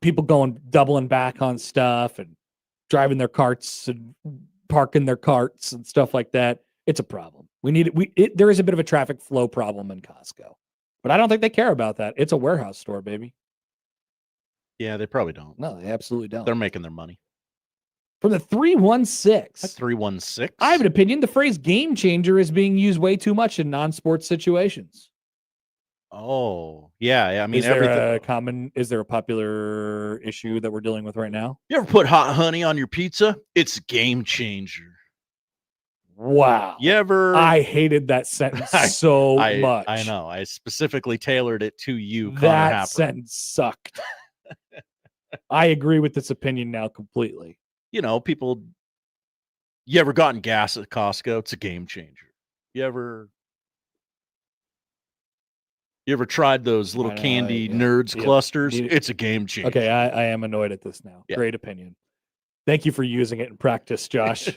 people doubling back on stuff and driving their carts and parking their carts and stuff like that. It's a problem. There is a bit of a traffic flow problem in Costco, but I don't think they care about that. It's a warehouse store, baby. Yeah, they probably don't. No, they absolutely don't. They're making their money. From the 316. 316. I have an opinion. The phrase game changer is being used way too much in non-sports situations. Oh, yeah. I mean, is there a popular issue that we're dealing with right now? You ever put hot honey on your pizza? It's a game changer. Wow. You ever? I hated that sentence so much. I know. I specifically tailored it to you, Connor That Happer. sentence sucked. I agree with this opinion now completely. People, you ever gotten gas at Costco? It's a game changer. You ever tried those little candy nerds clusters? It's a game changer. Okay, I am annoyed at this now. Yeah. Great opinion. Thank you for using it in practice, Josh.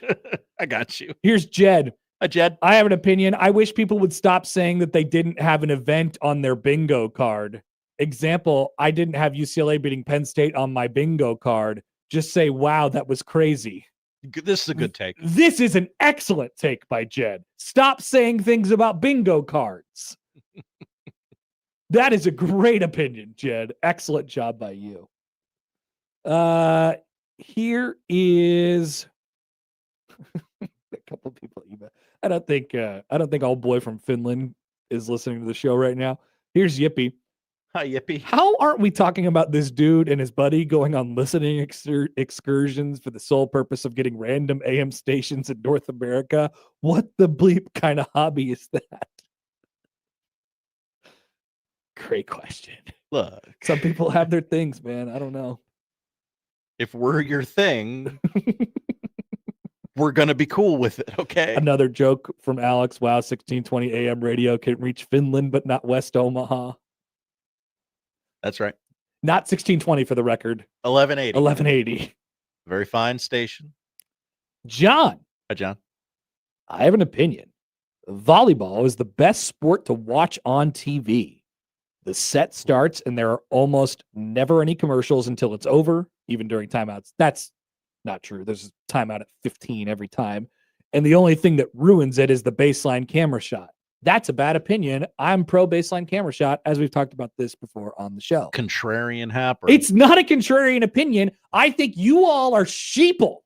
I got you. Here's Jed. Hi, Jed. I have an opinion. I wish people would stop saying that they didn't have an event on their bingo card. Example, I didn't have UCLA beating Penn State on my bingo card. Just say, wow, that was crazy. This is a good take. This is an excellent take by Jed. Stop saying things about bingo cards. That is a great opinion, Jed. Excellent job by you. Here is a couple people. I don't think old boy from Finland is listening to the show right now. Here's Yippee. Hi, Yippee. How aren't we talking about this dude and his buddy going on listening excursions for the sole purpose of getting random AM stations in North America? What the bleep kind of hobby is that? Great question. Look, some people have their things, man. I don't know. If we're your thing, we're going to be cool with it, okay? Another joke from Alex. Wow, 1620 AM radio can reach Finland, but not West Omaha. That's right. Not 1620 for the record. 1180. 1180. Very fine station. John. Hi, John. I have an opinion. Volleyball is the best sport to watch on TV. The set starts and there are almost never any commercials until it's over, even during timeouts. That's not true. There's a timeout at 15 every time. And the only thing that ruins it is the baseline camera shot. That's a bad opinion. I'm pro baseline camera shot, as we've talked about this before on the show. Contrarian Happer. It's not a contrarian opinion. I think you all are sheeple.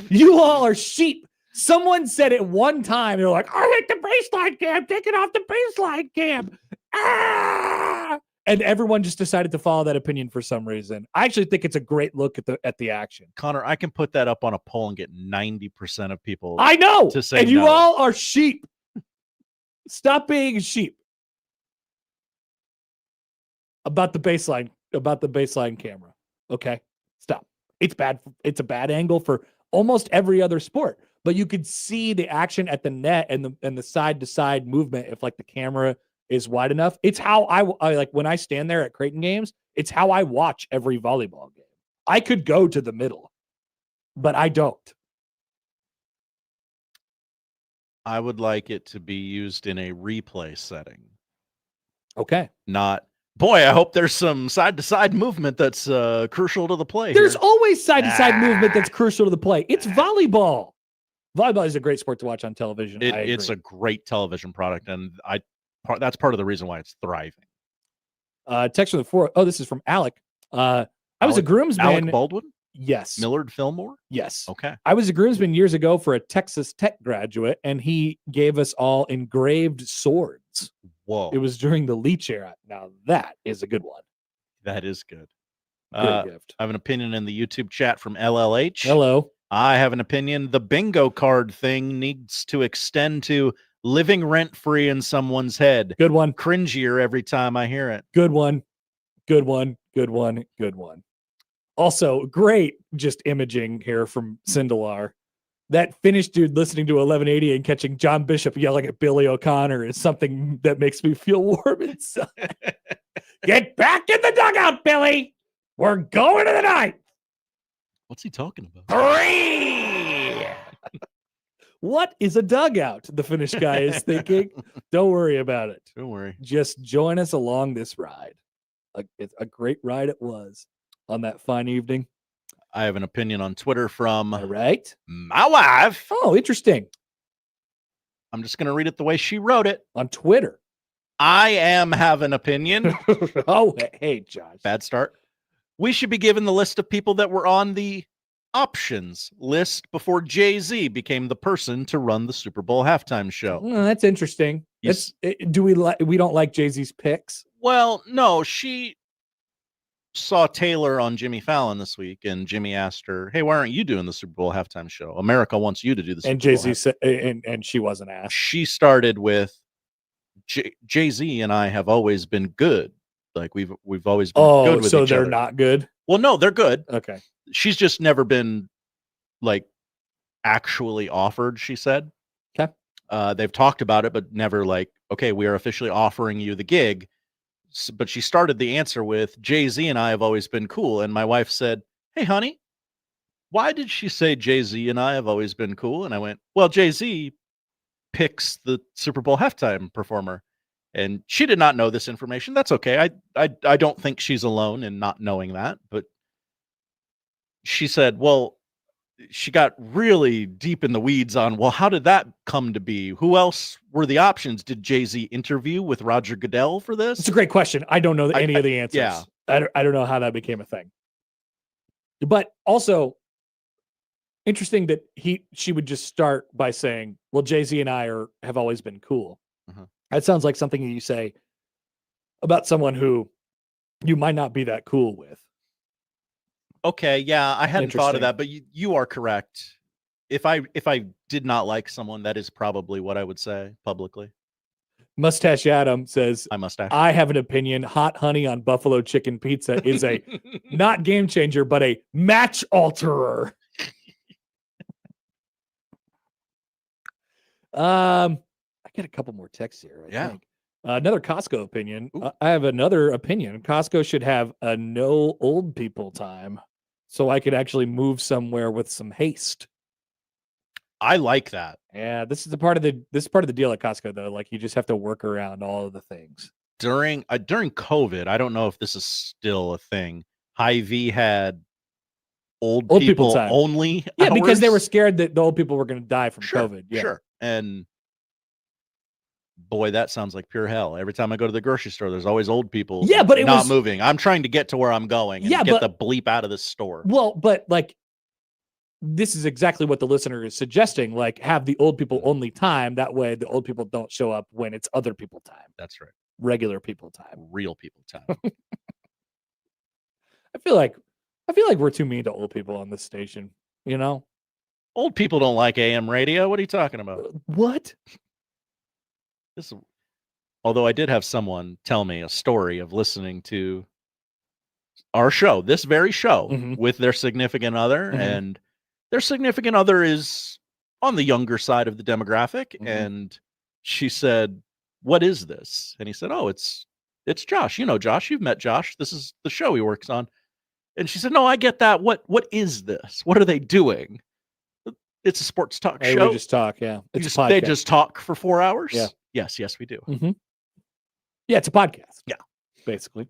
You all are sheep. Someone said it one time. They're like, I hate the baseline cam. Take it off the baseline cam. Ah! And everyone just decided to follow that opinion for some reason. I actually think it's a great look at the action. Connor, I can put that up on a poll and get 90% of people. I know. To say and you all are sheep. Stop being a sheep. about the baseline camera. Okay, stop. It's bad. It's a bad angle for almost every other sport, but you could see the action at the net and the side to side movement if like the camera is wide enough. It's how I like when I stand there at Creighton games. It's how I watch every volleyball game. I could go to the middle, but I don't. I would like it to be used in a replay setting. Okay. Not, boy, I hope there's some side-to-side movement that's crucial to the play. There's here. always side-to-side movement that's crucial to the play. It's volleyball. Volleyball is a great sport to watch on television. It's a great television product, and that's part of the reason why it's thriving. Text from the forum. Oh, this is from Alec. I was a groomsman. Alec Baldwin? Yes. Millard Fillmore? Yes. Okay. I was a groomsman years ago for a Texas Tech graduate, and he gave us all engraved swords. Whoa. It was during the Leach era. Now, that is a good one. That is good. Great gift. I have an opinion in the YouTube chat from LLH. Hello. I have an opinion. The bingo card thing needs to extend to living rent-free in someone's head. Good one. Cringier every time I hear it. Good one. Good one. Good one. Good one. Also, great just imaging here from Sindelar. That Finnish dude listening to 1180 and catching John Bishop yelling at Billy O'Connor is something that makes me feel warm inside. Get back in the dugout, Billy. We're going to the ninth. What's he talking about? 3. What is a dugout? The Finnish guy is thinking. Don't worry about it. Don't worry. Just join us along this ride. It's a great ride it was on that fine evening. I have an opinion on Twitter from my wife. Oh, interesting. I'm just going to read it the way she wrote it. On Twitter. I have an opinion. Oh, hey, Josh. Bad start. We should be given the list of people that were on the options list before Jay-Z became the person to run the Super Bowl halftime show. Well, that's interesting. We don't like Jay-Z's picks? Well, no, she saw Taylor on Jimmy Fallon this week, and Jimmy asked her, "Hey, why aren't you doing the Super Bowl halftime show? America wants you to do the Super and Bowl." Jay-Z said, and she wasn't asked. She started with Jay-Z and I have always been good. Like we've always been good with so each they're other. not good? Well, no, they're good. Okay. She's just never been like actually offered, she said. Okay. They've talked about it, but never like, okay, we are officially offering you the gig. But she started the answer with, Jay-Z and I have always been cool. And my wife said, "Hey, honey, why did she say Jay-Z and I have always been cool?" And I went, well, Jay-Z picks the Super Bowl halftime performer. And she did not know this information. That's okay. I don't think she's alone in not knowing that. But she said, well, she got really deep in the weeds on, well, how did that come to be? Who else were the options? Did Jay-Z interview with Roger Goodell for this? It's a great question. I don't know any of the answers. Yeah. I don't know how that became a thing. But also interesting that she would just start by saying, well, Jay-Z and I have always been cool. Uh-huh. That sounds like something that you say about someone who you might not be that cool with. Okay, yeah, I hadn't thought of that, but you are correct. If I did not like someone, that is probably what I would say publicly. Mustache Adam says, I have an opinion. Hot honey on buffalo chicken pizza is a not game changer, but a match alterer. I get a couple more texts here. I think. Another Costco opinion. I have another opinion. Costco should have a no old people time, so I could actually move somewhere with some haste. I like that. Yeah, this is part of the deal at Costco though. Like you just have to work around all of the things. During COVID, I don't know if this is still a thing. Hy-Vee had old people time only. Yeah, because hours. they were scared that the old people were going to die from COVID. Yeah. Sure. And boy, that sounds like pure hell. Every time I go to the grocery store, there's always old people. Yeah, but not moving. I'm trying to get to where I'm going and get the bleep out of this store. Well, but like this is exactly what the listener is suggesting. Like have the old people only time. That way the old people don't show up when it's other people time. That's right. Regular people time. Real people time. I feel like we're too mean to old people on this station, you know? Old people don't like AM radio. What are you talking about? What? Although I did have someone tell me a story of listening to our show, this very show, with their significant other, and their significant other is on the younger side of the demographic, and she said, "What is this?" And he said, "Oh, it's Josh. You know Josh. You've met Josh. This is the show he works on." And she said, "No, I get that. What is this? What are they doing?" It's a sports talk Hey, show. we just talk, yeah. It's a They podcast. just talk for 4 hours? Yeah. Yes, we do. Yeah, it's a podcast. Yeah. Basically.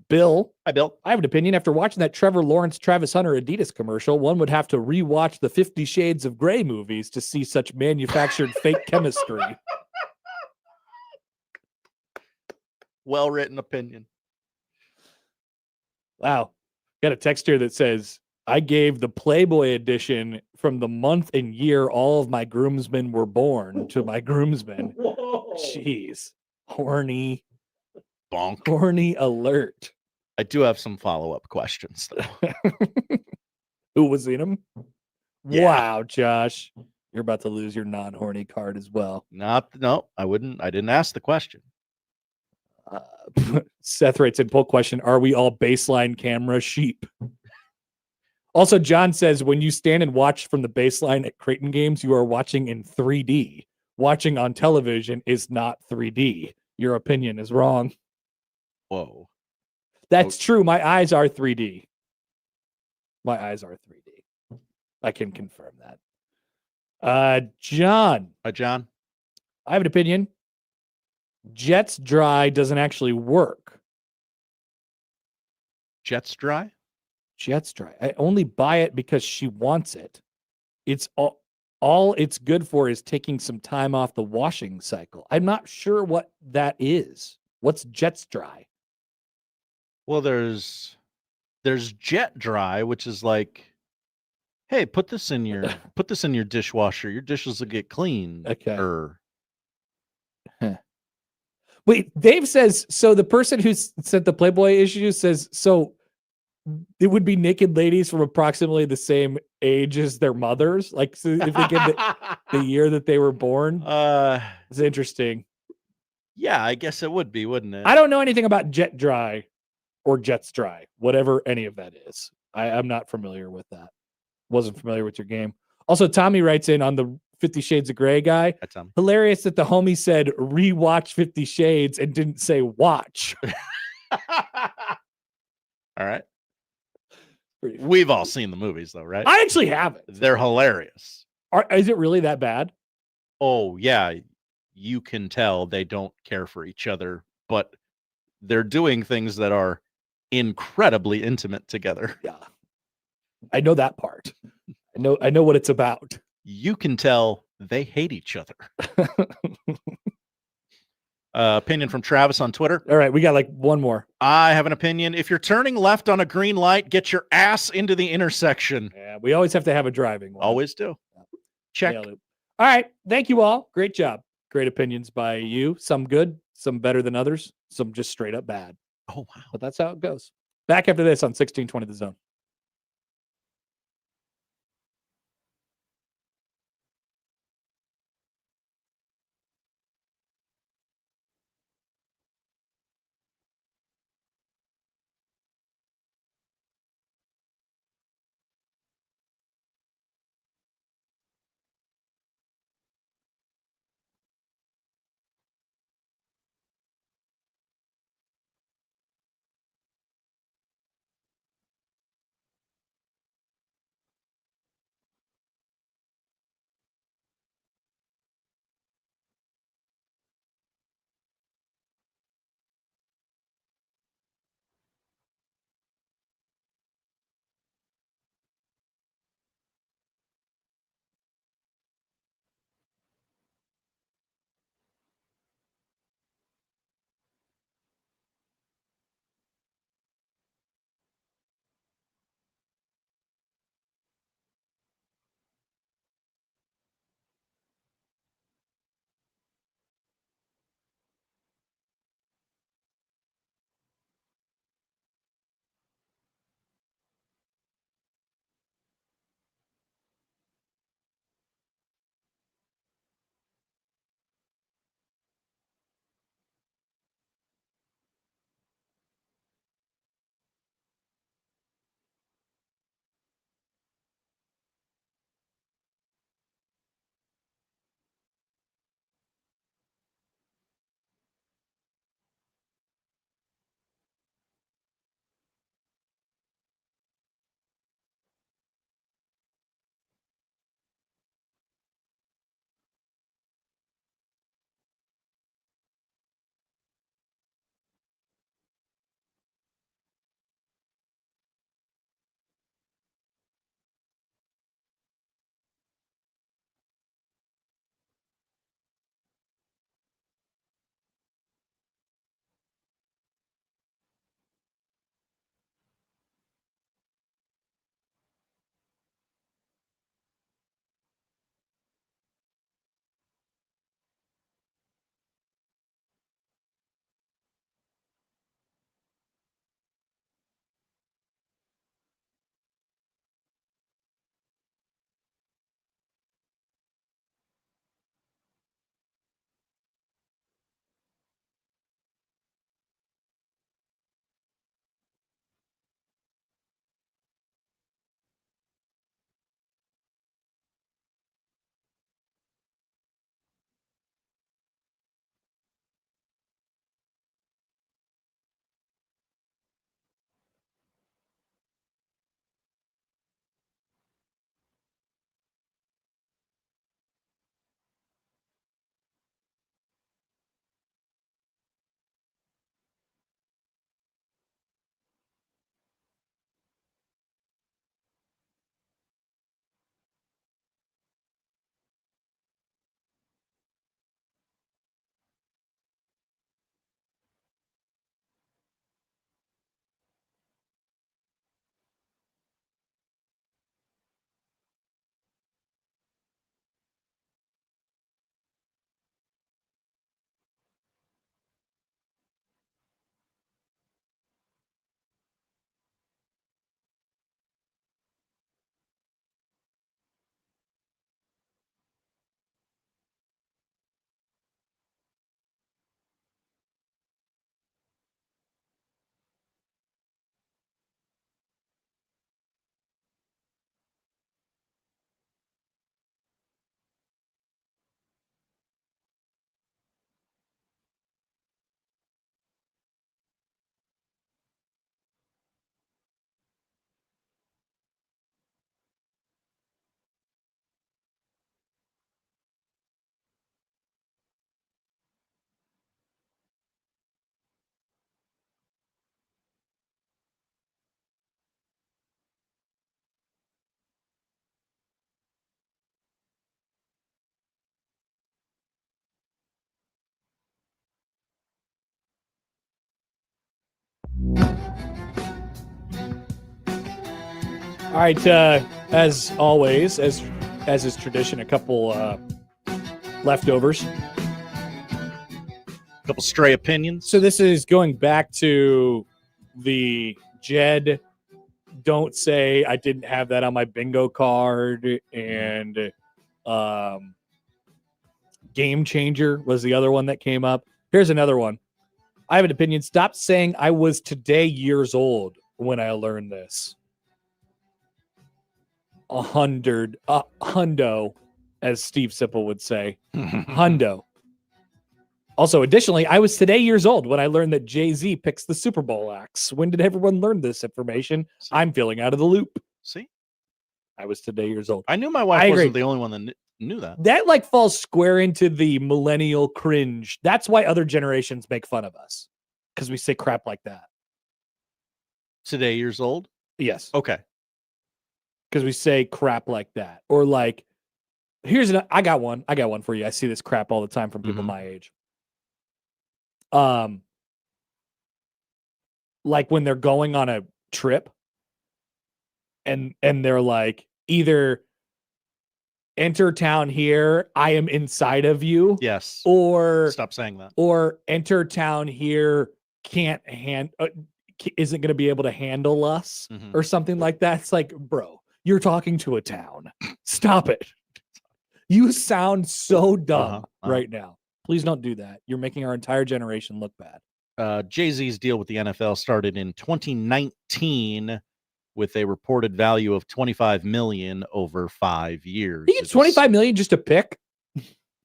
Bill. Hi, Bill. I have an opinion. After watching that Trevor Lawrence, Travis Hunter Adidas commercial, one would have to rewatch the 50 Shades of Grey movies to see such manufactured fake chemistry. Well-written opinion. Wow. Got a text here that says, I gave the Playboy edition from the month and year all of my groomsmen were born to my groomsmen. Whoa. Jeez. Horny. Bonk. Horny alert. I do have some follow-up questions, though. Who was in them? Yeah. Wow, Josh. You're about to lose your non-horny card as well. No, I wouldn't. I didn't ask the question. Seth writes in poll question, are we all baseline camera sheep? Also, John says, when you stand and watch from the baseline at Creighton games, you are watching in 3D. Watching on television is not 3D. Your opinion is wrong. Whoa. That's true. My eyes are 3D. My eyes are 3D. I can confirm that. John. Hi, John. I have an opinion. Jets Dry doesn't actually work. Jets Dry? Jets Dry. I only buy it because she wants it. It's all it's good for is taking some time off the washing cycle. I'm not sure what that is. What's Jets Dry? Well, there's Jet Dry, which is like, hey, put this in your dishwasher. Your dishes will get clean. Okay. Wait, Dave says, so the person who sent the Playboy issue says, so it would be naked ladies from approximately the same age as their mothers. Like, so if they get the year that they were born, it's interesting. Yeah, I guess it would be, wouldn't it? I don't know anything about Jet Dry or Jets Dry, whatever any of that is. I'm not familiar with that. Wasn't familiar with your game. Also, Tommy writes in on the 50 Shades of Grey guy. Hilarious that the homie said rewatch 50 Shades and didn't say watch. All right. We've all seen the movies, though, right? I actually haven't. They're hilarious. Is it really that bad? Oh, yeah. You can tell they don't care for each other, but they're doing things that are incredibly intimate together. Yeah. I know that part. I know what it's about. You can tell they hate each other. Opinion from Travis on Twitter. All right, we got like one more. I have an opinion. If you're turning left on a green light, get your ass into the intersection. Yeah, we always have to have a driving one. Always do. Check. All right, thank you all. Great job. Great opinions by you. Some good, some better than others, some just straight up bad. Oh, wow. But that's how it goes. Back after this on 1620 The Zone. All right, as always, as is tradition, a couple leftovers. Couple stray opinions. So this is going back to the Jed, don't say I didn't have that on my bingo card, and Game Changer was the other one that came up. Here's another one. I have an opinion. Stop saying I was today years old when I learned this. Hundo, as Steve Sipple would say. Hundo. Also, additionally, I was today years old when I learned that Jay-Z picks the Super Bowl acts. When did everyone learn this information? I'm feeling out of the loop. See? I was today years old. I knew my wife wasn't the only one that knew that. That like falls square into the millennial cringe. That's why other generations make fun of us. Because we say crap like that. Today years old? Yes. Okay. Because we say crap like that. Or like, I got one for you. I see this crap all the time from people my age. Like when they're going on a trip and they're like, either enter town here, I am inside of you. Yes. Or stop saying that. Or enter town here, isn't going to be able to handle us or something like that. It's like, bro, you're talking to a town. Stop it. You sound so dumb right now. Please don't do that. You're making our entire generation look bad. Jay-Z's deal with the NFL started in 2019 with a reported value of $25 million over 5 years. He gets $25 million just to pick?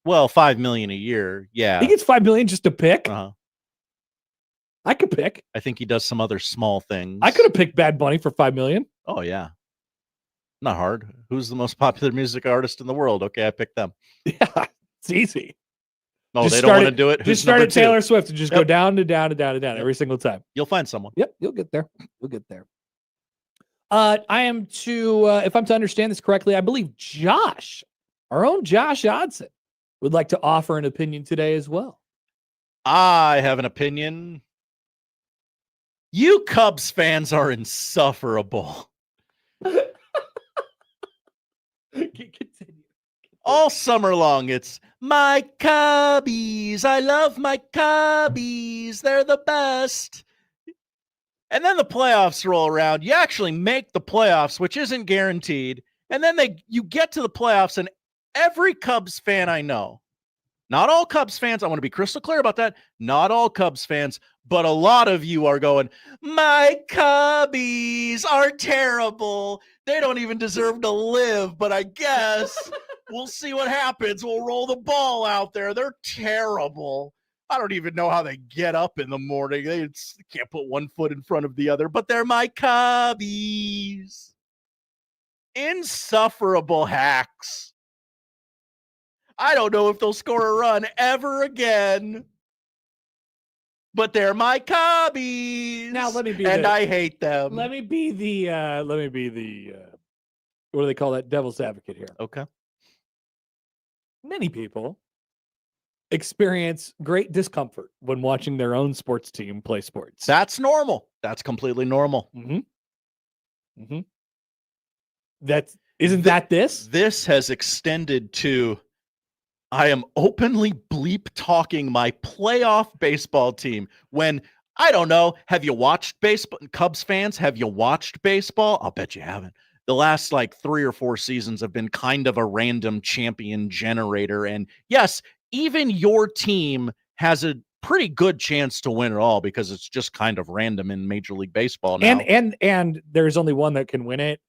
Well, $5 million a year. Yeah. He gets $5 million just to pick? I could pick. I think he does some other small things. I could have picked Bad Bunny for $5 million. Oh, yeah. Not hard. Who's the most popular music artist in the world? Okay, I picked them. Yeah, it's easy. No, they don't want to do it. Just start at Taylor Swift and just go down to down to down to down every single time. You'll find someone. Yep, you'll get there. We'll get there. I am if I'm to understand this correctly, I believe Josh, our own Josh Odson, would like to offer an opinion today as well. I have an opinion. You Cubs fans are insufferable. Continue. All summer long, it's my Cubbies. I love my Cubbies. They're the best. And then the playoffs roll around. You actually make the playoffs, which isn't guaranteed. And then you get to the playoffs, and every Cubs fan I know, not all Cubs fans, I want to be crystal clear about that, not all Cubs fans, but a lot of you are going, my Cubbies are terrible. They don't even deserve to live, but I guess we'll see what happens. We'll roll the ball out there. They're terrible. I don't even know how they get up in the morning. They can't put one foot in front of the other, but they're my Cubbies. Insufferable hacks. I don't know if they'll score a run ever again, but they're my Cubbies. Now let me be I hate them. Let me be the what do they call that? Devil's advocate here. Okay. Many people experience great discomfort when watching their own sports team play sports. That's normal. That's completely normal. Isn't that this? This has extended to I am openly bleep talking my playoff baseball team when, I don't know, have you watched baseball? Cubs fans, have you watched baseball? I'll bet you haven't. The last 3 or 4 seasons have been kind of a random champion generator. And yes, even your team has a pretty good chance to win it all because it's just kind of random in Major League Baseball now. And there's only one that can win it.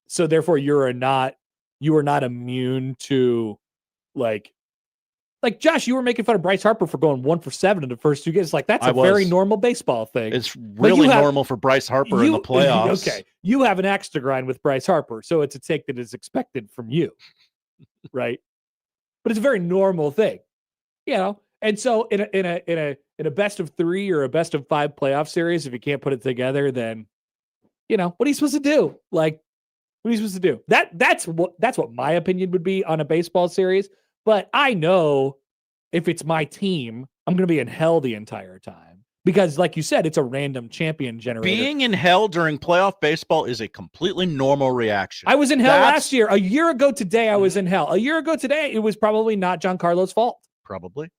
So therefore you are not immune to like Josh, you were making fun of Bryce Harper for going 1 for 7 in the first 2 games. That's a very normal baseball thing. It's really normal for Bryce Harper in the playoffs. Okay. You have an axe to grind with Bryce Harper, so it's a take that is expected from you. Right? But it's a very normal thing. And so in a best of 3 or a best of 5 playoff series, if you can't put it together, then what are you supposed to do? What are you supposed to do? That's what my opinion would be on a baseball series. But I know if it's my team, I'm going to be in hell the entire time Because, like you said, it's a random champion generator. Being in hell during playoff baseball is a completely normal reaction. I was in hell last year. A year ago today, I was in hell. A year ago today, it was probably not Giancarlo's fault. Probably.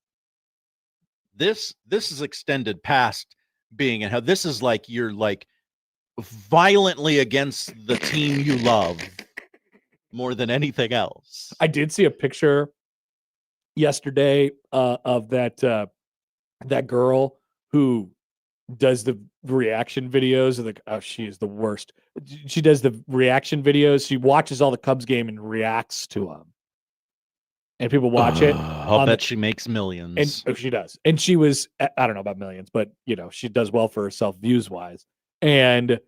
This is extended past being in hell. This is like you're like violently against the team you love more than anything else. I did see a picture yesterday of that girl who does the reaction videos of she is the worst. She does the reaction videos. She watches all the Cubs game and reacts to them. And people watch it. I'll bet she makes millions. And she does. And she was, I don't know about millions, but she does well for herself views wise. And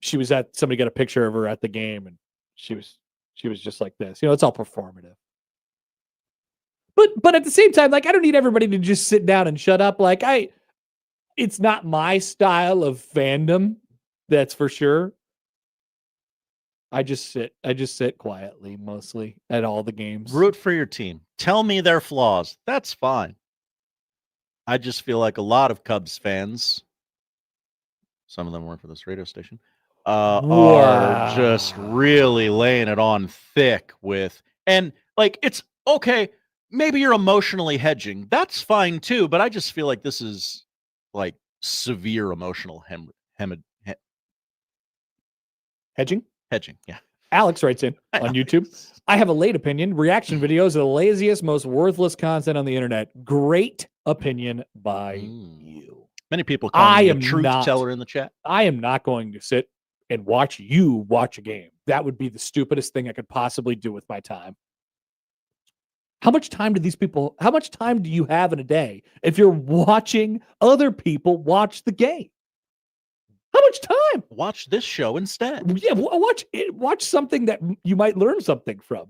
she was somebody got a picture of her at the game, and she was just like this. It's all performative. But at the same time, like, I don't need everybody to just sit down and shut up. Like, it's not my style of fandom, that's for sure. I just sit quietly mostly at all the games. Root for your team. Tell me their flaws. That's fine. I just feel like a lot of Cubs fans, some of them work for this radio station, are just really laying it on thick with, and like, it's okay. Maybe you're emotionally hedging. That's fine too. But I just feel like this is like severe emotional hedging. Hedging, yeah. Alex writes in on YouTube. I have a late opinion. Reaction videos are the laziest, most worthless content on the internet. Great opinion by you. Many people call me a truth teller in the chat. I am not going to sit and watch you watch a game. That would be the stupidest thing I could possibly do with my time. How much time do you have in a day if you're watching other people watch the game? How much time? Watch this show instead. Yeah, watch something that you might learn something from.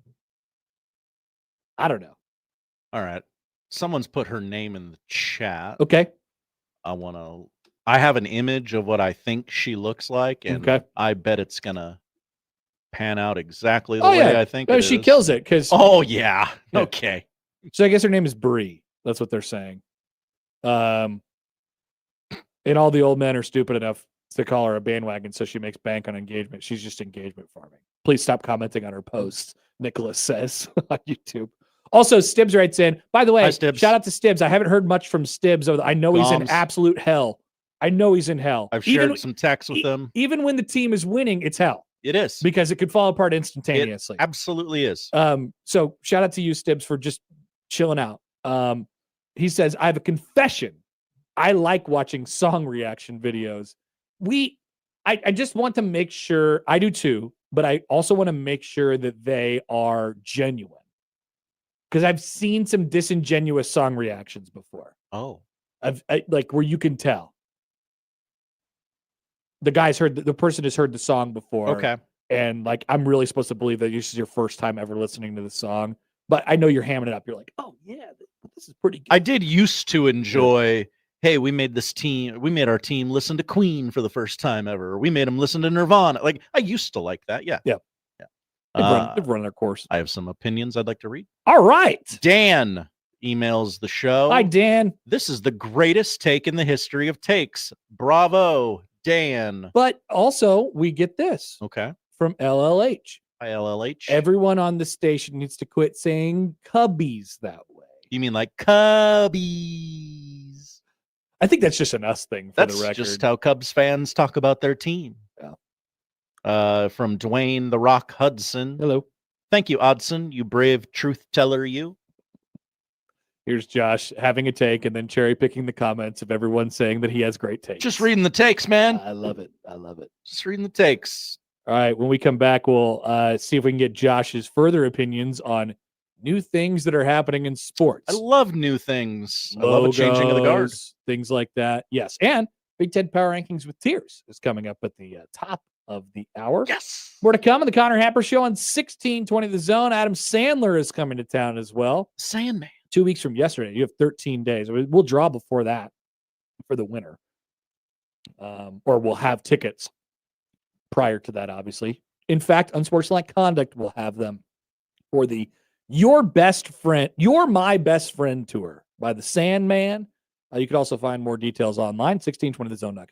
I don't know. All right. Someone's put her name in the chat. Okay. I have an image of what I think she looks like, and I bet it's gonna pan out exactly the way I think it she is. kills it because yeah. Okay. So I guess her name is Bree. That's what they're saying. And all the old men are stupid enough to call her a bandwagon, so she makes bank on engagement. She's just engagement farming. Please stop commenting on her posts, Nicholas says on YouTube. Also, Stibbs writes in, by the way, shout out to Stibbs. I haven't heard much from Stibbs. I know he's in absolute hell. I've shared some texts with him. Even when the team is winning, it's hell. It is. Because it could fall apart instantaneously. It absolutely is. So shout out to you, Stibbs, for just chilling out. He says, I have a confession. I like watching song reaction videos. I just want to make sure, I do too, but I also want to make sure that they are genuine. Because I've seen some disingenuous song reactions before. Oh. Like where you can tell. The person has heard the song before. Okay. And like, I'm really supposed to believe that this is your first time ever listening to the song. But I know you're hamming it up. You're like, oh yeah, this is pretty good. I did used to enjoy, hey, we made our team listen to Queen for the first time ever. We made them listen to Nirvana. Like, I used to like that. Yeah. Yeah. They've run their course. I have some opinions I'd like to read. All right. Dan emails the show. Hi, Dan. This is the greatest take in the history of takes. Bravo, Dan. But also, we get this. Okay. From LLH. Hi, LLH. Everyone on the station needs to quit saying Cubbies that way. You mean like Cubbies? I think that's just an us thing for the record. That's just how Cubs fans talk about their team. Yeah. From Dwayne the Rock Hudson. Hello. Thank you, Odson. You brave truth teller, you. Here's Josh having a take and then cherry picking the comments of everyone saying that he has great takes. Just reading the takes, man. I love it. Just reading the takes. All right. When we come back, we'll see if we can get Josh's further opinions on new things that are happening in sports. I love new things. I love a changing of the guard. Things like that. Yes. And Big Ten Power Rankings with Tiers is coming up at the top of the hour. Yes. More to come on the Connor Happer Show on 1620 The Zone. Adam Sandler is coming to town as well. Sandman. 2 weeks from yesterday. You have 13 days. We'll draw before that for the winner. Or we'll have tickets prior to that, obviously. In fact, Unsportsmanlike Conduct will have them for the You're My Best Friend tour by the Sandman You can also find more details online, 1620thezone.com.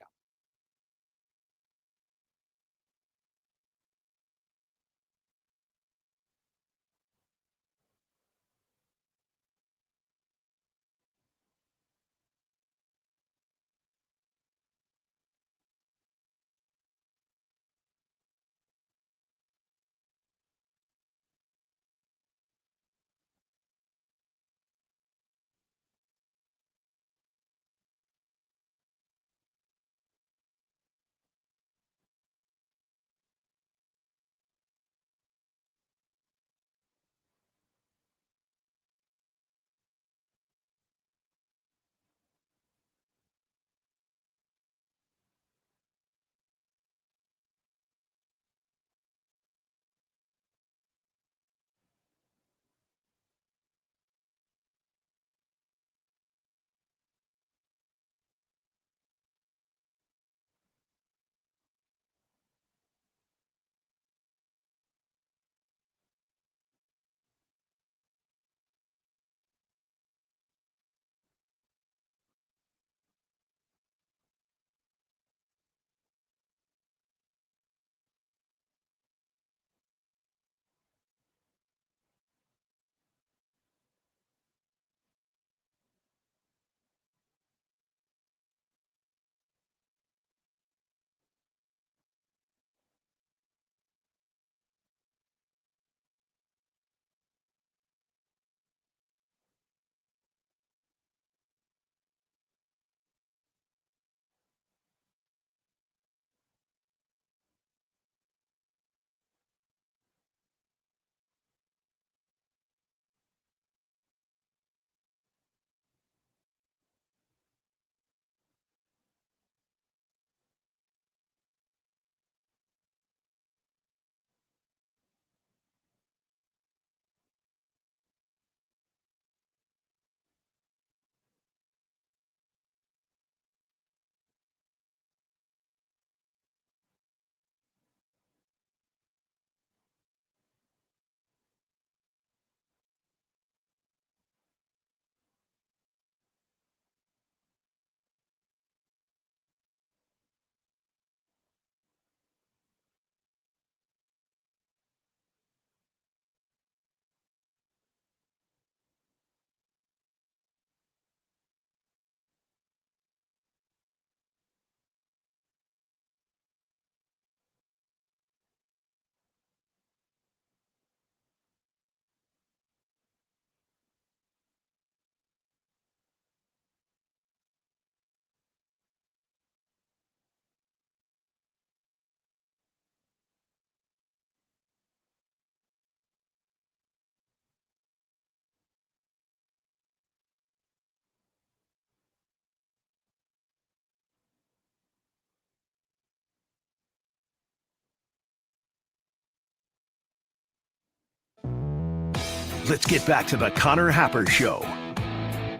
Let's get back to the Connor Happer Show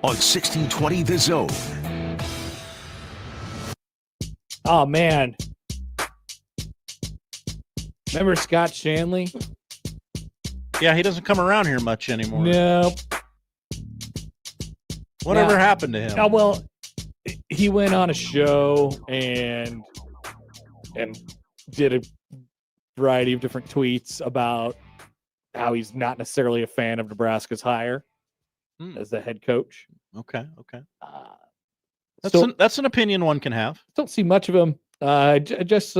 on 1620 The Zone. Oh, man. Remember Scott Shanley? Yeah, he doesn't come around here much anymore. No. Whatever happened to him? Oh, well, he went on a show and did a variety of different tweets about how he's not necessarily a fan of Nebraska's hire as the head coach. Okay. That's an opinion one can have. Don't see much of him. I just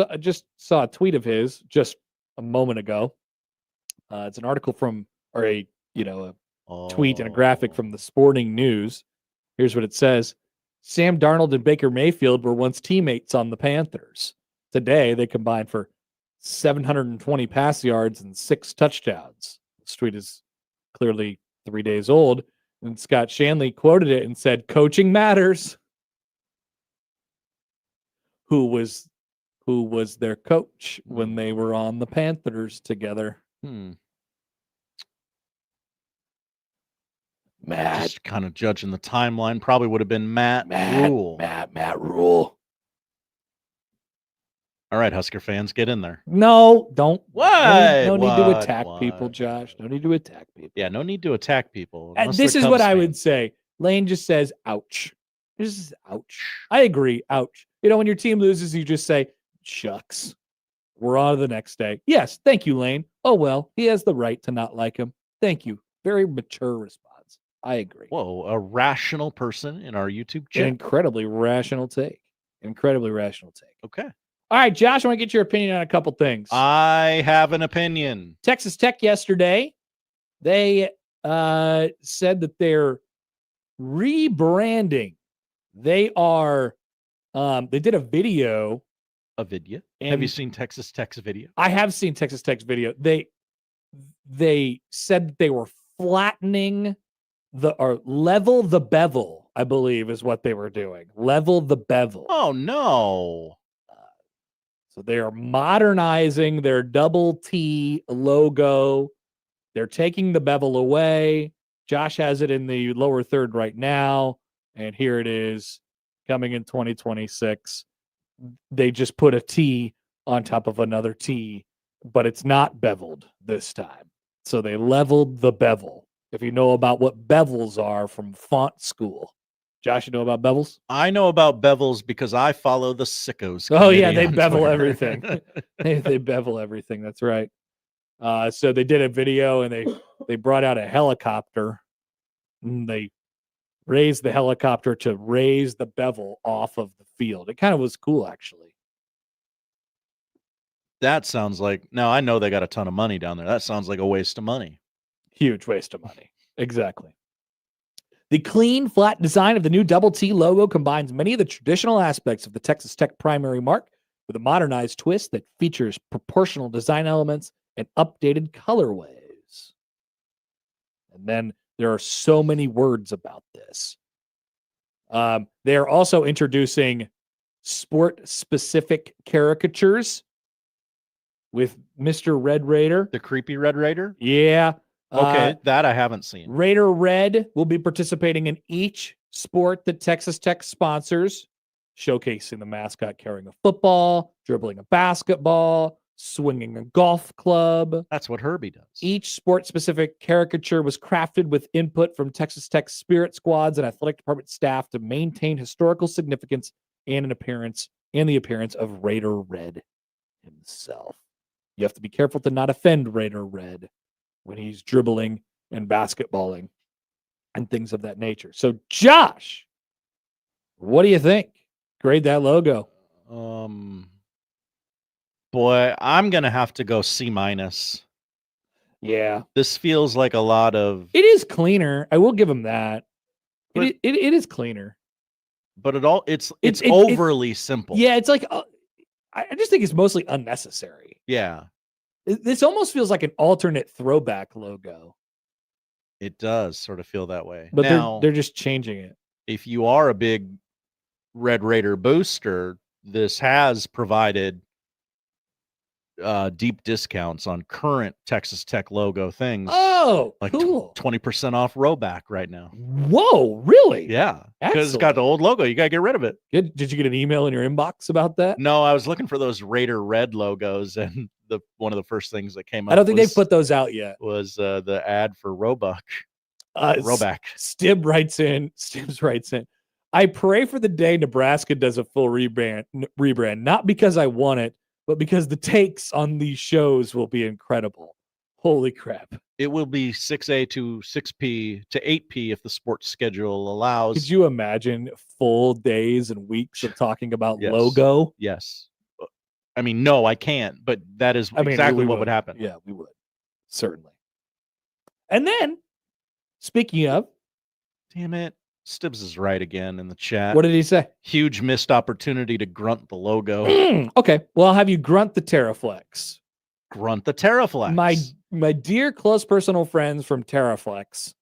saw a tweet of his just a moment ago. It's an article from, or a tweet and a graphic from the Sporting News. Here's what it says. Sam Darnold and Baker Mayfield were once teammates on the Panthers. Today, they combined for 720 pass yards and 6 touchdowns. This tweet is clearly 3 days old. And Scott Shanley quoted it and said, "Coaching matters." Who was their coach when they were on the Panthers together? Matt. Just kind of judging the timeline, probably would have been Matt Rule. Matt Rule. All right, Husker fans, get in there. No, don't. What? No need to attack people, Josh. No need to attack people. Yeah, no need to attack people. This is what I would say. Lane just says, ouch. It's just ouch. I agree. Ouch. When your team loses, you just say, shucks. We're on to the next day. Yes, thank you, Lane. Oh, well, he has the right to not like him. Thank you. Very mature response. I agree. Whoa, a rational person in our YouTube An chat. incredibly rational take. Okay. All right, Josh, I want to get your opinion on a couple things. I have an opinion. Texas Tech yesterday, they said that they're rebranding. They are, they did a video. Have you seen Texas Tech's video? I have seen Texas Tech's video. They said that they were flattening or level the bevel, I believe is what they were doing. Level the bevel. Oh, no. So they are modernizing their double T logo. They're taking the bevel away. Josh has it in the lower third right now. And here it is coming in 2026. They just put a T on top of another T, but it's not beveled this time. So they leveled the bevel. If you know about what bevels are from font school. Josh, you know about bevels? I know about bevels because I follow the sickos. Oh, yeah, committee they on bevel Twitter. everything. they bevel everything. That's right. So they did a video and they brought out a helicopter. And they raised the helicopter to raise the bevel off of the field. It kind of was cool, actually. That sounds like, now I know they got a ton of money down there. That sounds like a waste of money. Huge waste of money. Exactly. The clean, flat design of the new Double T logo combines many of the traditional aspects of the Texas Tech primary mark with a modernized twist that features proportional design elements and updated colorways. And then there are so many words about this. They are also introducing sport-specific caricatures with Mr. Red Raider. The creepy Red Raider? Yeah. Okay, that I haven't seen. Raider Red will be participating in each sport that Texas Tech sponsors, showcasing the mascot carrying a football, dribbling a basketball, swinging a golf club. That's what Herbie does. Each sport-specific caricature was crafted with input from Texas Tech spirit squads and athletic department staff to maintain historical significance and the appearance of Raider Red himself. You have to be careful to not offend Raider Red when he's dribbling and basketballing and things of that nature. So, Josh, what do you think? Grade that logo. Boy, I'm going to have to go C-. Yeah. This feels like a lot of... It is cleaner. I will give him that. It is cleaner. But it's overly simple. Yeah, it's like... I just think it's mostly unnecessary. Yeah. This almost feels like an alternate throwback logo. It does sort of feel that way. But now, they're just changing it. If you are a big Red Raider booster, this has provided deep discounts on current Texas Tech logo things. Oh, like cool. 20% off Roback right now. Whoa, really? Yeah. Because it's got the old logo. You got to get rid of it. Good. Did you get an email in your inbox about that? No, I was looking for those Raider Red logos, and one of the first things that came up. I don't think they've put those out yet. Was the ad for Roback. Stibs writes in, I pray for the day Nebraska does a full rebrand, not because I want it, but because the takes on these shows will be incredible. Holy crap. It will be 6A to 6P to 8P if the sports schedule allows. Could you imagine full days and weeks of talking about Yes. logo? Yes. I mean, no, I can't, but that is exactly what would happen. Yeah, we would. Certainly. And then, speaking of, damn it, Stibbs is right again in the chat. What did he say? Huge missed opportunity to grunt the logo. Okay, well, I'll have you grunt the Terraflex. Grunt the Terraflex. My dear close personal friends from Terraflex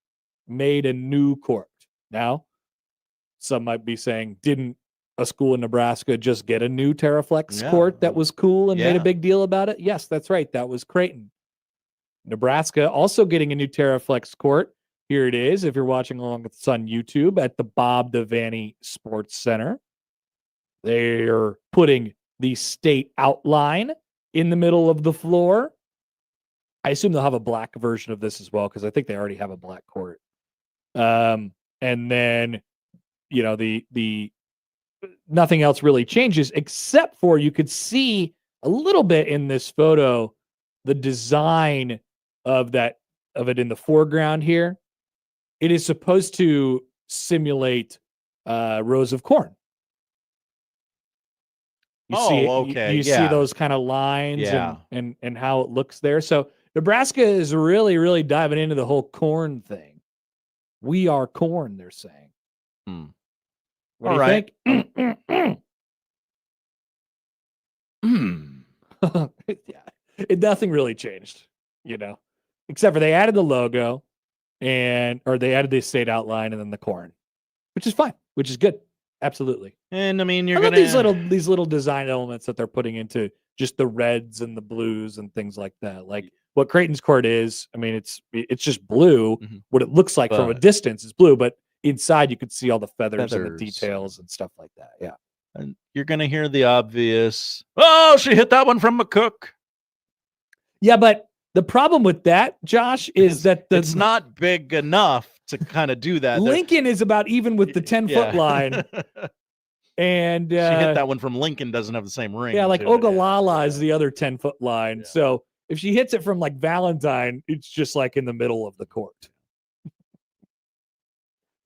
made a new court. Now, some might be saying, didn't a school in Nebraska just get a new Terraflex court that was cool and made a big deal about it? Yes, that's right. That was Creighton. Nebraska also getting a new Terraflex court. Here it is, if you're watching along with us on YouTube, at the Bob Devaney Sports Center. They're putting the state outline in the middle of the floor. I assume they'll have a black version of this as well, because I think they already have a black court. And then the nothing else really changes except for you could see a little bit in this photo the design of it in the foreground here. It is supposed to simulate rows of corn. You see it, okay. you see those kind of lines and how it looks there. So Nebraska is really, really diving into the whole corn thing. We are corn, they're saying. What do you think? Yeah, nothing really changed, except for they added the logo or they added the state outline and then the corn, which is fine, which is good. Absolutely. And I mean, I love these little design elements that they're putting into just the reds and the blues and things like that. Like what Creighton's court is, I mean, it's just blue. What it looks like from a distance is blue, but inside you could see all the feathers and the details and stuff like that. Yeah. And you're going to hear the obvious, oh, she hit that one from McCook. Yeah, but the problem with that, Josh, is that it's not big enough to kind of do that. Lincoln is about even with the 10-foot line. And she hit that one from Lincoln, doesn't have the same ring. Yeah, like Ogallala is the other 10-foot line. Yeah. So if she hits it from like Valentine, it's just like in the middle of the court.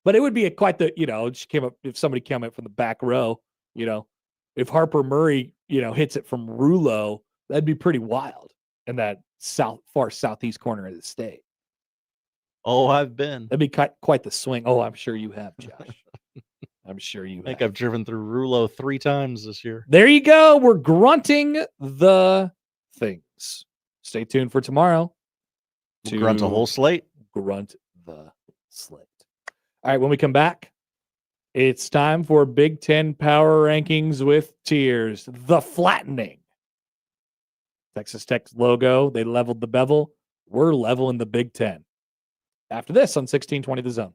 But it would be quite the, she came up, if somebody came up from the back row, if Harper Murray, hits it from Rulo, that'd be pretty wild in that far southeast corner of the state. Oh, I've been. That'd be quite the swing. Oh, I'm sure you have, Josh. I'm sure you have. I think I've driven through Rulo 3 times this year. There you go. We're grunting the things. Stay tuned for tomorrow. We'll grunt a whole slate. Grunt the slate. All right, when we come back, it's time for Big Ten Power Rankings with Tears. The Flattening. Texas Tech's logo, they leveled the bevel. We're leveling the Big Ten. After this on 1620 The Zone.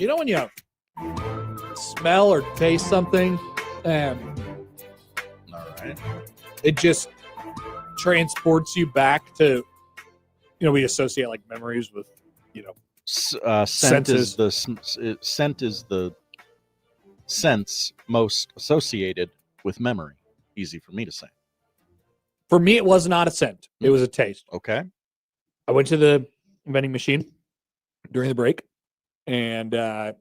You know when you smell or taste something, and All right. it just transports you back to, we associate like memories with, Scent is senses. scent is the sense most associated with memory. Easy for me to say. For me, it was not a scent. It was a taste. Okay. I went to the vending machine during the break, and I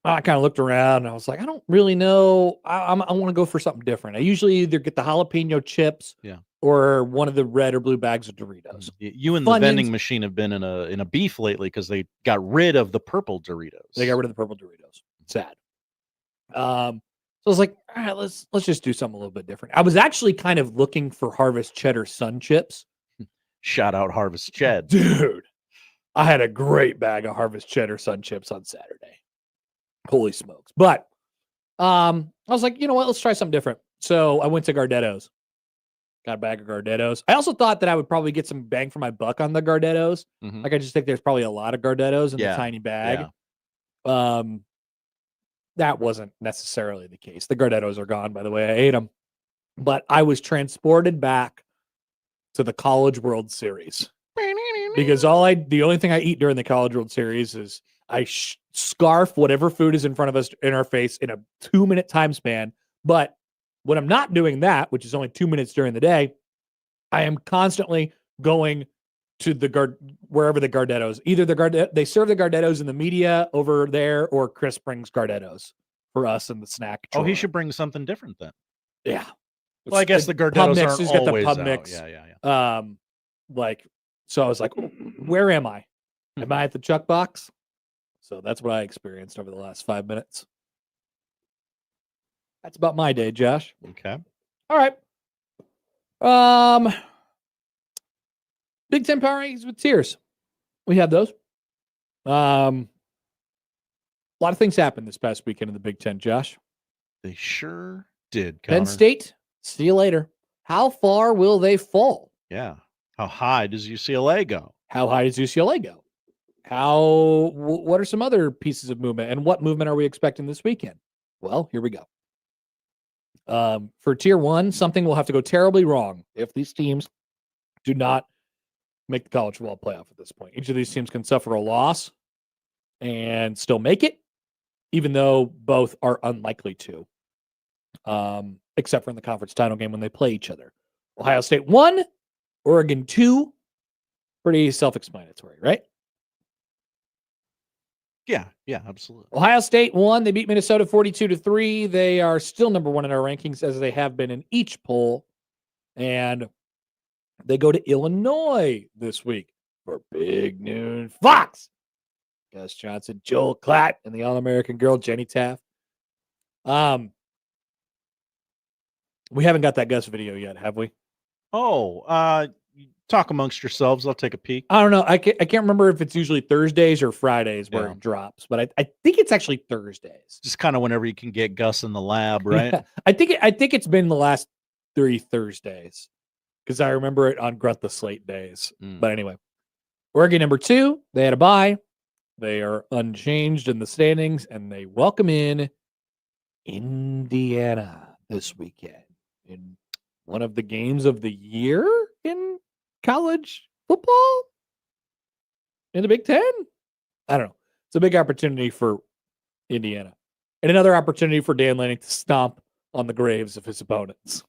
kind of looked around, and I was like, I don't really know. I want to go for something different. I usually either get the jalapeno chips, Yeah. or one of the red or blue bags of Doritos. You and the vending machine have been in a beef lately because they got rid of the purple Doritos. They got rid of the purple Doritos. Sad. So I was like, all right, let's just do something a little bit different. I was actually kind of looking for Harvest Cheddar Sun Chips. Shout out Harvest Ched. Dude, I had a great bag of Harvest Cheddar Sun Chips on Saturday. Holy smokes. But I was like, you know what? Let's try something different. So I went to Gardetto's. Got a bag of Gardetto's. I also thought that I would probably get some bang for my buck on the Gardetto's. Mhm. Like, I just think there's probably a lot of Gardetto's in the Yeah. tiny bag. That wasn't necessarily the case. The Gardetto's are gone, by the way. I ate them. But I was transported back to the College World Series. Because the only thing I eat during the College World Series is I scarf whatever food is in front of us in our face in a 2-minute time span. But when I'm not doing that, which is only 2 minutes during the day, I am constantly going to wherever the Gardetto's. Either they serve the Gardetto's in the media over there, or Chris brings Gardetto's for us in the snack. Oh, he drawer. should bring something different then. Yeah. Well, I guess the pub Gardetto's mix, aren't he's got the always pub out. mix. Yeah. So I was like, where am I? Am I at the Chuck box? So that's what I experienced over the last 5 minutes. That's about my day, Josh. Okay. All right. Big Ten Power Rankings with tiers. We have those. A lot of things happened this past weekend in the Big Ten, Josh. They sure did, Penn Connor. State, see you later. How far will they fall? Yeah. How high does UCLA go? How high does UCLA go? What are some other pieces of movement, and what movement are we expecting this weekend? Well, here we go. For tier one, something will have to go terribly wrong if these teams do not make the college football playoff at this point. Each of these teams can suffer a loss and still make it, even though both are unlikely to, except for in the conference title game when they play each other. Ohio State 1, Oregon 2. Pretty self-explanatory, right? Yeah, absolutely. Ohio State 1. They beat Minnesota 42-3. They are still number 1 in our rankings, as they have been in each poll. And they go to Illinois this week for Big Noon Fox. Gus Johnson, Joel Klatt, and the All-American girl, Jenny Taft. We haven't got that Gus video yet, have we? Oh, talk amongst yourselves. I'll take a peek. I don't know. I can't remember if it's usually Thursdays or Fridays where it drops, but I think it's actually Thursdays. Just kind of whenever you can get Gus in the lab, right? Yeah. I think it's been the last 3 Thursdays, because I remember it on Grunt the Slate days. But anyway, Oregon number 2. They had a bye. They are unchanged in the standings, and they welcome in Indiana this weekend in one of the games of the year in college football in the Big Ten. I don't know. It's a big opportunity for Indiana, and another opportunity for Dan Lanning to stomp on the graves of his opponents.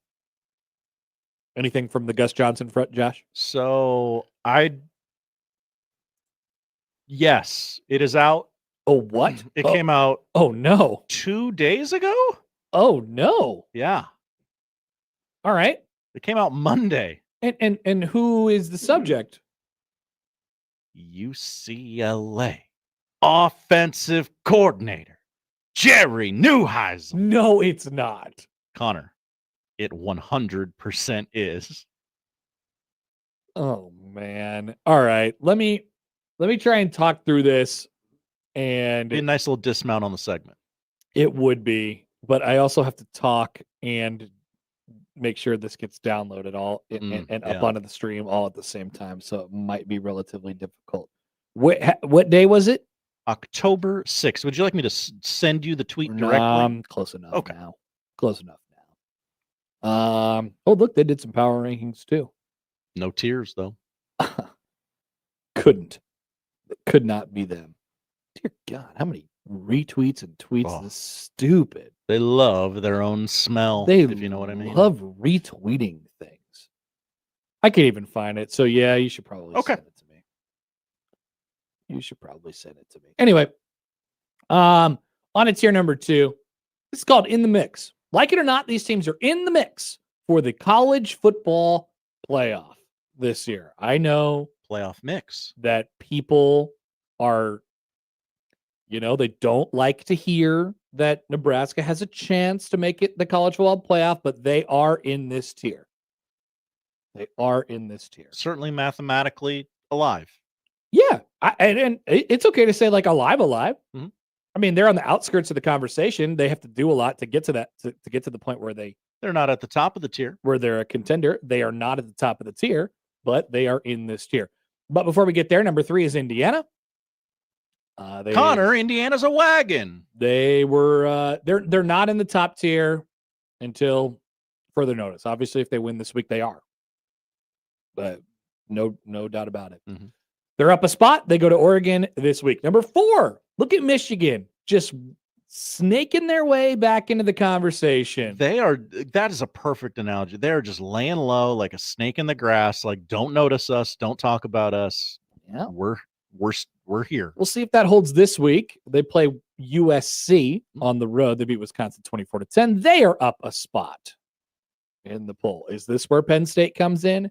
Anything from the Gus Johnson front, Josh? So yes, it is out. Oh, what? It came out. Oh, no. 2 days ago? Oh, no. Yeah. All right. It came out Monday. And who is the subject? UCLA offensive coordinator Jerry Neuheisel. No, it's not. Connor, it 100% is. Oh, man. All right. Let me try and talk through this. And be a nice little dismount on the segment. It would be, but I also have to talk and make sure this gets downloaded all and up onto the stream all at the same time. So it might be relatively difficult. What day was it? October 6th. Would you like me to send you the tweet directly? Close enough Okay. now. Close enough now. Oh, look, they did some power rankings too. No tears, though. Could not be them. Dear God, how many retweets and tweets? This stupid. They love their own smell, They if you know what I mean. love retweeting things. I can't even find it. So yeah, you should probably send it to me. You should probably send it to me. Anyway, on to tier number 2. It's called In the Mix. Like it or not, these teams are in the mix for the college football playoff this year. I know playoff mix that people are, they don't like to hear that Nebraska has a chance to make it the college football playoff, but they are in this tier. They are in this tier. Certainly mathematically alive. Yeah. And it's okay to say like alive. Mm-hmm. I mean, they're on the outskirts of the conversation. They have to do a lot to get to that, to get to the point where they're not at the top of the tier, where they're a contender. They are not at the top of the tier, but they are in this tier. But before we get there, number 3 is Indiana. Connor, Indiana's a wagon. They were they're not in the top tier until further notice. Obviously, if they win this week, they are. But no doubt about it. Mm-hmm. They're up a spot. They go to Oregon this week. Number 4, look at Michigan, just snaking their way back into the conversation. That is a perfect analogy. They're just laying low like a snake in the grass. Like, don't notice us. Don't talk about us. Yeah. We're here. We'll see if that holds this week. They play USC on the road. They beat Wisconsin 24-10. They are up a spot in the poll. Is this where Penn State comes in?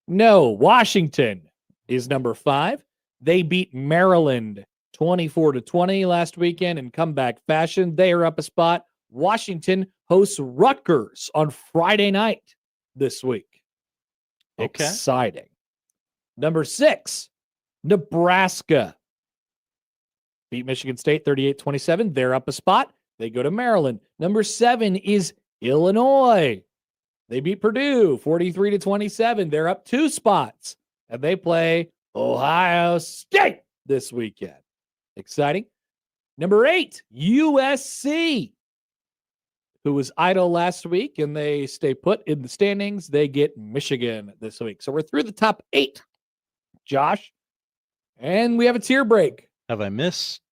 No. Washington is number 5. They beat Maryland 24-20 last weekend in comeback fashion. They are up a spot. Washington hosts Rutgers on Friday night this week. Okay. Exciting. Number 6, Nebraska beat Michigan State 38-27. They're up a spot. They go to Maryland. Number 7 is Illinois. They beat Purdue 43-27. They're up 2 spots. And they play Ohio State this weekend. Exciting. Number 8, USC, who was idle last week, and they stay put in the standings. They get Michigan this week. So we're through the top 8, Josh. And we have a tier break. Have I missed?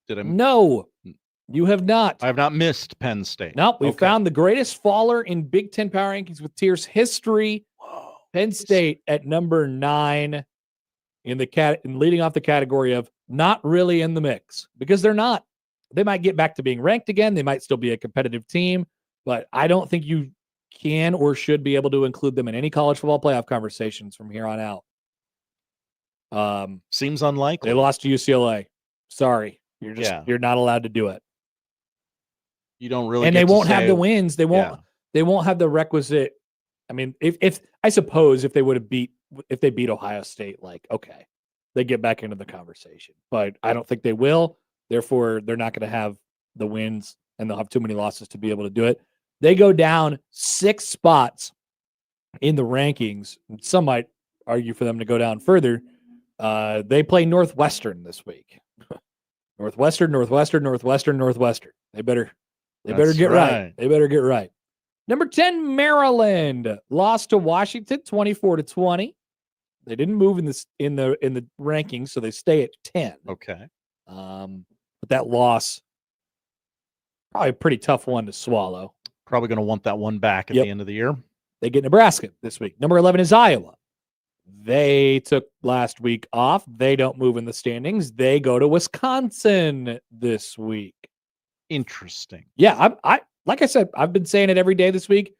No, you have not. I have not missed Penn State. Nope. We found the greatest faller in Big Ten power rankings with tiers history. Penn State at number 9 in leading off the category of not really in the mix, because they're not. They might get back to being ranked again. They might still be a competitive team, but I don't think you can or should be able to include them in any college football playoff conversations from here on out. Seems unlikely. They lost to UCLA. Sorry. You're not allowed to do it. You don't really, and they won't have the wins. They won't have the requisite. I mean, if I suppose if they beat Ohio State, like, okay, they get back into the conversation, but I don't think they will. Therefore, they're not going to have the wins, and they'll have too many losses to be able to do it. They go down 6 spots in the rankings. Some might argue for them to go down further. They play Northwestern this week. Northwestern. They better get right. They better get right. Number 10, Maryland lost to Washington 24-20. They didn't move in the rankings, so they stay at 10. Okay. But that loss, probably a pretty tough one to swallow. Probably going to want that one back at the end of the year. They get Nebraska this week. Number 11 is Iowa. They took last week off. They don't move in the standings. They go to Wisconsin this week. Interesting. Yeah, I like I said, I've been saying it every day this week.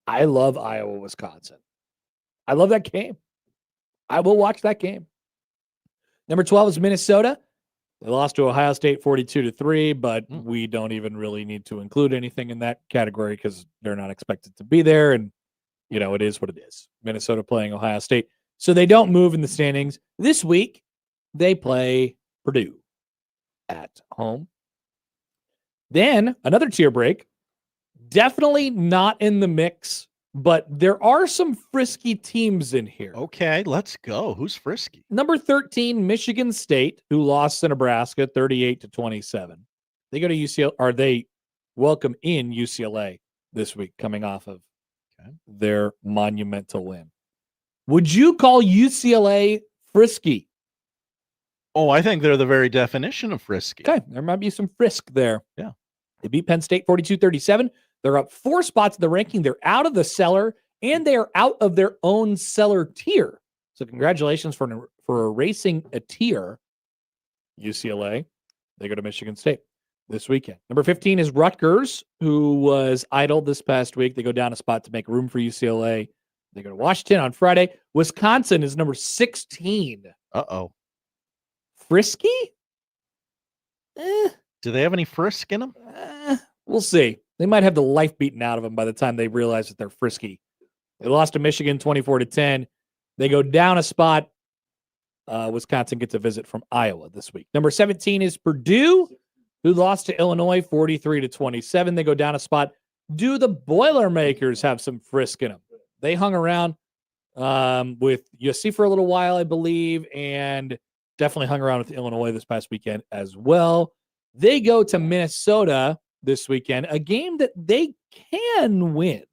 I love Iowa, Wisconsin. I love that game. I will watch that game. Number 12 is Minnesota. They lost to Ohio State 42-3, but we don't even really need to include anything in that category because they're not expected to be there. And, it is what it is. Minnesota playing Ohio State. So they don't move in the standings. This week, they play Purdue at home. Then another tier break. Definitely not in the mix but there are some frisky teams in here. Okay, let's go. Who's frisky? Number 13, Michigan State, who lost to Nebraska 38-27. They go to UCLA, or they welcome in UCLA this week, coming off of their monumental win. Would you call UCLA frisky? Oh, I think they're the very definition of frisky. Okay, there might be some frisk there. Yeah. They beat Penn State 42-37. They're up 4 spots in the ranking. They're out of the cellar, and they are out of their own cellar tier. So congratulations for erasing a tier, UCLA. They go to Michigan State this weekend. Number 15 is Rutgers, who was idle this past week. They go down a spot to make room for UCLA. They go to Washington on Friday. Wisconsin is number 16. Uh-oh. Frisky? Do they have any frisk in them? We'll see. They might have the life beaten out of them by the time they realize that they're frisky. They lost to Michigan 24-10. They go down a spot. Wisconsin gets a visit from Iowa this week. Number 17 is Purdue, who lost to Illinois 43-27. They go down a spot. Do the Boilermakers have some frisk in them? They hung around with USC for a little while, I believe, and definitely hung around with Illinois this past weekend as well. They go to Minnesota this weekend, a game that they can win.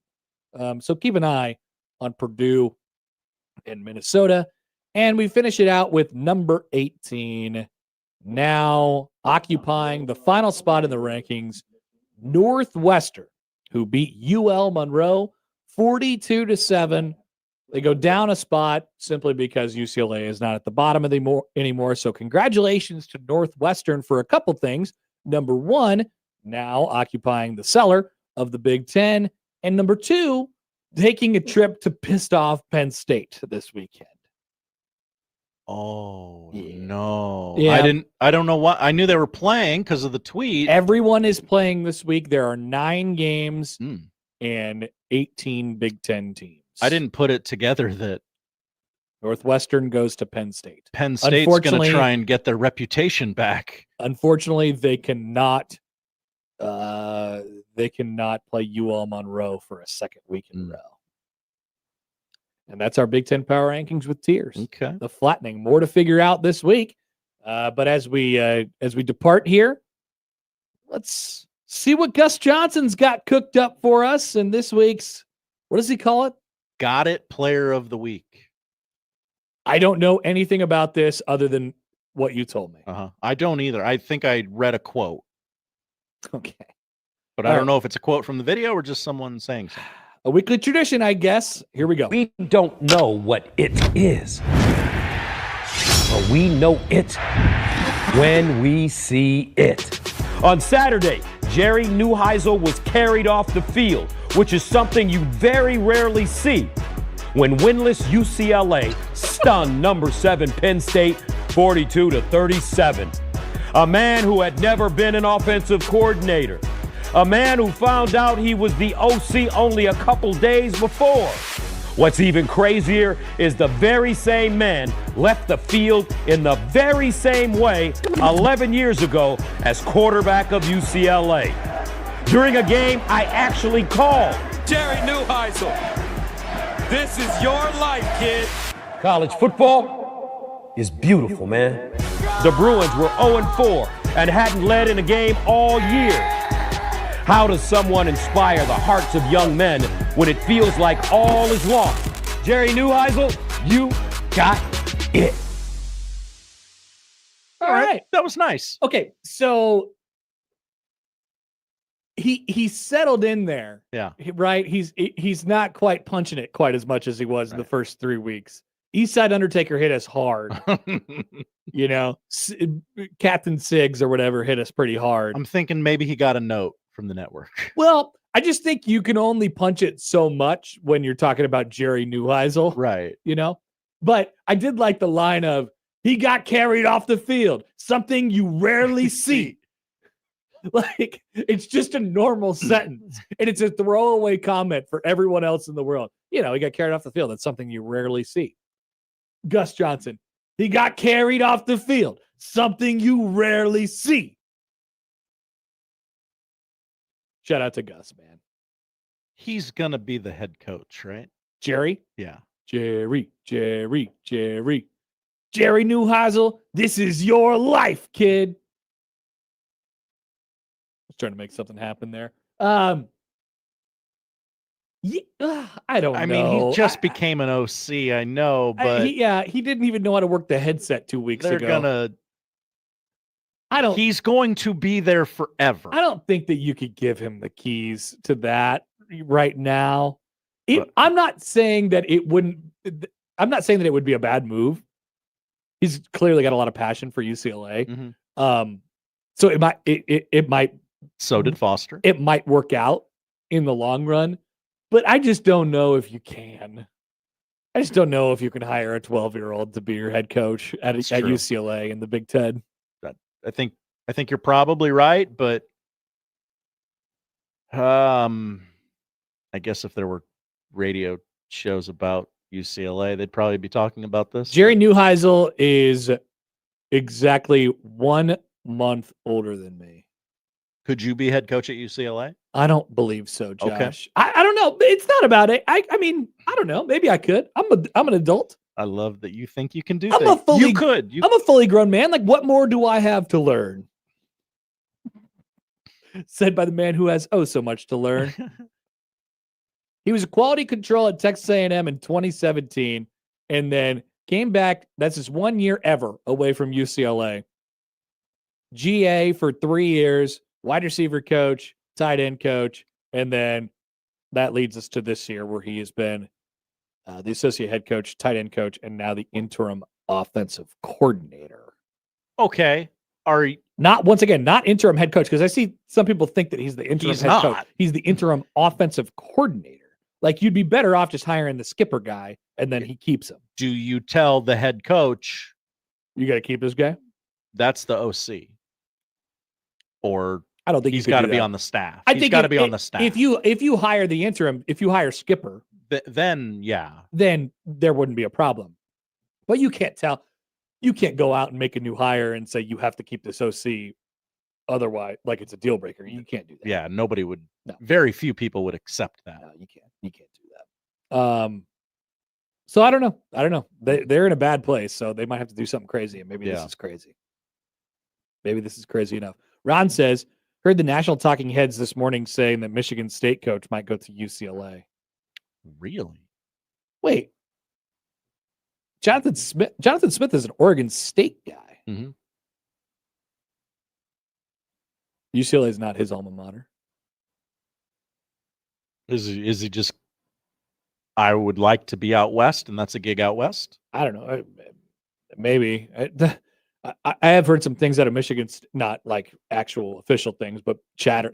So keep an eye on Purdue and Minnesota. And we finish it out with number 18, now occupying the final spot in the rankings, Northwestern, who beat UL Monroe 42-7. They go down a spot simply because UCLA is not at the bottom anymore. So congratulations to Northwestern for a couple things. Number 1, now occupying the cellar of the Big Ten. And number 2, taking a trip to pissed off Penn State this weekend. Oh, no. Yeah. I don't know what. I knew they were playing because of the tweet. Everyone is playing this week. There are 9 games and 18 Big Ten teams. I didn't put it together that Northwestern goes to Penn State. Penn State's going to try and get their reputation back. Unfortunately, they cannot play UL Monroe for a second week in a row. And that's our Big Ten power rankings with tiers. Okay. The flattening. More to figure out this week. But as we depart here, let's see what Gus Johnson's got cooked up for us in this week's, what does he call it? Got it, Player of the Week. I don't know anything about this other than what you told me. I don't either. I think I read a quote. Okay. But I don't know if it's a quote from the video or just someone saying something. A weekly tradition, I guess. Here we go. We don't know what it is, but we know it when we see it. On Saturday, Jerry Neuheisel was carried off the field, which is something you very rarely see, when winless UCLA stunned number 7 Penn State 42-37. A man who had never been an offensive coordinator. A man who found out he was the OC only a couple days before. What's even crazier is the very same man left the field in the very same way 11 years ago as quarterback of UCLA. During a game I actually called. Jerry Neuheisel, this is your life, kid. College football is beautiful, man. The Bruins were 0-4 and hadn't led in a game all year. How does someone inspire the hearts of young men when it feels like all is lost? Jerry Neuheisel, you got it. All right. That was nice. Okay, so he settled in there. Yeah. Right? He's not quite punching it quite as much as he was in the first 3 weeks. Eastside Undertaker hit us hard. Captain Siggs or whatever hit us pretty hard. I'm thinking maybe he got a note from the network. Well, I just think you can only punch it so much when you're talking about Jerry Neuheisel. Right. But I did like the line of, he got carried off the field, something you rarely see. Like, it's just a normal sentence. And it's a throwaway comment for everyone else in the world. He got carried off the field. That's something you rarely see. Gus Johnson, he got carried off the field, something you rarely see. Shout out to Gus, man. He's going to be the head coach, right? Jerry? Yeah. Jerry Neuheisel, this is your life, kid. I was trying to make something happen there. I don't know. I mean, he just became an OC, I know, but he didn't even know how to work the headset 2 weeks they're ago. He's going to be there forever. I don't think that you could give him the keys to that right now. I'm not saying that it wouldn't. I'm not saying that it would be a bad move. He's clearly got a lot of passion for UCLA. Mm-hmm. So it might. So did Foster. It might work out in the long run, but I just don't know if you can. I just don't know if you can hire a 12-year-old to be your head coach at UCLA in the Big Ten. I think you're probably right, but I guess if there were radio shows about UCLA, they'd probably be talking about this. Jerry Neuheisel is exactly 1 month older than me. Could you be head coach at UCLA? I don't believe so, Josh. Okay. I don't know. It's not about it. I mean, I don't know. Maybe I could. I'm an adult. I love that you think you can do I'm things. You could. I'm a fully grown man. Like, what more do I have to learn? Said by the man who has so much to learn. He was a quality control at Texas A&M in 2017, and then came back. That's his 1 year ever away from UCLA. GA for 3 years, wide receiver coach, tight end coach, and then that leads us to this year where he has been the associate head coach, tight end coach, and now the interim offensive coordinator. Okay. Not interim head coach, because I see some people think that he's the interim head coach. He's the interim offensive coordinator. Like, you'd be better off just hiring the skipper guy, and then he keeps him. Do you tell the head coach, you got to keep this guy? That's the OC. Or I don't think he's got to be on the staff. He's got to be on the staff. If you hire the interim, if you hire Skipper, then there wouldn't be a problem. But you can't tell. You can't go out and make a new hire and say you have to keep this OC. Otherwise, like, it's a deal breaker. You can't do that. Yeah, nobody would. No. Very few people would accept that. No, you can't. You can't do that. So I don't know. They're in a bad place, so they might have to do something crazy, and maybe this is crazy. Maybe this is crazy enough. Ron says, heard the national talking heads this morning saying that Michigan State coach might go to UCLA. Really? Wait. Jonathan Smith is an Oregon State guy. Mm-hmm. UCLA is not his alma mater. Is he just, I would like to be out west, and that's a gig out west? I don't know. Maybe. I have heard some things out of Michigan, not like actual official things, but chatter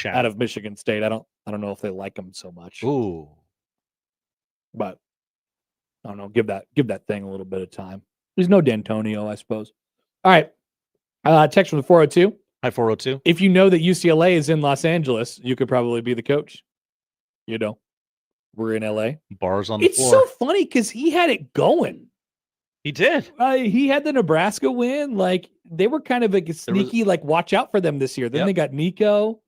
out of Michigan State. I don't know if they like him so much. Ooh. But I don't know. Give that thing a little bit of time. There's no D'Antonio, I suppose. All right. Text from the 402. Hi, 402. If you know that UCLA is in Los Angeles, you could probably be the coach. You know, we're in LA. Bars on the floor. It's so funny because he had it going. He did. He had the Nebraska win. Like, they were kind of like a sneaky, like, watch out for them this year. Then they got Nico,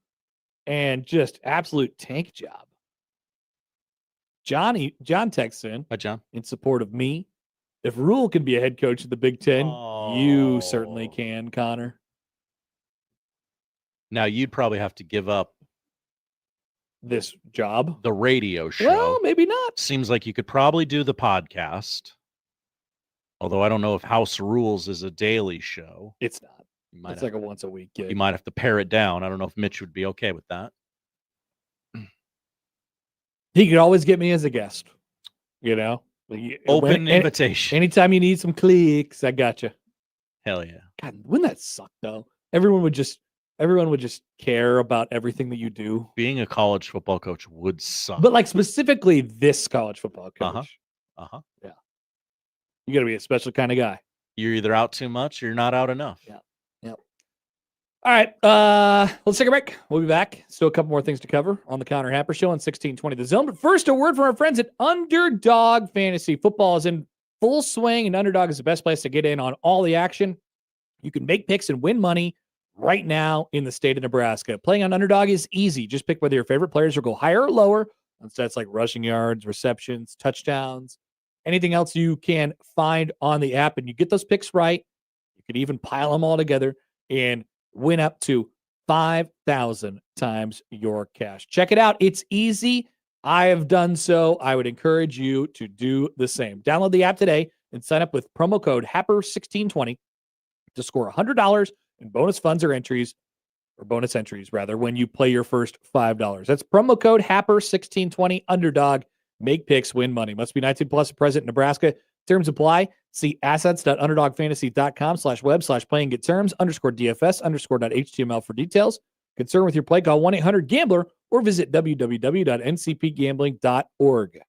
and just absolute tank job. John texts in. Hi, John. In support of me. If Rule can be a head coach of the Big Ten, you certainly can, Connor. Now, you'd probably have to give up this job, the radio show. Well, maybe not. Seems like you could probably do the podcast. Although I don't know if House Rules is a daily show. It's not. It's like a once a week gig. You might have to pare it down. I don't know if Mitch would be okay with that. He could always get me as a guest. You know? Open invitation. Anytime you need some clicks, I got you. Hell yeah. God, wouldn't that suck, though? Everyone would just care about everything that you do. Being a college football coach would suck. But, like, specifically this college football coach. Uh-huh. Yeah. You got to be a special kind of guy. You're either out too much or you're not out enough. Yeah. Yep. All right. Let's take a break. We'll be back. Still a couple more things to cover on the Connor Happer Show on 1620 The Zone. But first, a word from our friends at Underdog Fantasy. Football is in full swing, and Underdog is the best place to get in on all the action. You can make picks and win money right now in the state of Nebraska. Playing on Underdog is easy. Just pick whether your favorite players will go higher or lower on stats like rushing yards, receptions, touchdowns, anything else you can find on the app. And you get those picks right. You could even pile them all together and win up to 5,000 times your cash. Check it out. It's easy. I have done so. I would encourage you to do the same. Download the app today and sign up with promo code HAPPER1620 to score $100 in bonus funds or entries, or bonus entries rather, when you play your first $5. That's promo code HAPPER1620. Underdog. Make picks, win money. Must be 19 plus, present in Nebraska. Terms apply. See assets.underdogfantasy.com/web/playing get terms _DFS_.html for details. Concern with your play, call 1-800-GAMBLER or visit www.ncpgambling.org.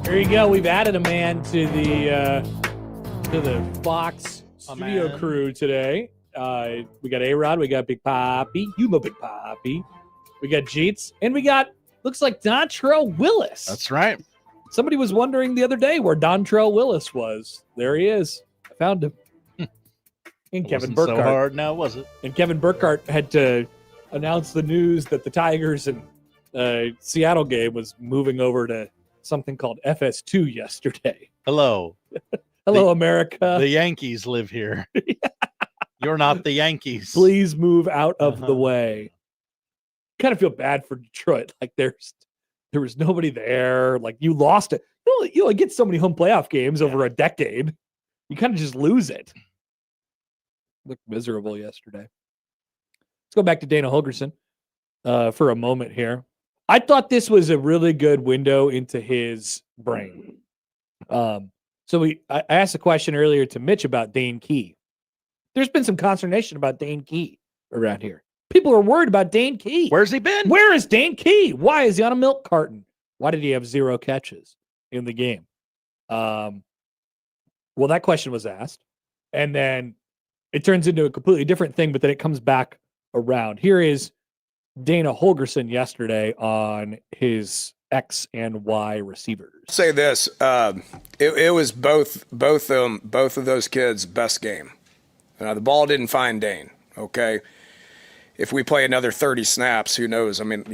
There you go. We've added a man to the Fox studio man. crew today. We got A-Rod, we got Big Papi, you know Big Papi. We got Jeets, and we got, looks like Dontrell Willis. That's right. Somebody was wondering the other day where Dontrell Willis was. There he is. I found him. And Kevin Wasn't Burkhardt. so hard now, was it? And Kevin Burkhardt had to announce the news that the Tigers and Seattle game was moving over to something called FS2 yesterday. Hello. Hello, America. The Yankees live here. You're not the Yankees. Please move out of the way. Kind of feel bad for Detroit. Like there was nobody there. Like you lost it. You only get so many home playoff games over a decade. You kind of just lose it. Looked miserable yesterday. Let's go back to Dana Holgorsen for a moment here. I thought this was a really good window into his brain. So I asked a question earlier to Mitch about Dane Key. There's been some consternation about Dane Key around here. People are worried about Dane Key. Where's he been? Where is Dane Key? Why is he on a milk carton? Why did he have 0 catches in the game? Well, that question was asked, and then it turns into a completely different thing, but then it comes back around. Here is Dana Holgorsen yesterday on his X and Y receivers. Say this, it was both of those kids' best game. The ball didn't find Dane. Okay, if we play another 30 snaps, who knows? I mean,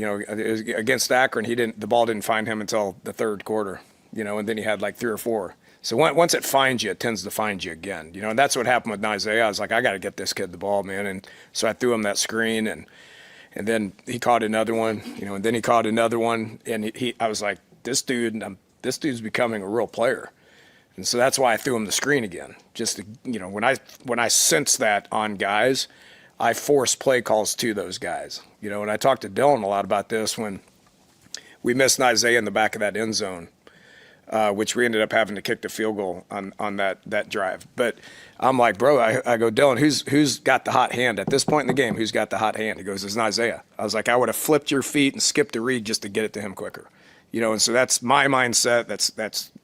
against Akron, the ball didn't find him until the third quarter. And then he had like 3 or 4. So once it finds you, it tends to find you again. And that's what happened with Isaiah. I was like, I got to get this kid the ball, man. And so I threw him that screen, and then he caught another one. And then he caught another one, and I was like, this dude's becoming a real player. And so that's why I threw him the screen again. Just to, when I sense that on guys, I force play calls to those guys. And I talked to Dylan a lot about this when we missed Isaiah in the back of that end zone. Which we ended up having to kick the field goal on that drive. But I'm like, bro, I go, Dylan, who's got the hot hand at this point in the game? Who's got the hot hand? He goes, it's Isaiah. I was like, I would have flipped your feet and skipped the read just to get it to him quicker. And so that's my mindset. That's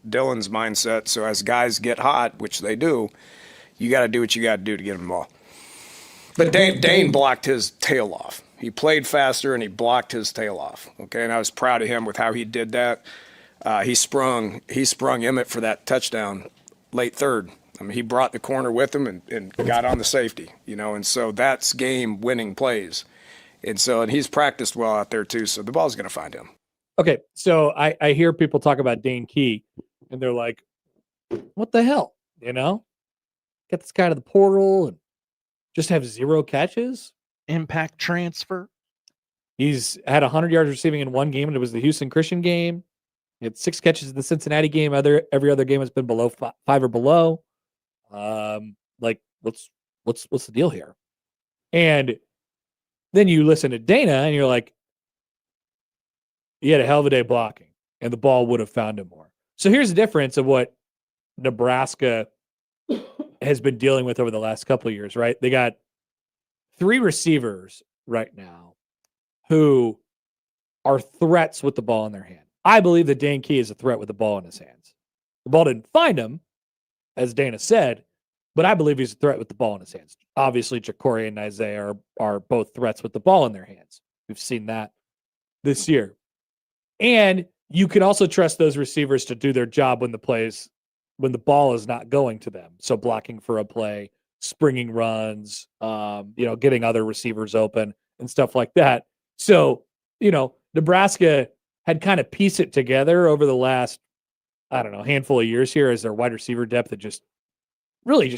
Dylan's mindset. So as guys get hot, which they do, you got to do what you got to do to get them the ball. But Dane blocked his tail off. He played faster and he blocked his tail off. Okay, and I was proud of him with how he did that. He sprung Emmett for that touchdown late third. I mean, he brought the corner with him and got on the safety, and so that's game-winning plays. And he's practiced well out there too, so the ball's going to find him. Okay, so I hear people talk about Dane Key, and they're like, what the hell? Get this guy to the portal and just have 0 catches? Impact transfer? He's had 100 yards receiving in one game, and it was the Houston Christian game. He had 6 catches in the Cincinnati game. Every other game has been below 5 or below. What's the deal here? And then you listen to Dana, and you're like, he had a hell of a day blocking, and the ball would have found him more. So here's the difference of what Nebraska has been dealing with over the last couple of years, right? They got 3 receivers right now who are threats with the ball in their hand. I believe that Dane Key is a threat with the ball in his hands. The ball didn't find him, as Dana said, but I believe he's a threat with the ball in his hands. Obviously, Ja'Cory and Isaiah are both threats with the ball in their hands. We've seen that this year. And you can also trust those receivers to do their job when the ball is not going to them. So blocking for a play, springing runs, getting other receivers open and stuff like that. So, Nebraska had kind of pieced it together over the last, handful of years here as their wide receiver depth had just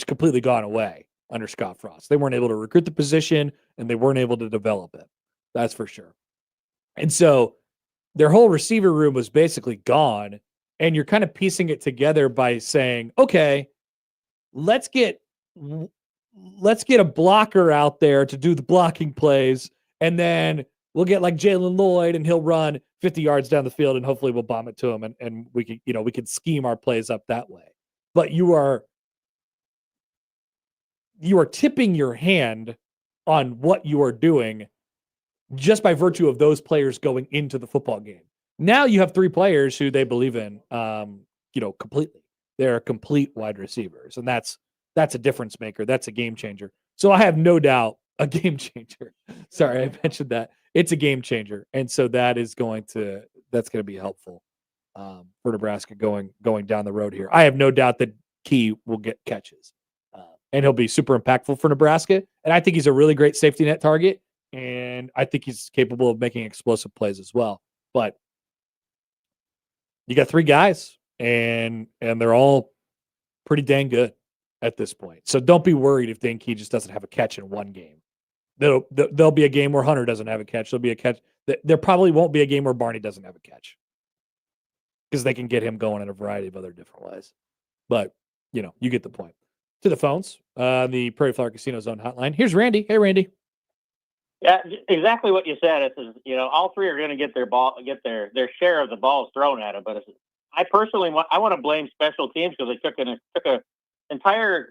completely gone away under Scott Frost. They weren't able to recruit the position and they weren't able to develop it. That's for sure. And so their whole receiver room was basically gone. And you're kind of piecing it together by saying, okay, let's get a blocker out there to do the blocking plays. And then we'll get like Jalen Lloyd and he'll run 50 yards down the field and hopefully we'll bomb it to him. And we can scheme our plays up that way. But you are tipping your hand on what you are doing just by virtue of those players going into the football game. Now you have 3 players who they believe in, completely. They're complete wide receivers, and that's a difference maker. That's a game changer. So I have no doubt a game changer. Sorry, I mentioned that. It's a game changer, and so that's going to be helpful for Nebraska going down the road here. I have no doubt that Key will get catches, and he'll be super impactful for Nebraska. And I think he's a really great safety net target, and I think he's capable of making explosive plays as well. But you got 3 guys, and they're all pretty dang good at this point. So don't be worried if Dane Key just doesn't have a catch in one game. There'll be a game where Hunter doesn't have a catch. There'll be a catch. There probably won't be a game where Barney doesn't have a catch, because they can get him going in a variety of other different ways. But, you get the point. To the phones, the Prairie Flower Casino Zone hotline. Here's Randy. Hey, Randy. Yeah, exactly what you said. It's all 3 are going to get their share of the balls thrown at them. But I personally want to blame special teams, because they took an entire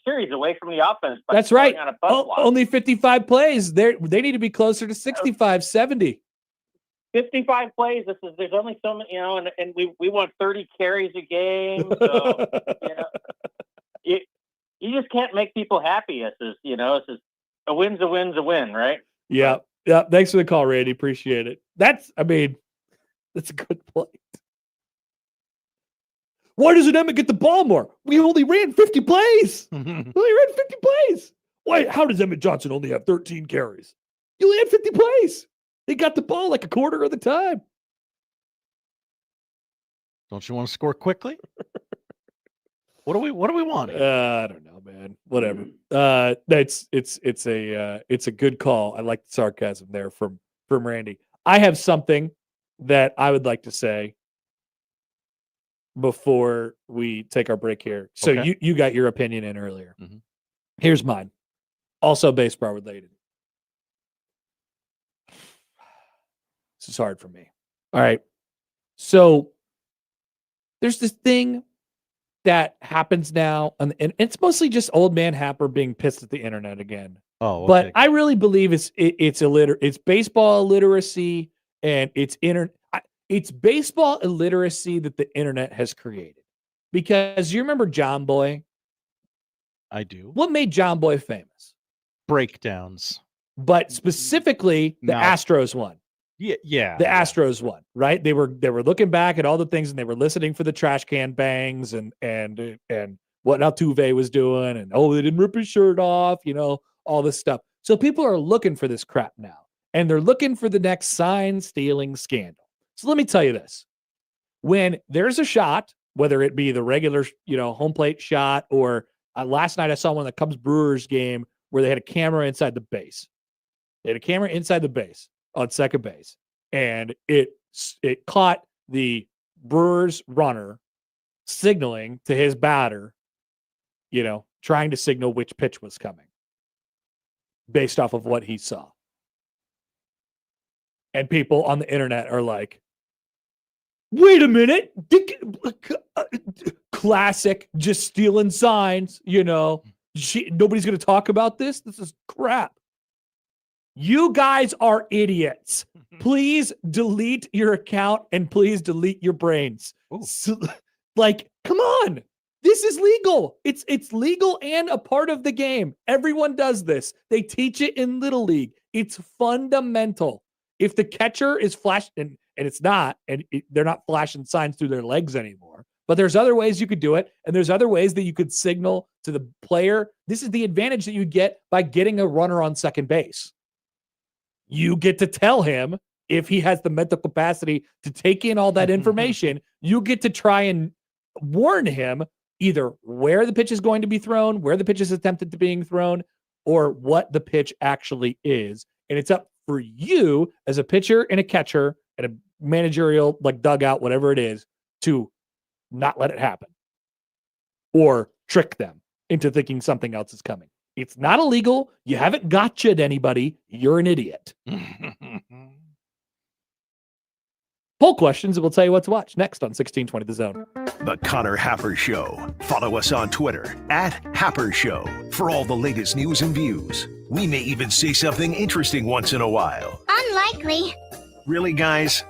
series away from the offense. That's right. Only 55 plays. They need to be closer to 65, 70. 55 plays. There's only so many, and we want 30 carries a game. So you just can't make people happy. It's just a win's a win's a win, right? Yeah. Yeah. Thanks for the call, Randy. Appreciate it. That's a good point. Why doesn't Emmett get the ball more? We only ran 50 plays. We only ran 50 plays. Why? How does Emmett Johnson only have 13 carries? You only had 50 plays. He got the ball like a quarter of the time. Don't you want to score quickly? What do we want? I don't know, man. Whatever. It's a good call. I like the sarcasm there from Randy. I have something that I would like to say before we take our break here. So Okay. you got your opinion in earlier. Mhm. Here's mine. Also baseball related. This is hard for me. All right. So there's this thing that happens now, and it's mostly just old man Happer being pissed at the internet again. Oh, okay. But I really believe it's baseball illiteracy, and it's baseball illiteracy that the internet has created. Because you remember John Boy? I do. What made John Boy famous? Breakdowns. But specifically the No. Astros one. Yeah. The Astros won, right? They were looking back at all the things, and they were listening for the trash can bangs and what Altuve was doing, and they didn't rip his shirt off, all this stuff. So people are looking for this crap now, and they're looking for the next sign stealing scandal. So let me tell you this: when there's a shot, whether it be the regular home plate shot, or last night I saw one of the Cubs Brewers game where they had a camera inside the base. They had a camera inside the base on second base, and it caught the Brewers runner signaling to his batter, trying to signal which pitch was coming based off of what he saw. And people on the internet are like, wait a minute, classic, just stealing signs, nobody's going to talk about this. This is crap. You guys are idiots. Please delete your account, and please delete your brains. So, come on. This is legal. It's legal and a part of the game. Everyone does this. They teach it in Little League. It's fundamental. If the catcher is flashing, and it's not, and they're not flashing signs through their legs anymore, but there's other ways you could do it, and there's other ways that you could signal to the player. This is the advantage that you get by getting a runner on second base. You get to tell him, if he has the mental capacity to take in all that information, you get to try and warn him either where the pitch is going to be thrown, where the pitch is attempted to being thrown, or what the pitch actually is. And it's up for you as a pitcher and a catcher and a managerial dugout, whatever it is, to not let it happen or trick them into thinking something else is coming. It's not illegal. You haven't gotcha'd anybody. You're an idiot. Poll questions, and we'll tell you what to watch next on 1620 The Zone. The Connor Happer Show. Follow us on Twitter @Happer Show for all the latest news and views. We may even say something interesting once in a while. Unlikely. Really, guys?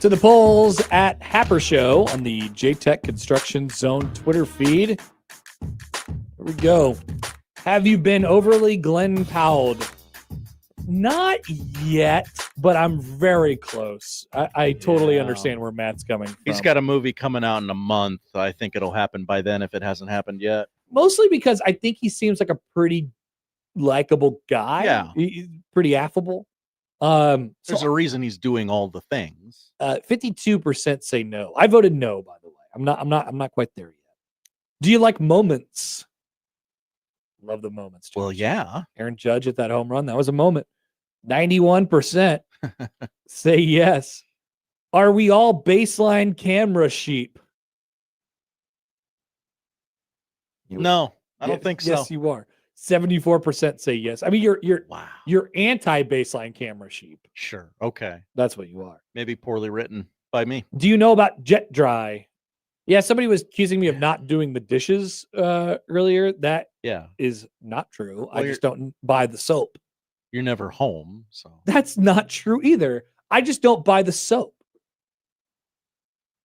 To the polls at Happer Show on the JTech Construction Zone Twitter feed. Here we go. Have you been overly Glenn Powelled? Not yet, but I'm very close. I totally understand where Matt's coming from. He's got a movie coming out in a month. I think it'll happen by then if it hasn't happened yet. Mostly because I think he seems like a pretty likable guy. Yeah. He's pretty affable. There's a reason he's doing all the things. 52% say no. I voted no, by the way. I'm not quite there yet. Do you like moments? Love the moments. Judge. Well, yeah. Aaron Judge at that home run. That was a moment. 91% say yes. Are we all baseline camera sheep? No, I don't think so. Yes, you are. 74% say yes. I mean, you're anti-baseline camera sheep. Sure. Okay. That's what you are. Maybe poorly written by me. Do you know about jet dry? Yeah, somebody was accusing me of not doing the dishes earlier. That is not true. Well, I just don't buy the soap. You're never home, so That's not true either. I just don't buy the soap.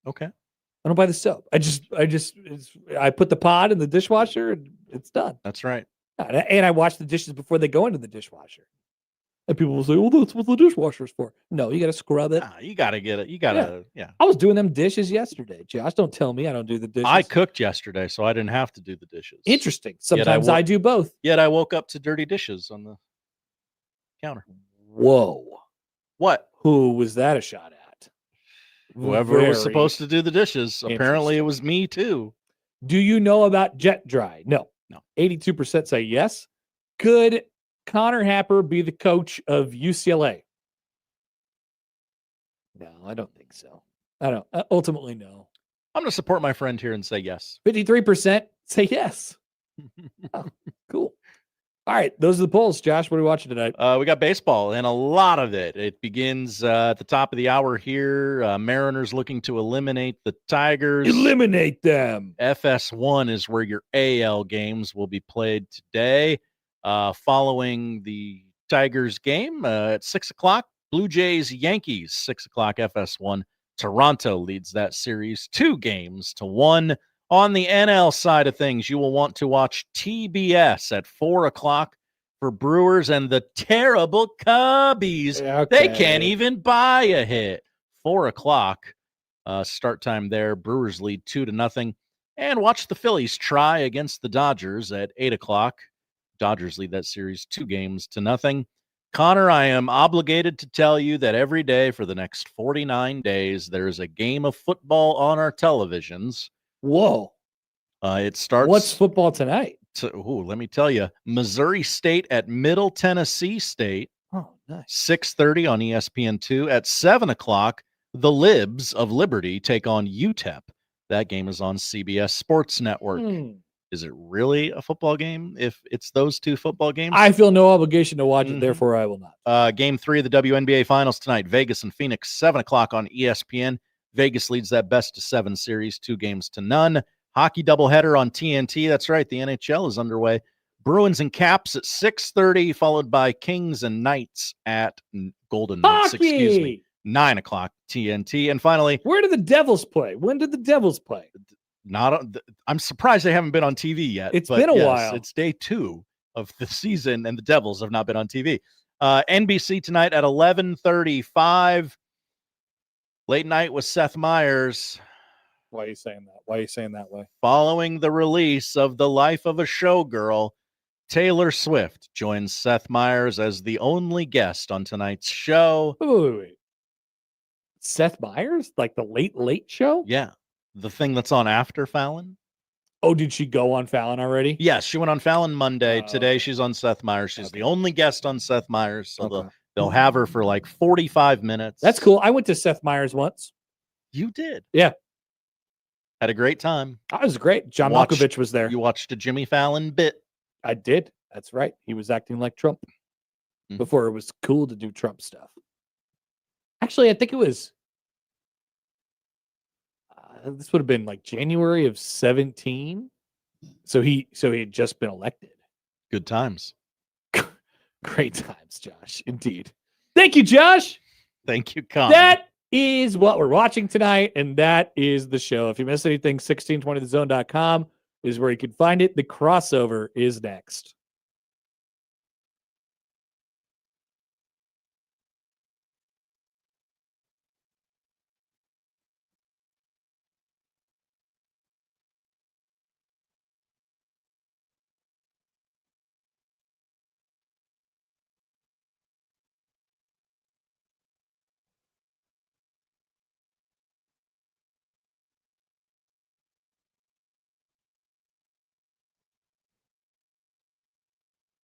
okay. I don't buy the soap. I put the pod in the dishwasher and it's done. That's right. And I wash the dishes before they go into the dishwasher. And people will say, "Well, that's what the dishwasher's for." No, you got to scrub it. You got to get it. You got to, yeah. I was doing them dishes yesterday, Josh. Don't tell me I don't do the dishes. I cooked yesterday, so I didn't have to do the dishes. Interesting. Sometimes I do both. Yet I woke up to dirty dishes on the counter. Whoa. What? Who was that a shot at? Whoever was supposed to do the dishes. Apparently it was me too. Do you know about jet dry? No. 82% say yes. Could Connor Happer be the coach of UCLA? No, I don't think so. I don't. Ultimately, no. I'm going to support my friend here and say yes. 53% say yes. Oh, cool. All right, those are the polls. Josh, what are we watching tonight? We got baseball and a lot of it. It begins at the top of the hour here. Mariners looking to eliminate the Tigers. Eliminate them. FS1 is where your AL games will be played today. Following the Tigers game at 6 o'clock, Blue Jays, Yankees, 6 o'clock FS1. Toronto leads that series 2-1. On the NL side of things, you will want to watch TBS at 4 o'clock for Brewers and the terrible Cubbies. Okay. They can't even buy a hit. 4 o'clock start time there. Brewers lead 2-0. And watch the Phillies try against the Dodgers at 8 o'clock. Dodgers lead that series 2-0. Connor, I am obligated to tell you that every day for the next 49 days, there is a game of football on our televisions. Whoa. It starts. What's football tonight? Let me tell you. Missouri State at Middle Tennessee State. Oh, nice. 6:30 on ESPN2. At 7 o'clock, the Libs of Liberty take on UTEP. That game is on CBS Sports Network. Is it really a football game if it's those two football games? I feel no obligation to watch it, therefore I will not. Game 3 of the WNBA Finals tonight. Vegas and Phoenix, 7 o'clock on ESPN. Vegas leads that best-of-7 series, 2-0. Hockey doubleheader on TNT. That's right, the NHL is underway. Bruins and Caps at 6:30, followed by Kings and Knights at Golden Knights, 9 o'clock TNT. And finally, where do the Devils play? When did the Devils play? I'm surprised they haven't been on TV yet. It's been a while. It's day 2 of the season, and the Devils have not been on TV. NBC tonight at 11:35. Late night with Seth Meyers. Why are you saying that? Why are you saying that way? Following the release of The Life of a Showgirl, Taylor Swift joins Seth Meyers as the only guest on tonight's show. Wait. Seth Meyers? Like the Late Show? Yeah. The thing that's on after Fallon. Oh, did she go on Fallon already? Yes, she went on Fallon Monday. Today she's on Seth Meyers. She's the only guest on Seth Meyers. So they'll have her for like 45 minutes. That's cool. I went to Seth Meyers once. You did? Yeah. Had a great time. That was great. John Malkovich was there. You watched a Jimmy Fallon bit. I did. That's right. He was acting like Trump before it was cool to do Trump stuff. Actually, I think it was this would have been like January of 17. So he had just been elected. Good times. Great times, Josh. Indeed. Thank you, Josh. Thank you, Con. That is what we're watching tonight, and that is the show. If you missed anything, 1620thezone.com is where you can find it. The crossover is next.